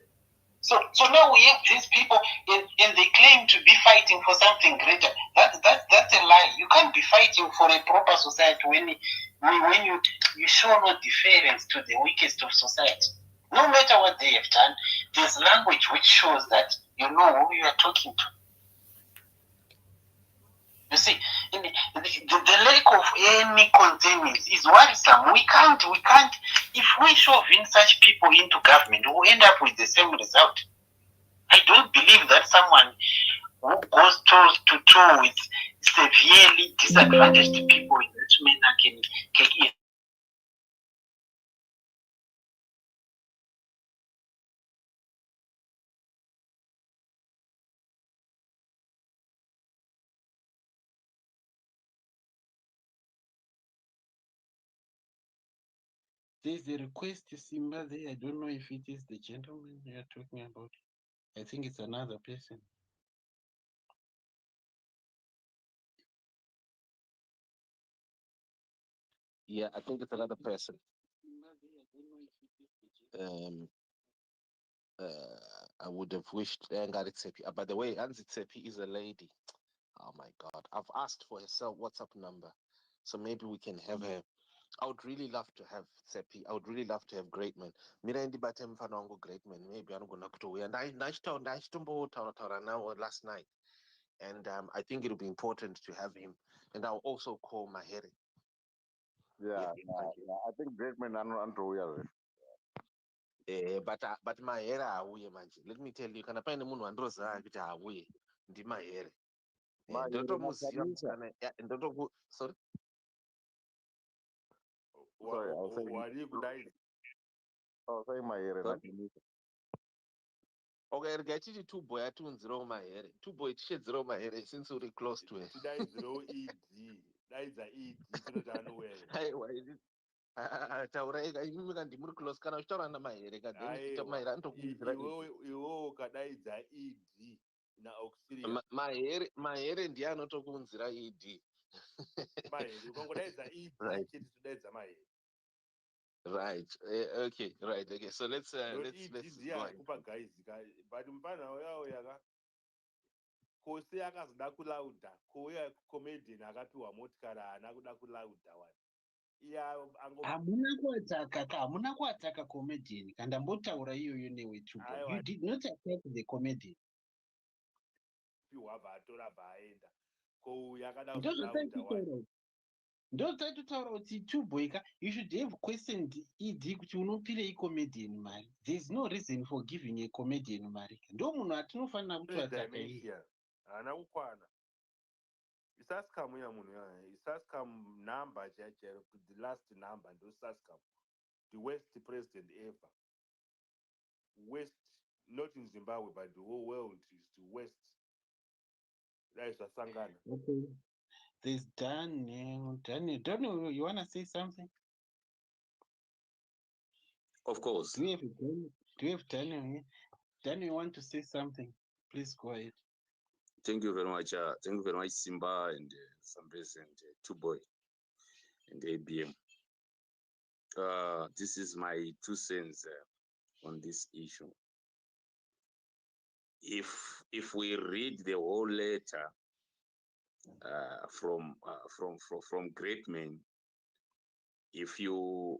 So now we have these people, and they claim to be fighting for something greater. That's a lie. You can't be fighting for a proper society when you show no deference to the weakest of society. No matter what they have done, there's language which shows that you know who you are talking to. You see, the lack of any containment is worrisome. We can't. If we shove in such people into government, we'll end up with the same result. I don't believe that someone who goes toe to toe with severely disadvantaged people in that manner can get. There's a request, Simba, there. I don't know if it is the gentleman you're talking about. I think it's another person. Yeah, I think it's another person. I would have wished Ngari Tsepi. By the way, Anzi Tsepi is a lady. Oh my God. I've asked for her cell WhatsApp number. So maybe we can have her. I would really love to have Tsepi. I would really love to have Greatman. Mira ndibate mfano wangu Greatman. Maybe I'm gonna kutuwe. And I now last night. And I think it'll be important to have him. And I'll also call Mahere. Yeah. I think Greatman and But Mahere auye manje. Let me tell you, kana paine munhu androza kuti auye ndi Mahere. Ndotomuziva kana ndotoku sorry. Sorry, I was saying. Oh, say Mahere. Okay, regachiti two boy atunzirawo Mahere. Two boy tishedzerawo Mahere since we're close to it. Taurai imika ndimuri close kana uchitaura naMahere kadeni Mahere anotokuudzira iwewo ukadaidza ed Mahere ndiye anotokuunzira ed. Mahere ukangodaidza ed chete todaidza Mahere. Right. Okay. So let's ndiye akupa guys but mupana yawo yaka kose akazoda kulaudha kuuya comedian akapiwa motikari haana kuda kulaudha wani hamuna kuataka comedian kandambotaura iyoyo newe tupo. You did not attack the comedian. piwa bva atora bva aenda ndotaitotaura kuti tuboyka you should have questioned ed kuti unopirei comedian mari. There's no reason for giving a comedian mari. Ndo munhu atinofanira kutoatsvaka iye. Haana kukwana. Isaskam ya munhu ya. Isaskam number chacho, the last number ndo Isaskam. The worst president ever. West, not in Zimbabwe, but the whole world is the West. That is a Sangana. Okay. There's Daniel. Daniel, you want to say something? Of course. Do we have Daniel here? Daniel, you want to say something? Please go ahead. Thank you very much. Thank you very much, Simba and Sambes and Tuboy and ABM. This is my 2 cents on this issue. If we read the whole letter from GREATMAN, if you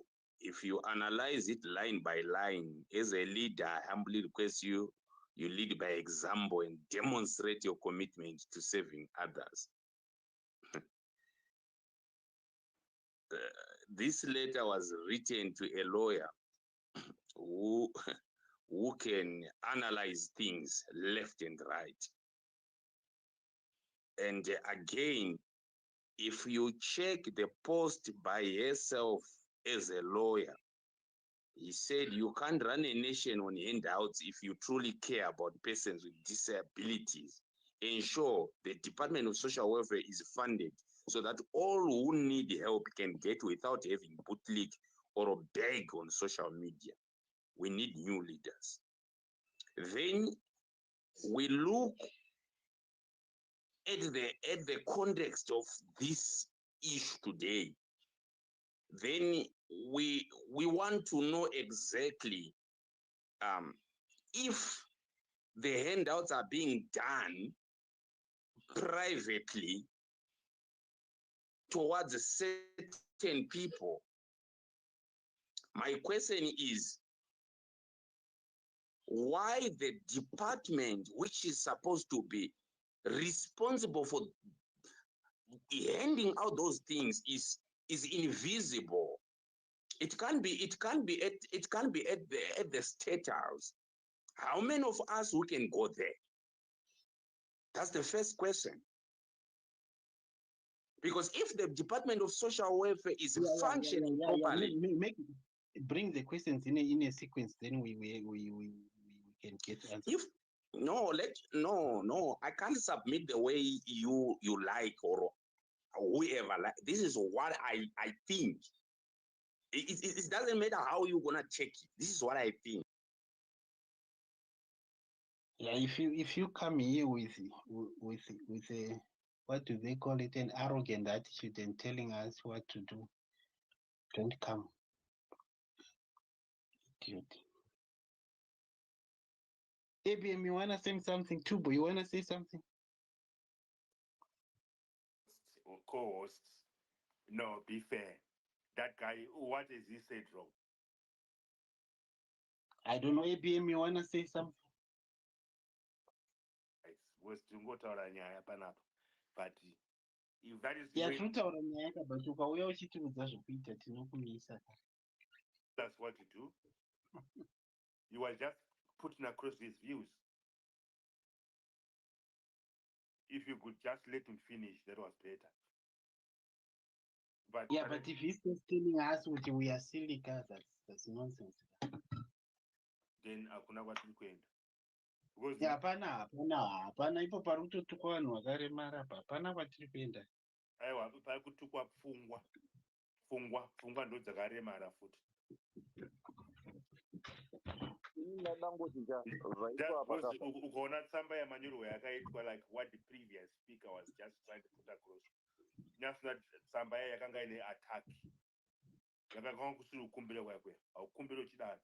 analyze it line by line, as a leader, I humbly request you lead by example and demonstrate your commitment to serving others. This letter was written to a lawyer who can analyze things left and right. And again, if you check the post by herself as a lawyer, he said you can't run a nation on handouts if you truly care about persons with disabilities. Ensure the Department of Social Welfare is funded so that all who need help can get without having bootleg or beg on social media. We need new leaders. Then we look at the context of this issue today. Then we want to know exactly if the handouts are being done privately towards certain people. My question is, why the department which is supposed to be responsible for handing out those things is invisible? It can't be at the State House. How many of us who can go there? That's the first question. Because if the Department of Social Welfare is functioning properly, bring the questions in a sequence. Then we can get answers. No, I can't submit the way you like or whoever like. This is what I think. It doesn't matter how you're gonna check it. This is what I think. Yeah, if you come here with a, what do they call it, an arrogant attitude and telling us what to do, don't come. Cute. ABM, you wanna say something? Tubo, you wanna say something? Co-hosts, no, be fair. That guy, what has he said wrong? I don't know. ABM, you wanna say something? But if that is yeah, that's what you do. You are just putting across his views. If you could just let him finish, that was better. But yeah, but if he's just telling us what we are silly cars, that's nonsense. Then hakuna kwatiri kuenda. Because hapana ipo parutotukwa vanhu vakaremara apa hapana kwatiri kuenda. Aiwa pari kutukwa pfungwa ndo dzakaremara futi. Ukaona tsamba yamanyorwa yakaitwa like what the previous speaker was just trying to put across. Nyasina tsamba yakanga ine attack. Yakanga kusiri ukumbira kwakwe. Aukumbira uchidana.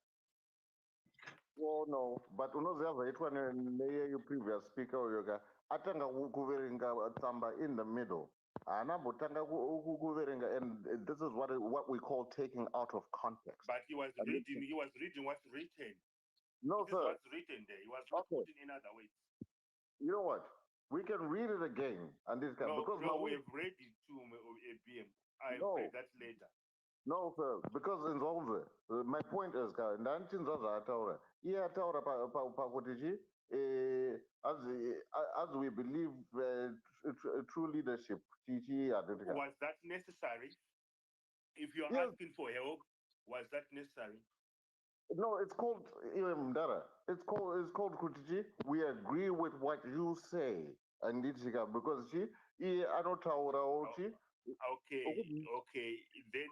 Oh no, but unoziva zvaitwa neye previous speaker uyoga atanga kuverenga tsamba in the middle. Anambotanga kuverenga, and this is what we call taking out of context. But he was reading what's written. No, this sir. What's written there. He was not putting in other ways. You know what? We can read it again, and this No, because no, we have read it too, ABM. I'll read that later. No, sir, because in Zolve, my point is, as we believe true leadership, was that necessary? If you're asking for help, was that necessary? No, it's called It's called Kutiji. We agree with what you say, and because I don't Okay. Then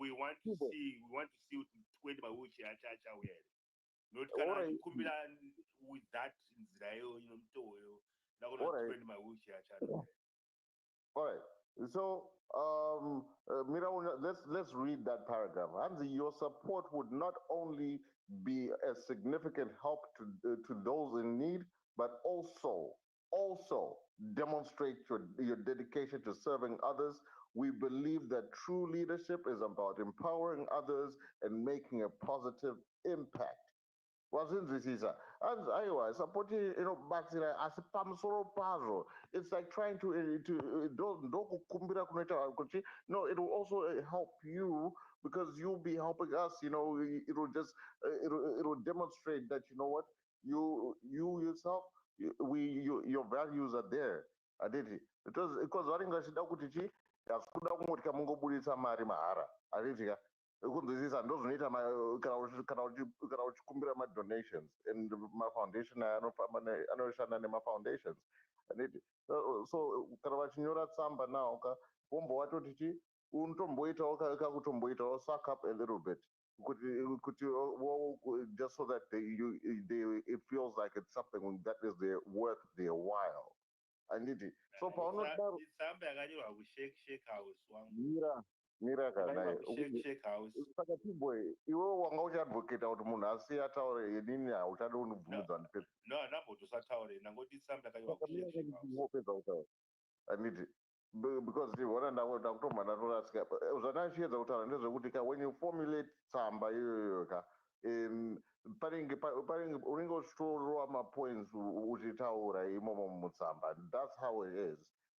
we want to see when my wheelchair not kumbila with that my wheelchair. All right. So, Mira, let's read that paragraph. Hansi, your support would not only be a significant help to those in need, but also demonstrate your dedication to serving others. We believe that true leadership is about empowering others and making a positive impact. Wazinzwisisa aiwa support inobatsira asi pamusoro pazvo it's like trying to ndokukumbira kunoita kuti no, it will also help you because you'll be helping us, it'll just it'll demonstrate that what you yourself your values are there aditi because varingachida kuti chi asikuda kungoti kamungobudisa mari mahara aditika kunzwisisa ndo zvinoita kana uchikumbira madonations and mafoundation anoshanda nemafoundations anditi so kana vachinyora tsamba nawo vombowatoti chi unotomboitawo kakutomboitawo suck up a little bit kuti just so that it feels like it's something that is worth their while anditi so paunodaro tsamba yakanyorwa kushake house mira kana saka tiboy iwewe wanga uchiadvocata kuti munhu asiye ataure inini hauchadi unobvunza no anambotosataure nangoti tsamba yakanyorwa kushake house anditi because ndivona ndakutomba ndatorasika zvandachiyedza kutaura ndezvekuti when you formulate tsamba iyoyo unenge uchitorova mapoints uchitaura imomo mutsamba. That's how it is.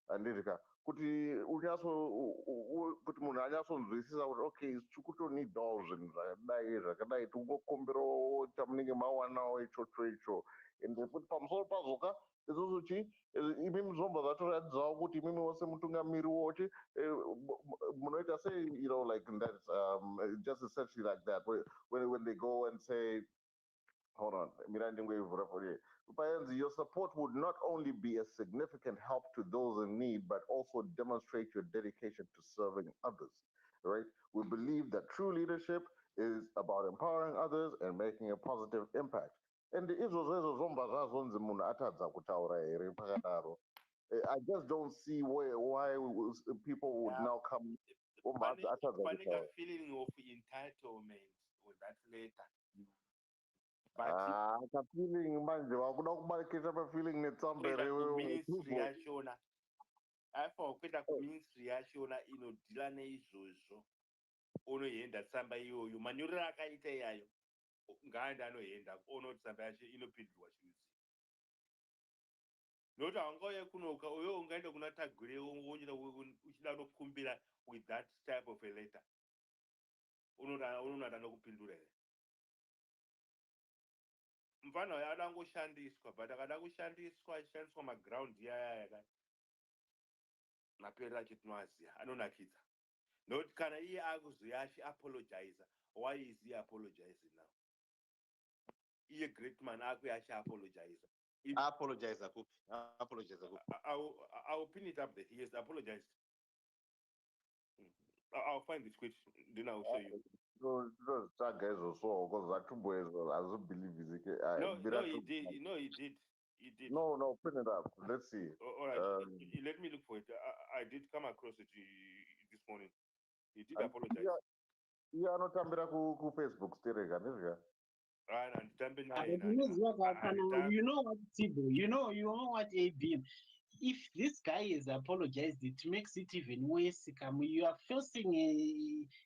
Anditi kuti kuti munhu anyatsonzwisisa kuti okay tiri kutonidawo zvinhu zvakadai tingokomberawo chamunenge mawanawo icho ende kuti pamusoro pazvoka isusu imimi zvomba zvatoratidzawo kuti imimi wose mutungamiri wochi munoita sei like that's just essentially like that when they go and say hold on, your support would not only be a significant help to those in need, but also demonstrate your dedication to serving others, right? We believe that true leadership is about empowering others and making a positive impact. And I just don't see why people would now come. Feeling of entitlement with that later. Feeling manje wakuda kubalikisa feeling netsamba ministry yachona kuenda kuministry yachona inodhila neizvozvo unoenda tsamba iyoyo manyorero akaita iyayo ngaandi anoenda onoti tsamba yacho inopindurwa chiuzi nokuti haungauye kunoka uyo ungaenda kuna tagure uchida kunokumbira with that type of a letter unonoda nokupindura here mfana uyo ada ngoshandiswa but akada kushandiswa maground yaya maperera achitinoaziya anonakidza nokuti kana iye akuzoya achiapologiza why is he apologizing now iye greatman akuye achiapologiza I will pin it up there. He has apologized. I'll find the tweet, then I'll show you. No, he did. He did. No, pin it up. Let's see. All right, let me look for it. I did come across it this morning. He did apologize. Yeah, no tambira ku Facebook stereka ndizva. You know what, Tibo? You know what, ABM? If this guy is apologized, it makes it even worse. You are forcing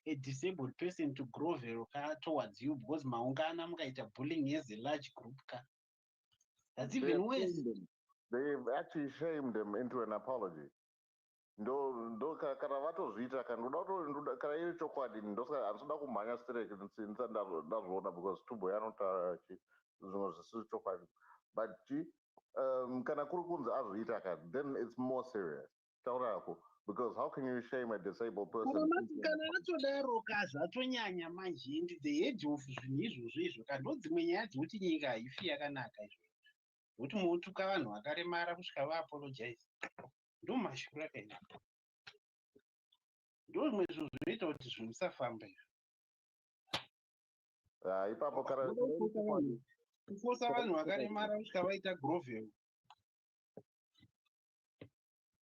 a disabled person to grow very towards you because maungana mukaita bullying as a large group. That's even worse. They've actually shamed him into an apology. Ndo kana vatozviita kana iri chokwadi ndosaka handitoda kumhanya strike ndazviona because tuboy anotaura zvimwe zvisiri chokwadi but kana kuri kunzi azviita ka then it's more serious taurako because how can you shame a disabled person kana atodaro kazvatonyanya manje and the head of zvinhu izvozvo izvo kana ndodzimwe nyaya dzekuti nyika haifi yakanaka izvozvo nokuti munotuka vanhu vakaremara kusvika vaapologize ndomashuru akaenda ndomwe izvo zvinoita kuti zvinhu zvisafamba izvo ipapo kufosa vanhu vakaremara kusvika vaita grovel.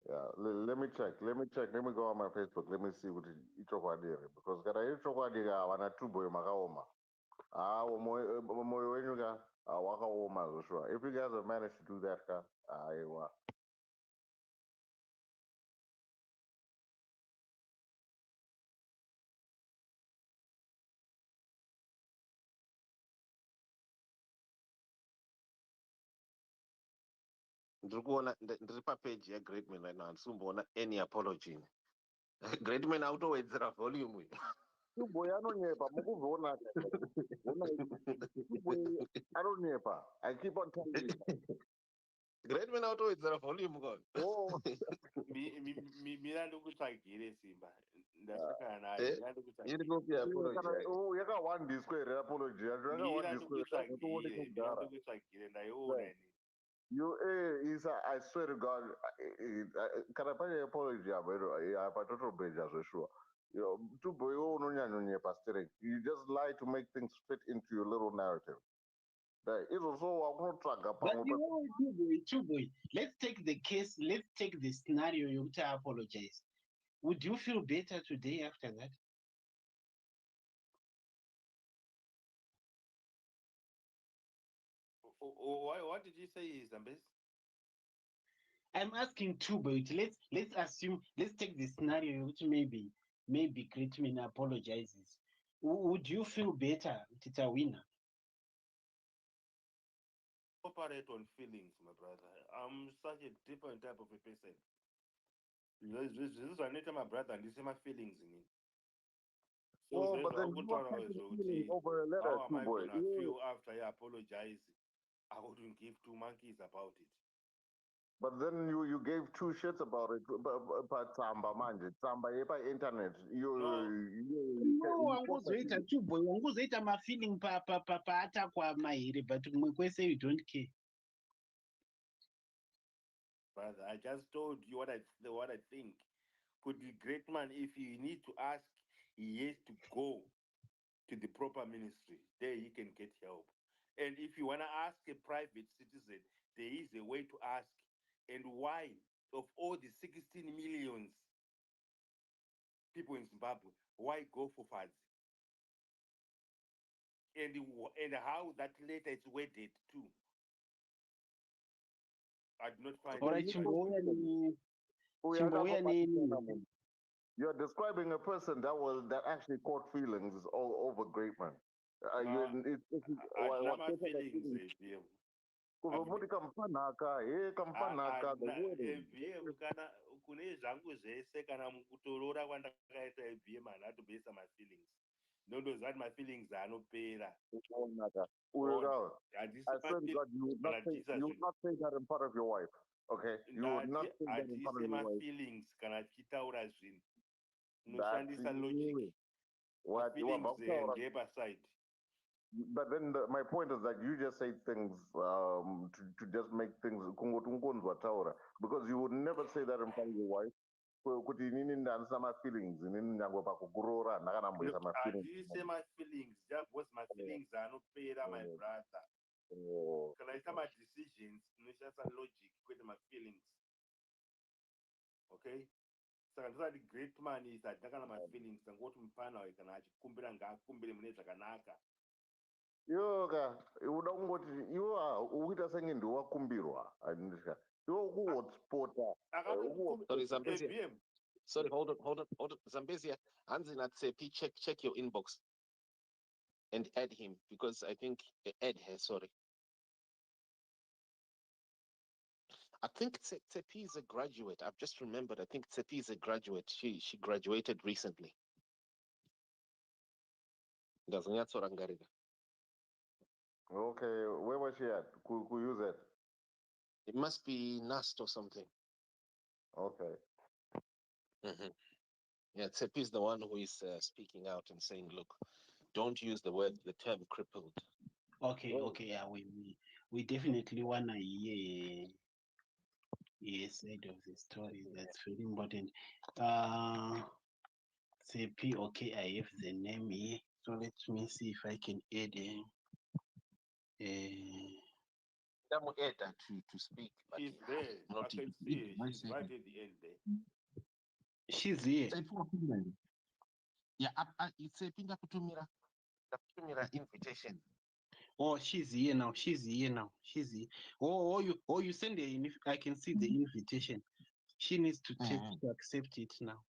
Yeah, let me check. Let me go on my Facebook. Let me see what ichokwadi here because kana ichokwadi havana tuboy makaoma. Moyo wenyu ka wakaoma zvoshuwa. If you guys have managed to do that ka aiwa. Ndiri papage yaGreatman right now handisumboona any apology. Greatman autowedzera volume. Tuboy anonyepa mukuzviona Tuboy anonyepa. I keep on telling you. Greatman autowedzera volume god. Oh. Mira ndokutsvagire Simba. Ndasvika naye. Iri kopi apology. Oh, yaka one disquare apology. Mira ndokutsvagire ndaiona ini. I swear to God, can I pay apology? But total beja sure. Tuboy unonyanonyepa straight. You just lie to make things fit into your little narrative. It's also but Tuboy, let's take the case, let's take the scenario you to apologize. Would you feel better today after that? What did you say, Zambes? I'm asking Tuboy, let's assume, let's take the scenario which maybe Greatman apologizes. Would you feel better if it's a winner? Operate on feelings, my brother. I'm such a different type of a person. This is my brother, and this is my feelings in me. So but then you are feeling over a letter, how am I Tuboy? gonna feel after I apologize? I wouldn't give two monkeys about it. But then you gave two shits about it. But Samba manje, Samba by internet. Wangozoita Tuboy, wangozoita my feeling pa atakwa Mahere, but mwekwese you don't care. Brother, I just told you what I think. Could the Greatman, if he need to ask, he has to go to the proper ministry. There he can get help. And if you want to ask a private citizen, there is a way to ask. And why, of all the 16 million people in Zimbabwe, why go for FADZI? And how that letter is worded too. I do not find You're describing a person that actually caught feelings all over Greatman. kune zvangu zvese kana mukutorora kwandakaita IBM anatobesa mafeelings ndondozati mafeelings anopera. I swear to God, you would not say that in front of your wife. Okay? You would not say that in front of your wife. Feelings kana tichitaura zvinhu unoshandisa logic. Feelings ndepaside. But then my point is that you just say things to just make things because you would never say that in front of your wife. Kuti inini ndandisa mafeelings inini nyangwe pakukurora ndakanamboisa mafeelings. Handise mafeelings just my feelings anopera my brother. Kana ita my decisions unoshandisa logic kwete mafeelings. Okay? Saka ndosati Greatman is adhakana mafeelings ngoti mufana waye kana achikumbira ngaakumbire mune zvakanaka. Yoga uda kungoti iwo ukuita senge ndiwakumbirwa andisha iwo kuhotspota. Sorry, hold on. Zambezia, hanzi natsepi, check your inbox and add him because I think add her. Sorry. I think Tsepi is a graduate. I've just remembered. I think Tsepi is a graduate. She graduated recently. Ndazonyatsorangarira. Okay, where was she at? Who use it? It must be Nast or something. Okay. Mm-hmm. Yeah, Tsepi is the one who is speaking out and saying, "Look, don't use the term crippled." Okay, okay, yeah, we definitely wanna hear a side of the story. That's very important. CP, okay, I have the name here. So let me see if I can add to speak. But She's there. I can see her. She's right at the end there. she's here. Yeah, it's a pinga kutumira invitation. Oh, she's here now. She's here now. She's here. Oh, you send the I can see the invitation. She needs to tap to accept it now.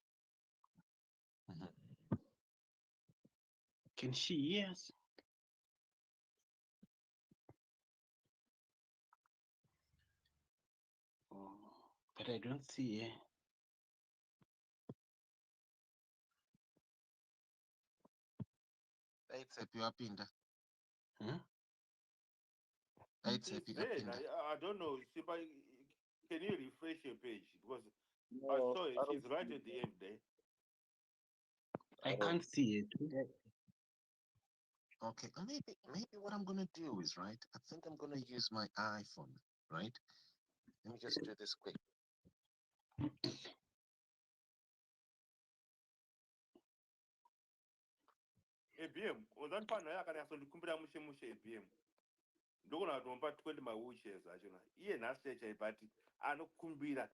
Can she? Yes. Oh, but I don't see her. She's there. I don't know. Can you refresh your page? Because I No, saw I it. don't She's right see at the end there. I can't see it. Okay, maybe what I'm gonna do is, right, I think I'm gonna use my iPhone, right? Let me just do this quick. ABM, uzanifana yakanyatsondikumbira mushe ABM. Ndokona kutomba 20 mawheelchairs achona. Iye nhasi chaibati anokumbira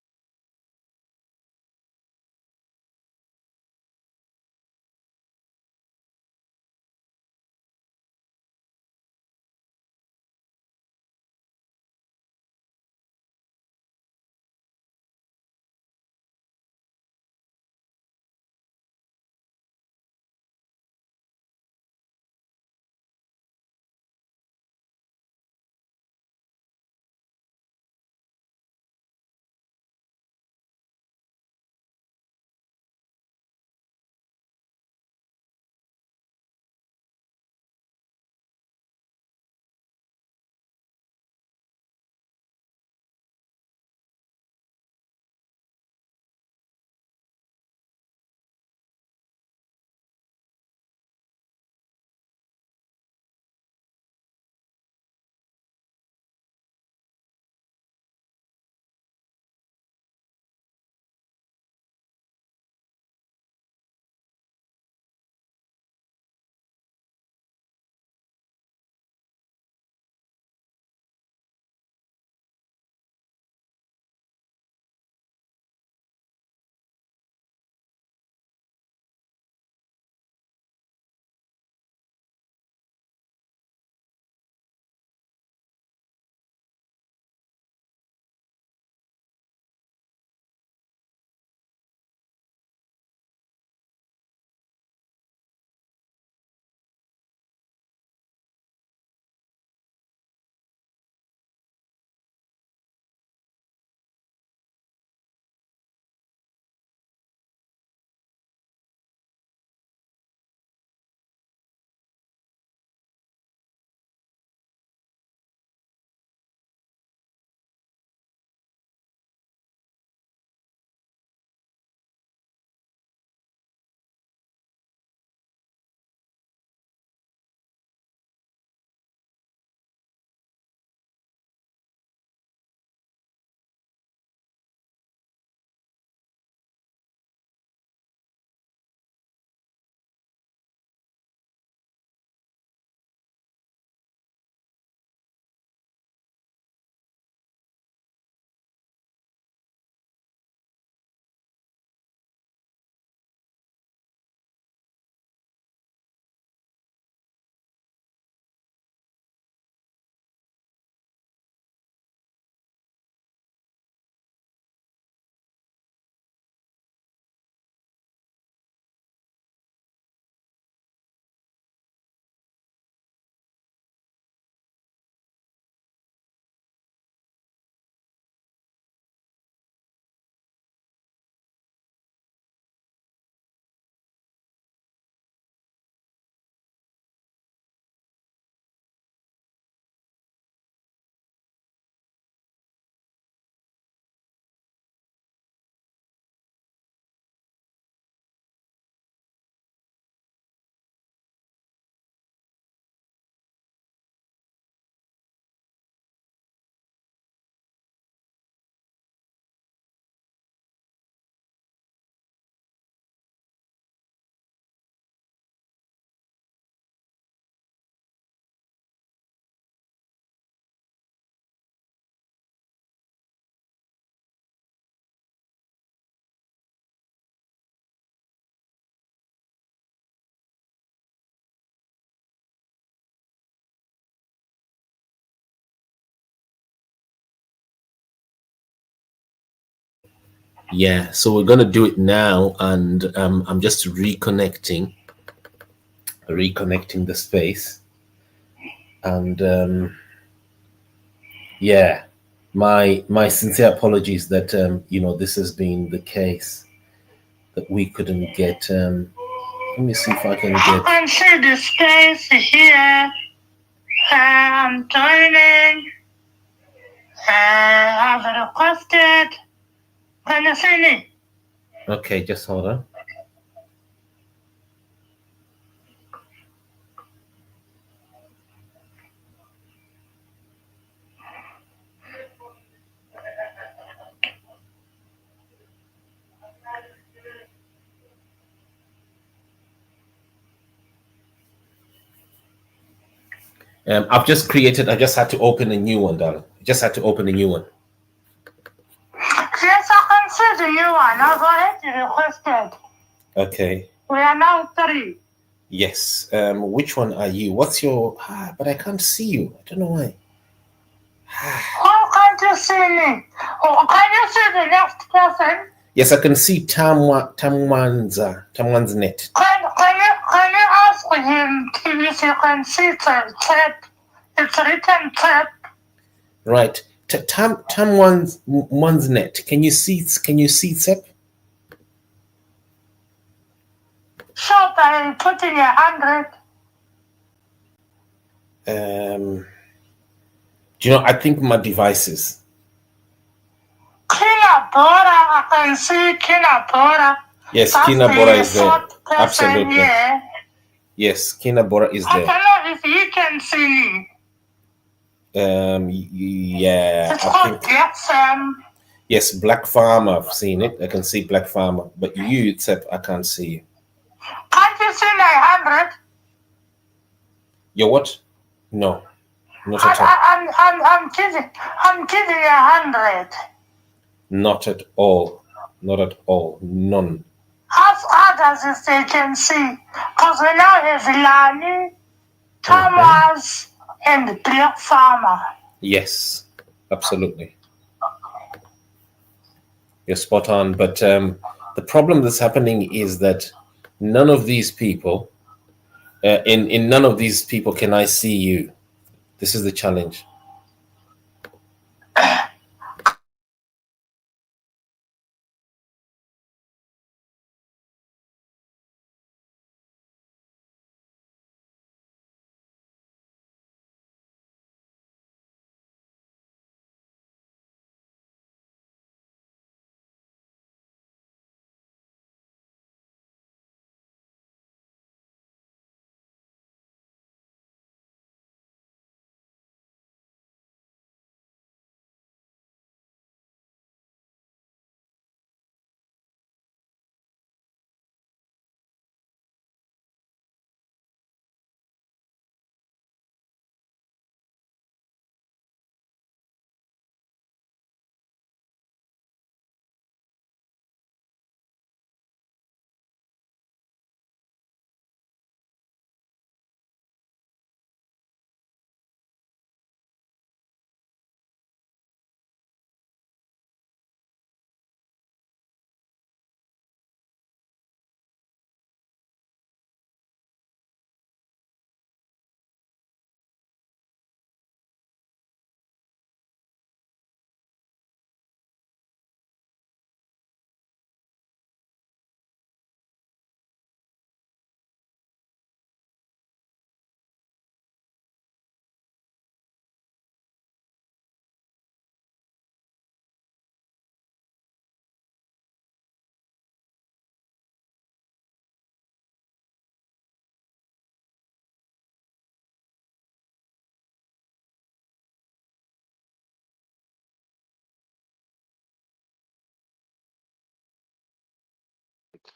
Yeah, so we're gonna do it now, and I'm just reconnecting the space, and yeah, my sincere apologies that this has been the case, that we couldn't get. Let me see if I can get. I can see the space here. I'm joining. I've requested. Can you see me? Okay, just hold on. I've just created. I just had to open a new one, darling. Just had to open a new one. Yes, I can see the new one. I've already requested. Okay. We are now 3. Yes. Which one are you? What's your? But I can't see you. I don't know why. How can't you see me? Oh, can you see the next person? Yes, I can see Tamwan's net. Can you ask him if you can see the chat? It's written chat. Right. Tamwan's net. Can you see Sep? Sure, by putting 100. Do you know? I think my devices. Kinabora, I can see Kinabora. Yes, Kinabora is there. Absolutely. Yeah. Yes, Kinabora is there. I don't know if you can see me. Yeah. It's called Black Farm. Yes, Black Farm. I've seen it. I can see Black Farmer, but you, except I can't see you. Can't you see my 100? Your what? No, not at all. I'm kidding. I'm kidding 100. Not at all. Not at all. None. Ask others if they can see. Because we now have Lani, Thomas, and Black Farmer. Yes, absolutely. You're spot on. But the problem that's happening is that none of these people, in none of these people can I see you. This is the challenge.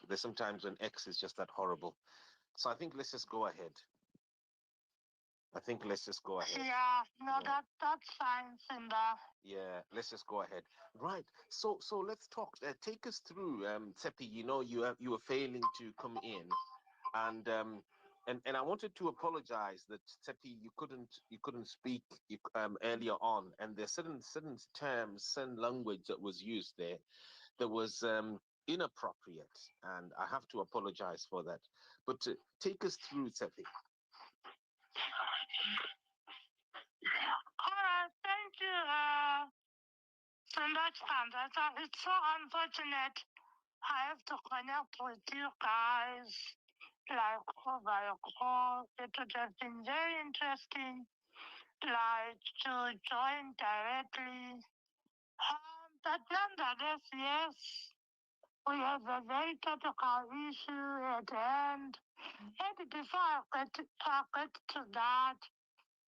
There's sometimes when X is just that horrible. So I think let's just go ahead. Yeah, no, that's fine, Simba. Yeah, let's just go ahead. Right. So let's talk. Take us through, Tsepi. You were failing to come in, and I wanted to apologize that Tsepi you couldn't speak earlier on, and there's certain terms, certain language that was used there that was inappropriate, and I have to apologize for that. But take us through, Sefi. All right, thank you so much, Anderson. It's so unfortunate I have to connect with you guys like over a call. It would have been very interesting, like to join directly. But nonetheless, yes, we have a very topical issue at hand. And before I get to that,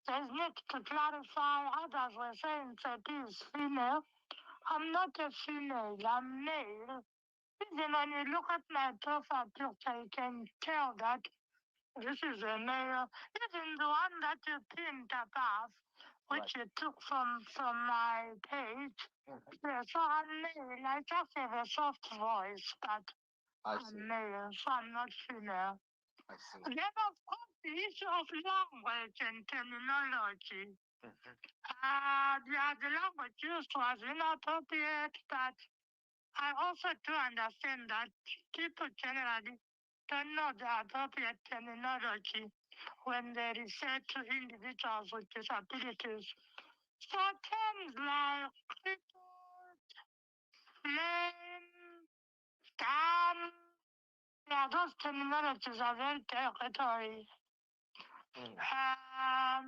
there's need to clarify. Others were saying that he is female. I'm not a female, I'm male. Even when you look at my profile picture, you can tell that this is a male. Even the one that you pinned above, which you took from my page. Yeah, so I'm male. I just have a soft voice, but I'm male, so I'm not female. I see. Then, of course, the issue of language and terminology. The language used was inappropriate, but I also do understand that people generally don't know the appropriate terminology when they refer to individuals with disabilities. So terms like crippled, lame, dumb, yeah, those terminologies are very derogatory. Yeah,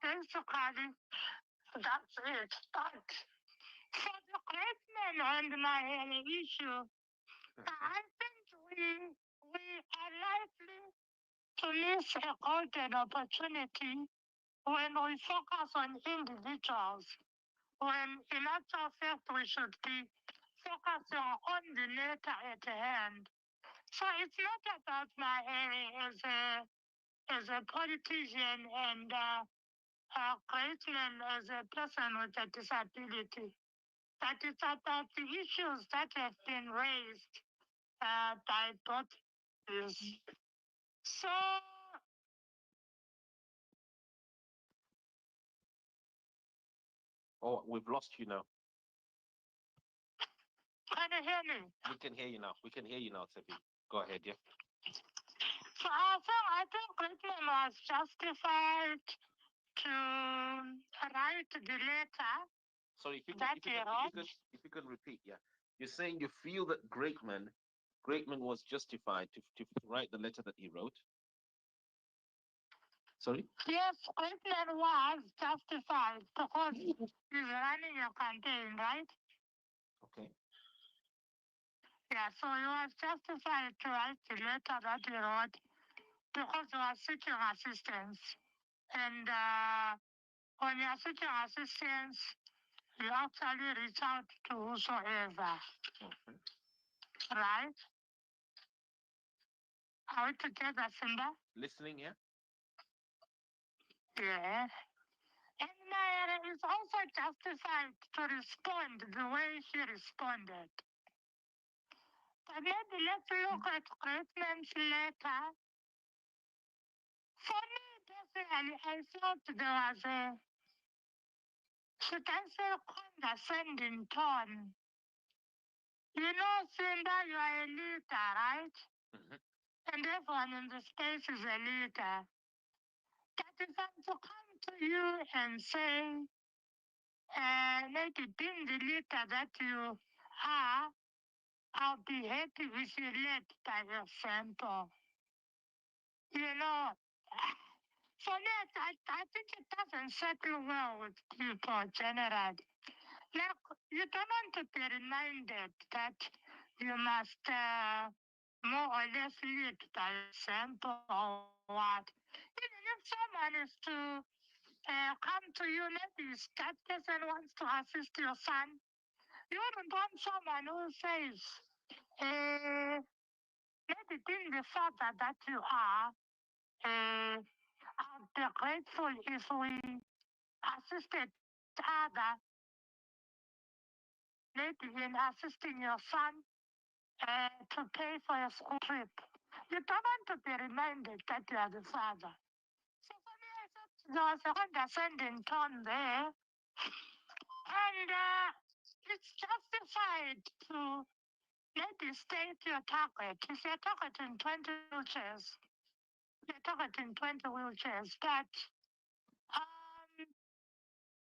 basically, that's it. But for the GREATMAN and MAHERE issue, I think we are likely to miss a golden opportunity when we focus on individuals, when in actual fact we should be focusing on the matter at hand. So it's not about MAHERE as a politician and GREATMAN as a person with a disability. But it's about the issues that have been raised by both parties. So, Oh, we've lost you now. can you hear me? We can hear you now. We can hear you now, Sefi. Go ahead, yeah. So I think GREATMAN was justified to write the letter. Sorry, if you can repeat, yeah. You're saying you feel that GREATMAN was justified to write the letter that he wrote. Sorry? Yes, GREATMAN was justified because he's running a campaign, right? Okay. Yeah, so he was justified to write the letter that he wrote because he was seeking assistance. And when you're seeking assistance, you actually reach out to whosoever. Okay. Right? Are we together, Simba? Listening, yeah? Yeah. And MAHERE is also justified to respond the way he responded. But maybe let's look at GREATMAN's letter. For me, personally, I felt there was a, should I say, condescending tone. You know, Simba, you are a leader, right? Mm-hmm. And everyone in the space is a leader. But if I'm to come to you and say, maybe being the leader that you are, I'll be happy if you led by example. You know, for me, I think it doesn't settle well with people generally. Like, you don't want to be reminded that you must more or less lead by example or what. Even if someone is to come to you, maybe that person wants to assist your son, you wouldn't want someone who says, maybe being the father that you are, I'd be grateful if we assisted other, maybe in assisting your son to pay for a school trip. You don't want to be reminded that you are the father. So for me, I thought there was a condescending tone there. And it's justified to maybe state your target. If you're targeting 20 wheelchairs, you're targeting 20 wheelchairs, but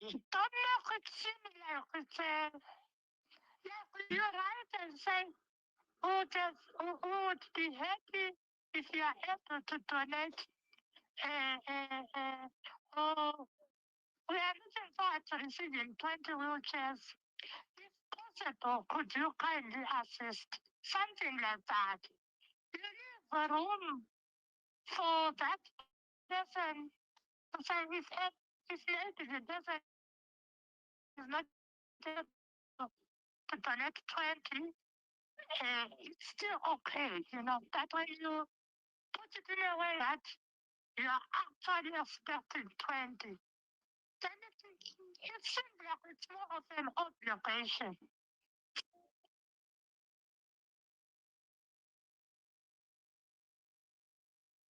don't make it seem like it's like you write and say, who would be happy if you are able to donate oh, we are looking forward to receiving 20 wheelchairs. If possible, could you kindly assist? Something like that. You leave a room for that person to say if maybe the person is not able to donate 20, it's still okay, that when you put it in a way that you are actually expecting 20, then it seems like it's more of an obligation.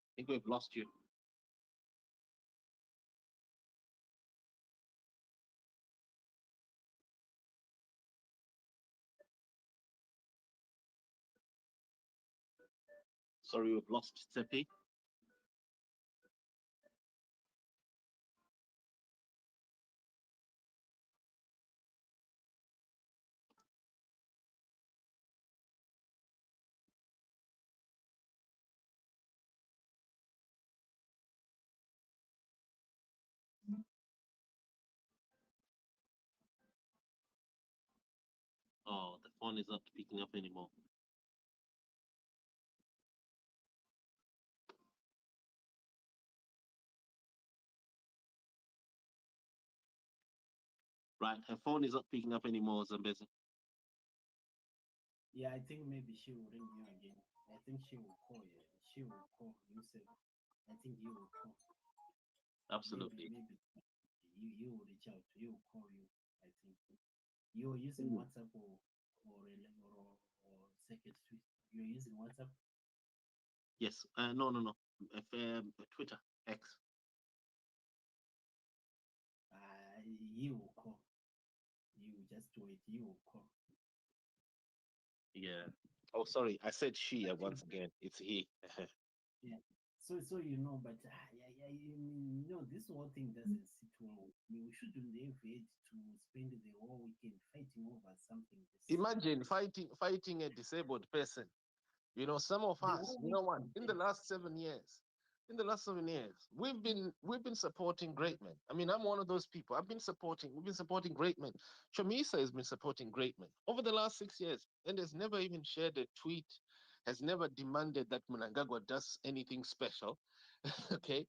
I think we've lost you. Sorry, we've lost Tsepi. Oh, the phone is not picking up anymore. Right, her phone is not picking up anymore, Zambezi. Yeah, I think maybe she will ring you again. I think she will call you. She will call you. I think you will call. Absolutely. Maybe you will reach out. You will call you. I think you are using WhatsApp or Second Street. You're using WhatsApp. Yes. No. Twitter X. You will call. You just wait. You will call. Yeah. Oh, sorry. I said she once again. It's he. Yeah. So but this whole thing doesn't sit well. We shouldn't have it to spend the whole weekend fighting over something. Imagine fighting a disabled person. Some of us, you know what? In the last 7 years, we've been supporting GREATMAN. I mean, I'm one of those people. We've been supporting GREATMAN. Chamisa has been supporting GREATMAN over the last 6 years, and has never even shared a tweet, has never demanded that Mnangagwa does anything special. Okay.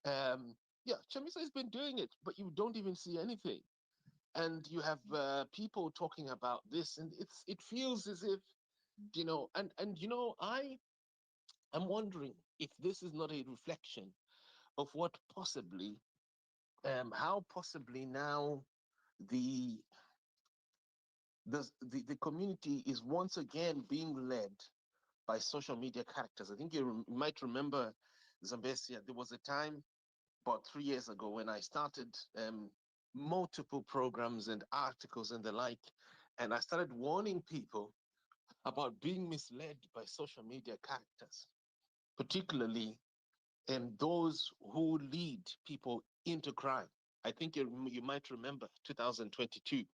Yeah, Chamisa has been doing it, but you don't even see anything. And you have people talking about this, and it feels as if, I'm wondering if this is not a reflection of what possibly, how possibly now the community is once again being led by social media characters. I think you might remember, Zambesia, there was a time about 3 years ago when I started multiple programs and articles and the like, and I started warning people about being misled by social media characters, particularly those who lead people into crime. I think you might remember 2022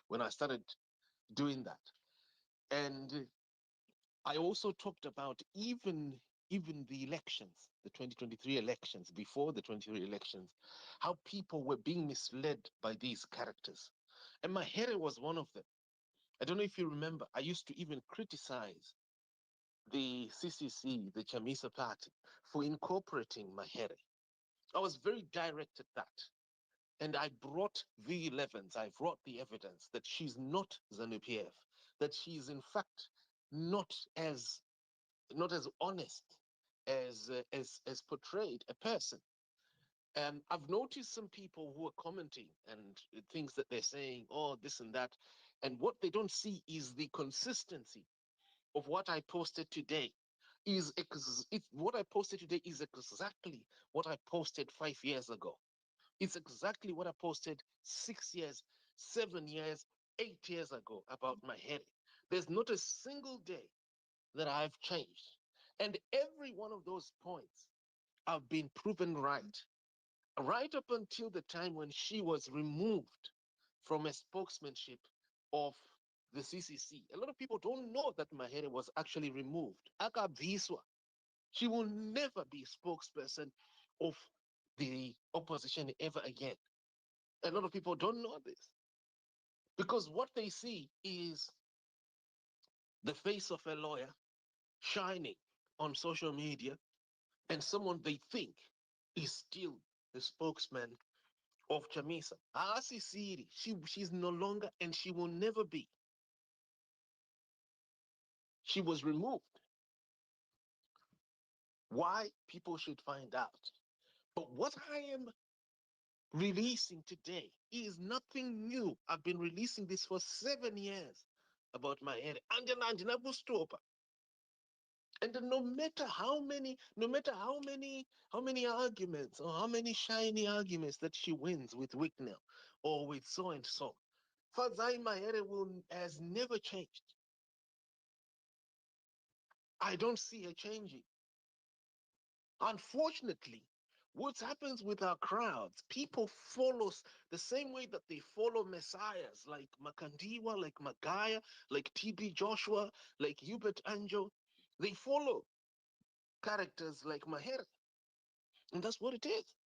when I started doing that. And I also talked about even the elections, the 2023 elections, before the 2023 elections, how people were being misled by these characters. And Mahere was one of them. I don't know if you remember, I used to even criticize the CCC, the Chamisa party, for incorporating Mahere. I was very direct at that. And I brought V11s, I brought the evidence that she's not ZANU-PF, that she is in fact not as honest as portrayed a person. I've noticed some people who are commenting and things that they're saying, oh, this and that. And what they don't see is the consistency of what I posted today. What I posted today is exactly what I posted 5 years ago. It's exactly what I posted 6 years, 7 years, 8 years ago about Mahere. There's not a single day that I've changed. And every one of those points have been proven right up until the time when she was removed from a spokesmanship of the CCC. A lot of people don't know that Mahere was actually removed. Akabviswa. She will never be spokesperson of the opposition ever again. A lot of people don't know this because what they see is the face of a lawyer shining on social media and someone they think is still the spokesman of Chamisa. Asi Siri, she's no longer and she will never be. She was removed. Why? People should find out. But what I am releasing today is nothing new. I've been releasing this for 7 years about my head. And no matter how many arguments or how many shiny arguments that she wins with Wicknell or with so and so, FADZI Mahere has never changed. I don't see her changing. Unfortunately, what happens with our crowds, people follow the same way that they follow messiahs like Makandiwa, like Magaya, like TB Joshua, like Hubert Anjo. They follow characters like Mahere. And that's what it is.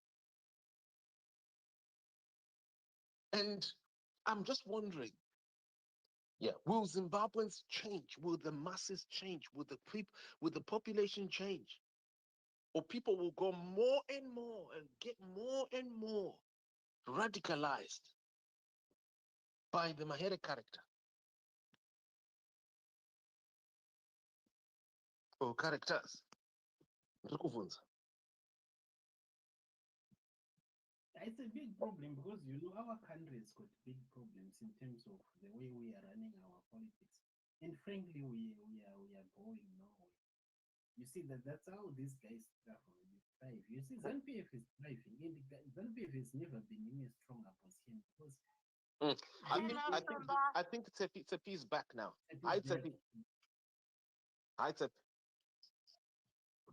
And I'm just wondering, will Zimbabweans change? Will the masses change? Will the population change? Or people will go more and more and get more and more radicalized by the Mahere character or characters? It's a big problem because our country has got big problems in terms of the way we are running our politics, and frankly, we are going nowhere. You see that's how these guys thrive. You see, ZANU-PF is thriving, and ZANU-PF has never been in a stronger position because I think Tsepi is back now. Hi Tsepi. Hi Tsepi.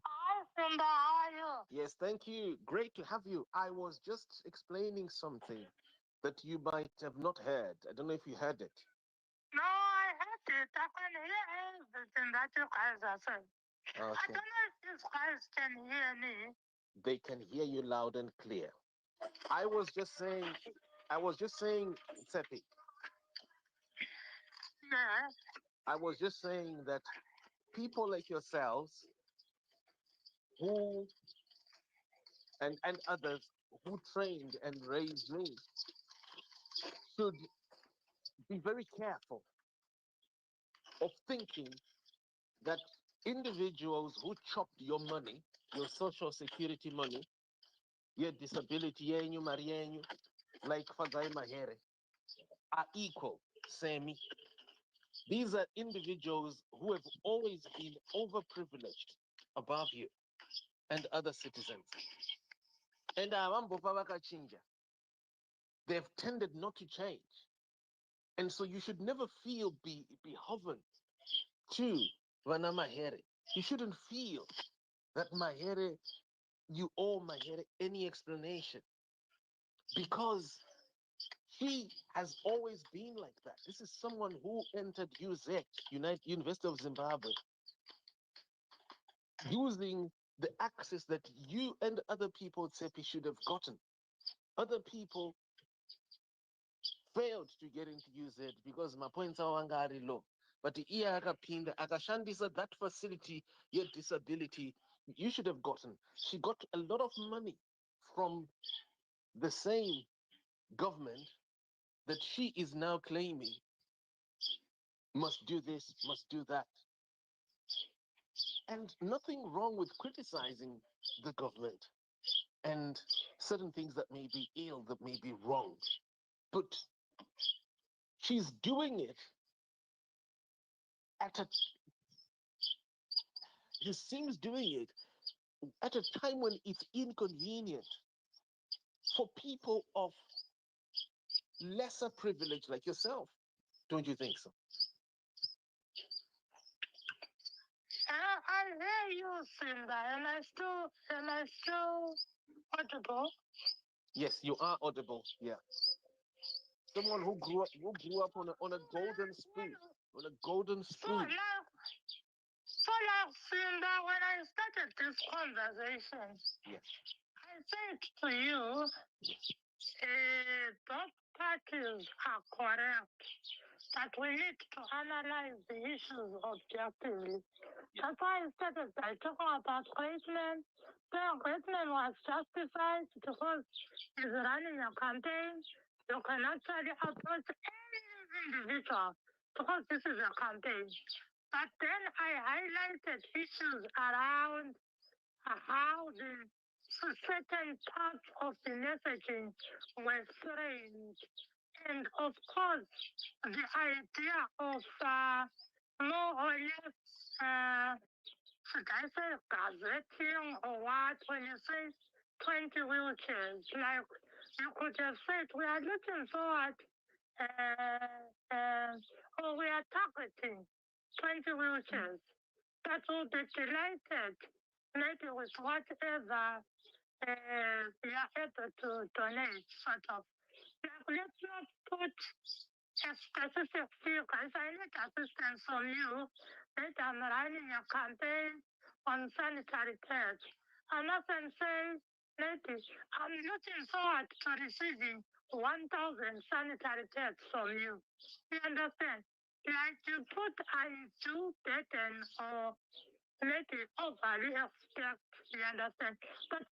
Hi, Simba, how are you? Yes, thank you. Great to have you. I was just explaining something that you might have not heard. I don't know if you heard it. No, I heard it. I can hear everything that you guys are saying. I Okay. don't know if these guys can hear me. They can hear you loud and clear. I was just saying, Tsepi, Yeah. I was just saying that people like yourselves who and others who trained and raised me should be very careful of thinking that individuals who chopped your money, your social security money, your disability, like FADZI Mahere, are equal, Sammy. These are individuals who have always been overprivileged above you and other citizens. And they've tended not to change. And so you should never feel behoven to Vana Mahere. You shouldn't feel that Mahere, you owe Mahere any explanation because she has always been like that. This is someone who entered UZ, University of Zimbabwe, using the access that you and other people, Tsepi, should have gotten. Other people failed to get into UZ because mapoints are low. But the iya akapinda akashandisa that facility, your disability, you should have gotten. She got a lot of money from the same government that she is now claiming must do this, must do that. And nothing wrong with criticizing the government and certain things that may be ill, that may be wrong. But she's doing it she seems doing it at a time when it's inconvenient for people of lesser privilege like yourself. Don't you think so? I hear you, Simba, and I still audible. Yes, you are audible. Yeah. Someone who grew up on a golden spoon. On a golden spoon. So like Simba, when I started this conversation, yes, I said to you, both parties are correct, that we need to analyze the issues objectively. That's why I started by talking about GREATMAN. Then GREATMAN was justified because he's running a campaign. You can actually approach any individual because this is a campaign. But then I highlighted issues around how the certain parts of the messaging were framed. And of course, the idea of more or less, should I say, gazetting or what, when you say 20 wheelchairs, like you could have said, we are looking forward, or we are targeting 20 wheelchairs. That will be delighted, maybe with whatever we are able to donate, sort of. Like, let's not put a specific figure. If I need assistance from you, that I'm running a campaign on sanitary pads. I'm not saying say, maybe I'm looking forward to receiving 1,000 sanitary pads from you. You understand? Like you put I do better or maybe overly expect, you understand? But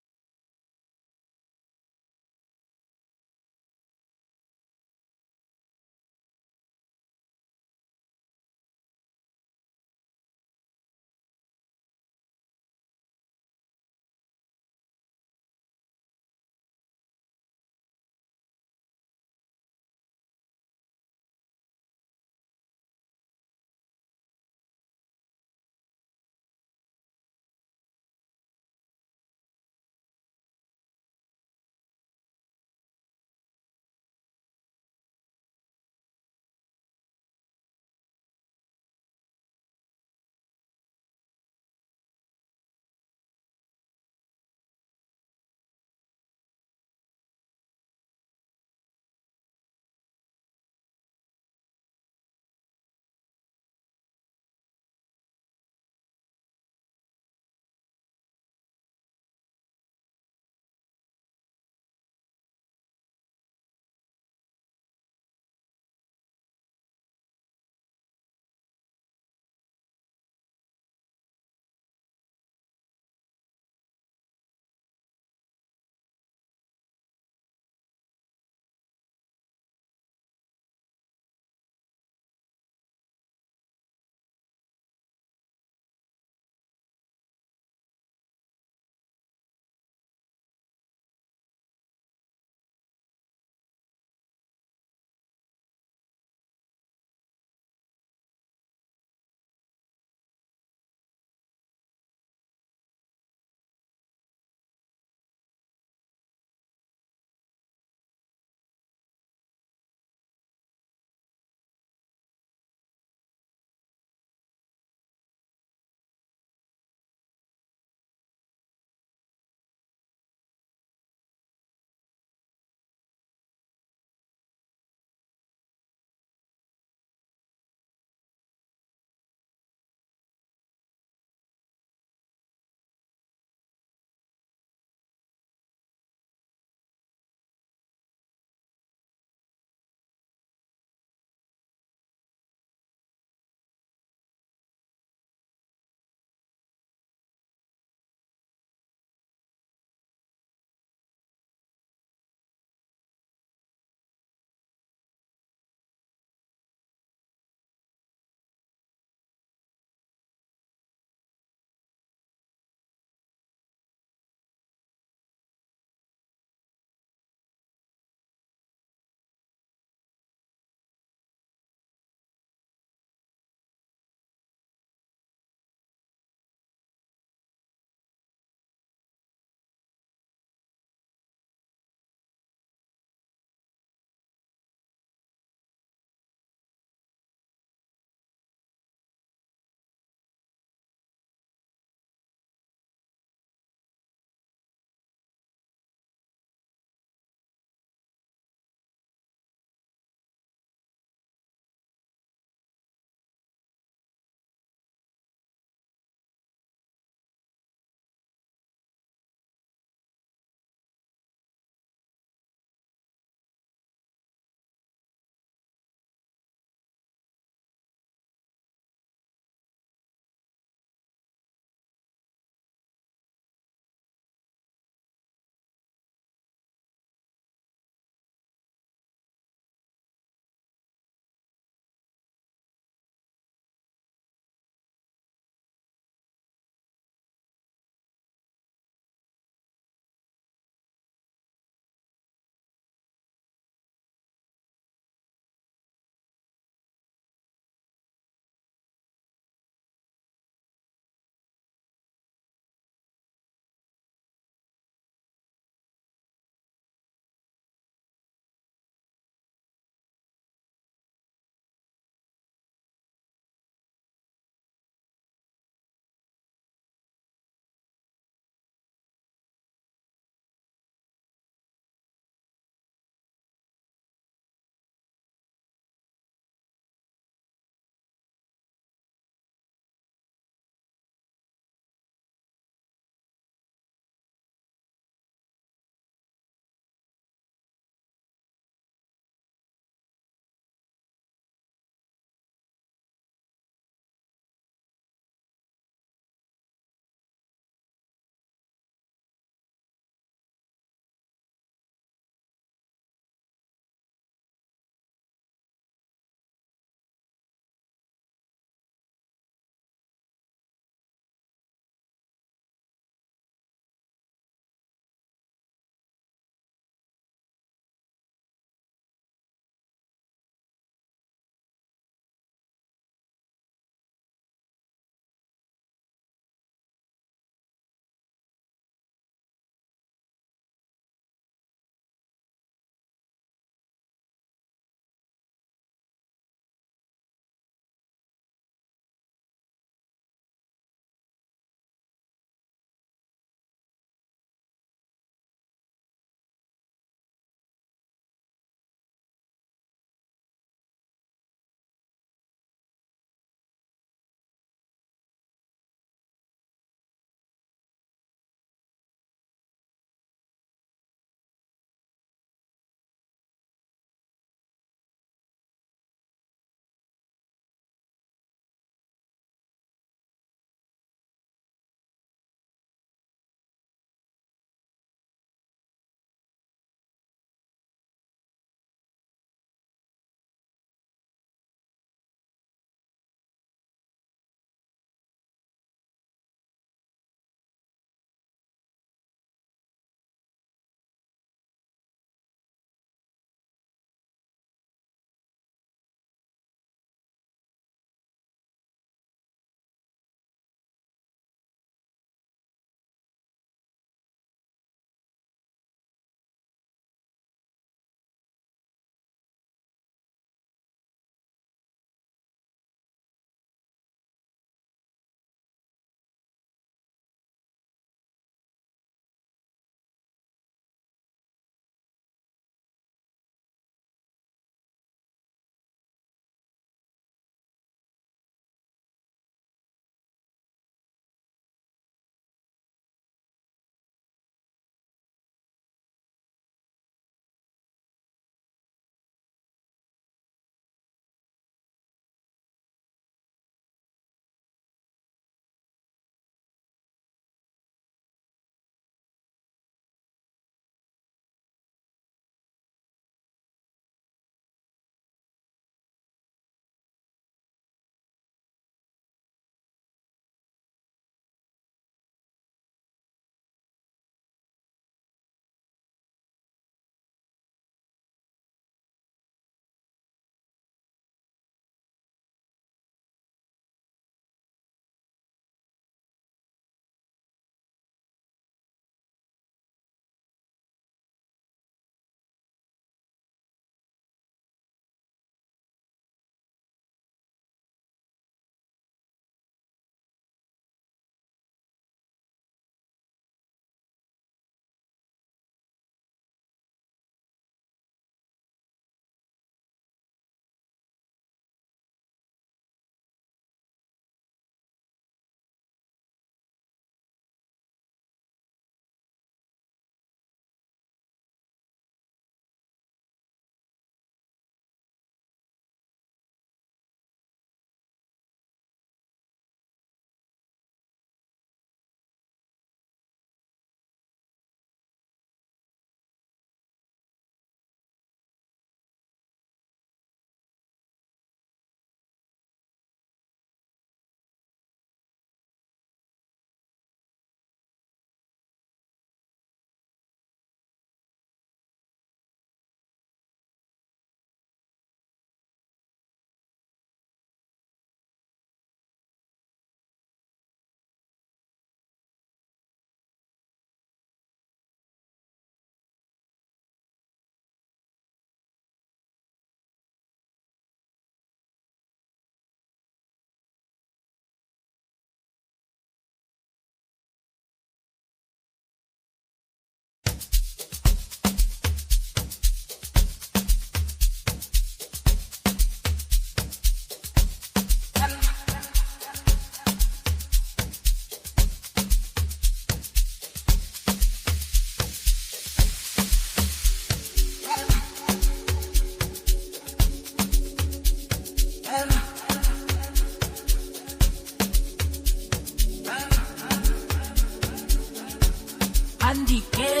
handicap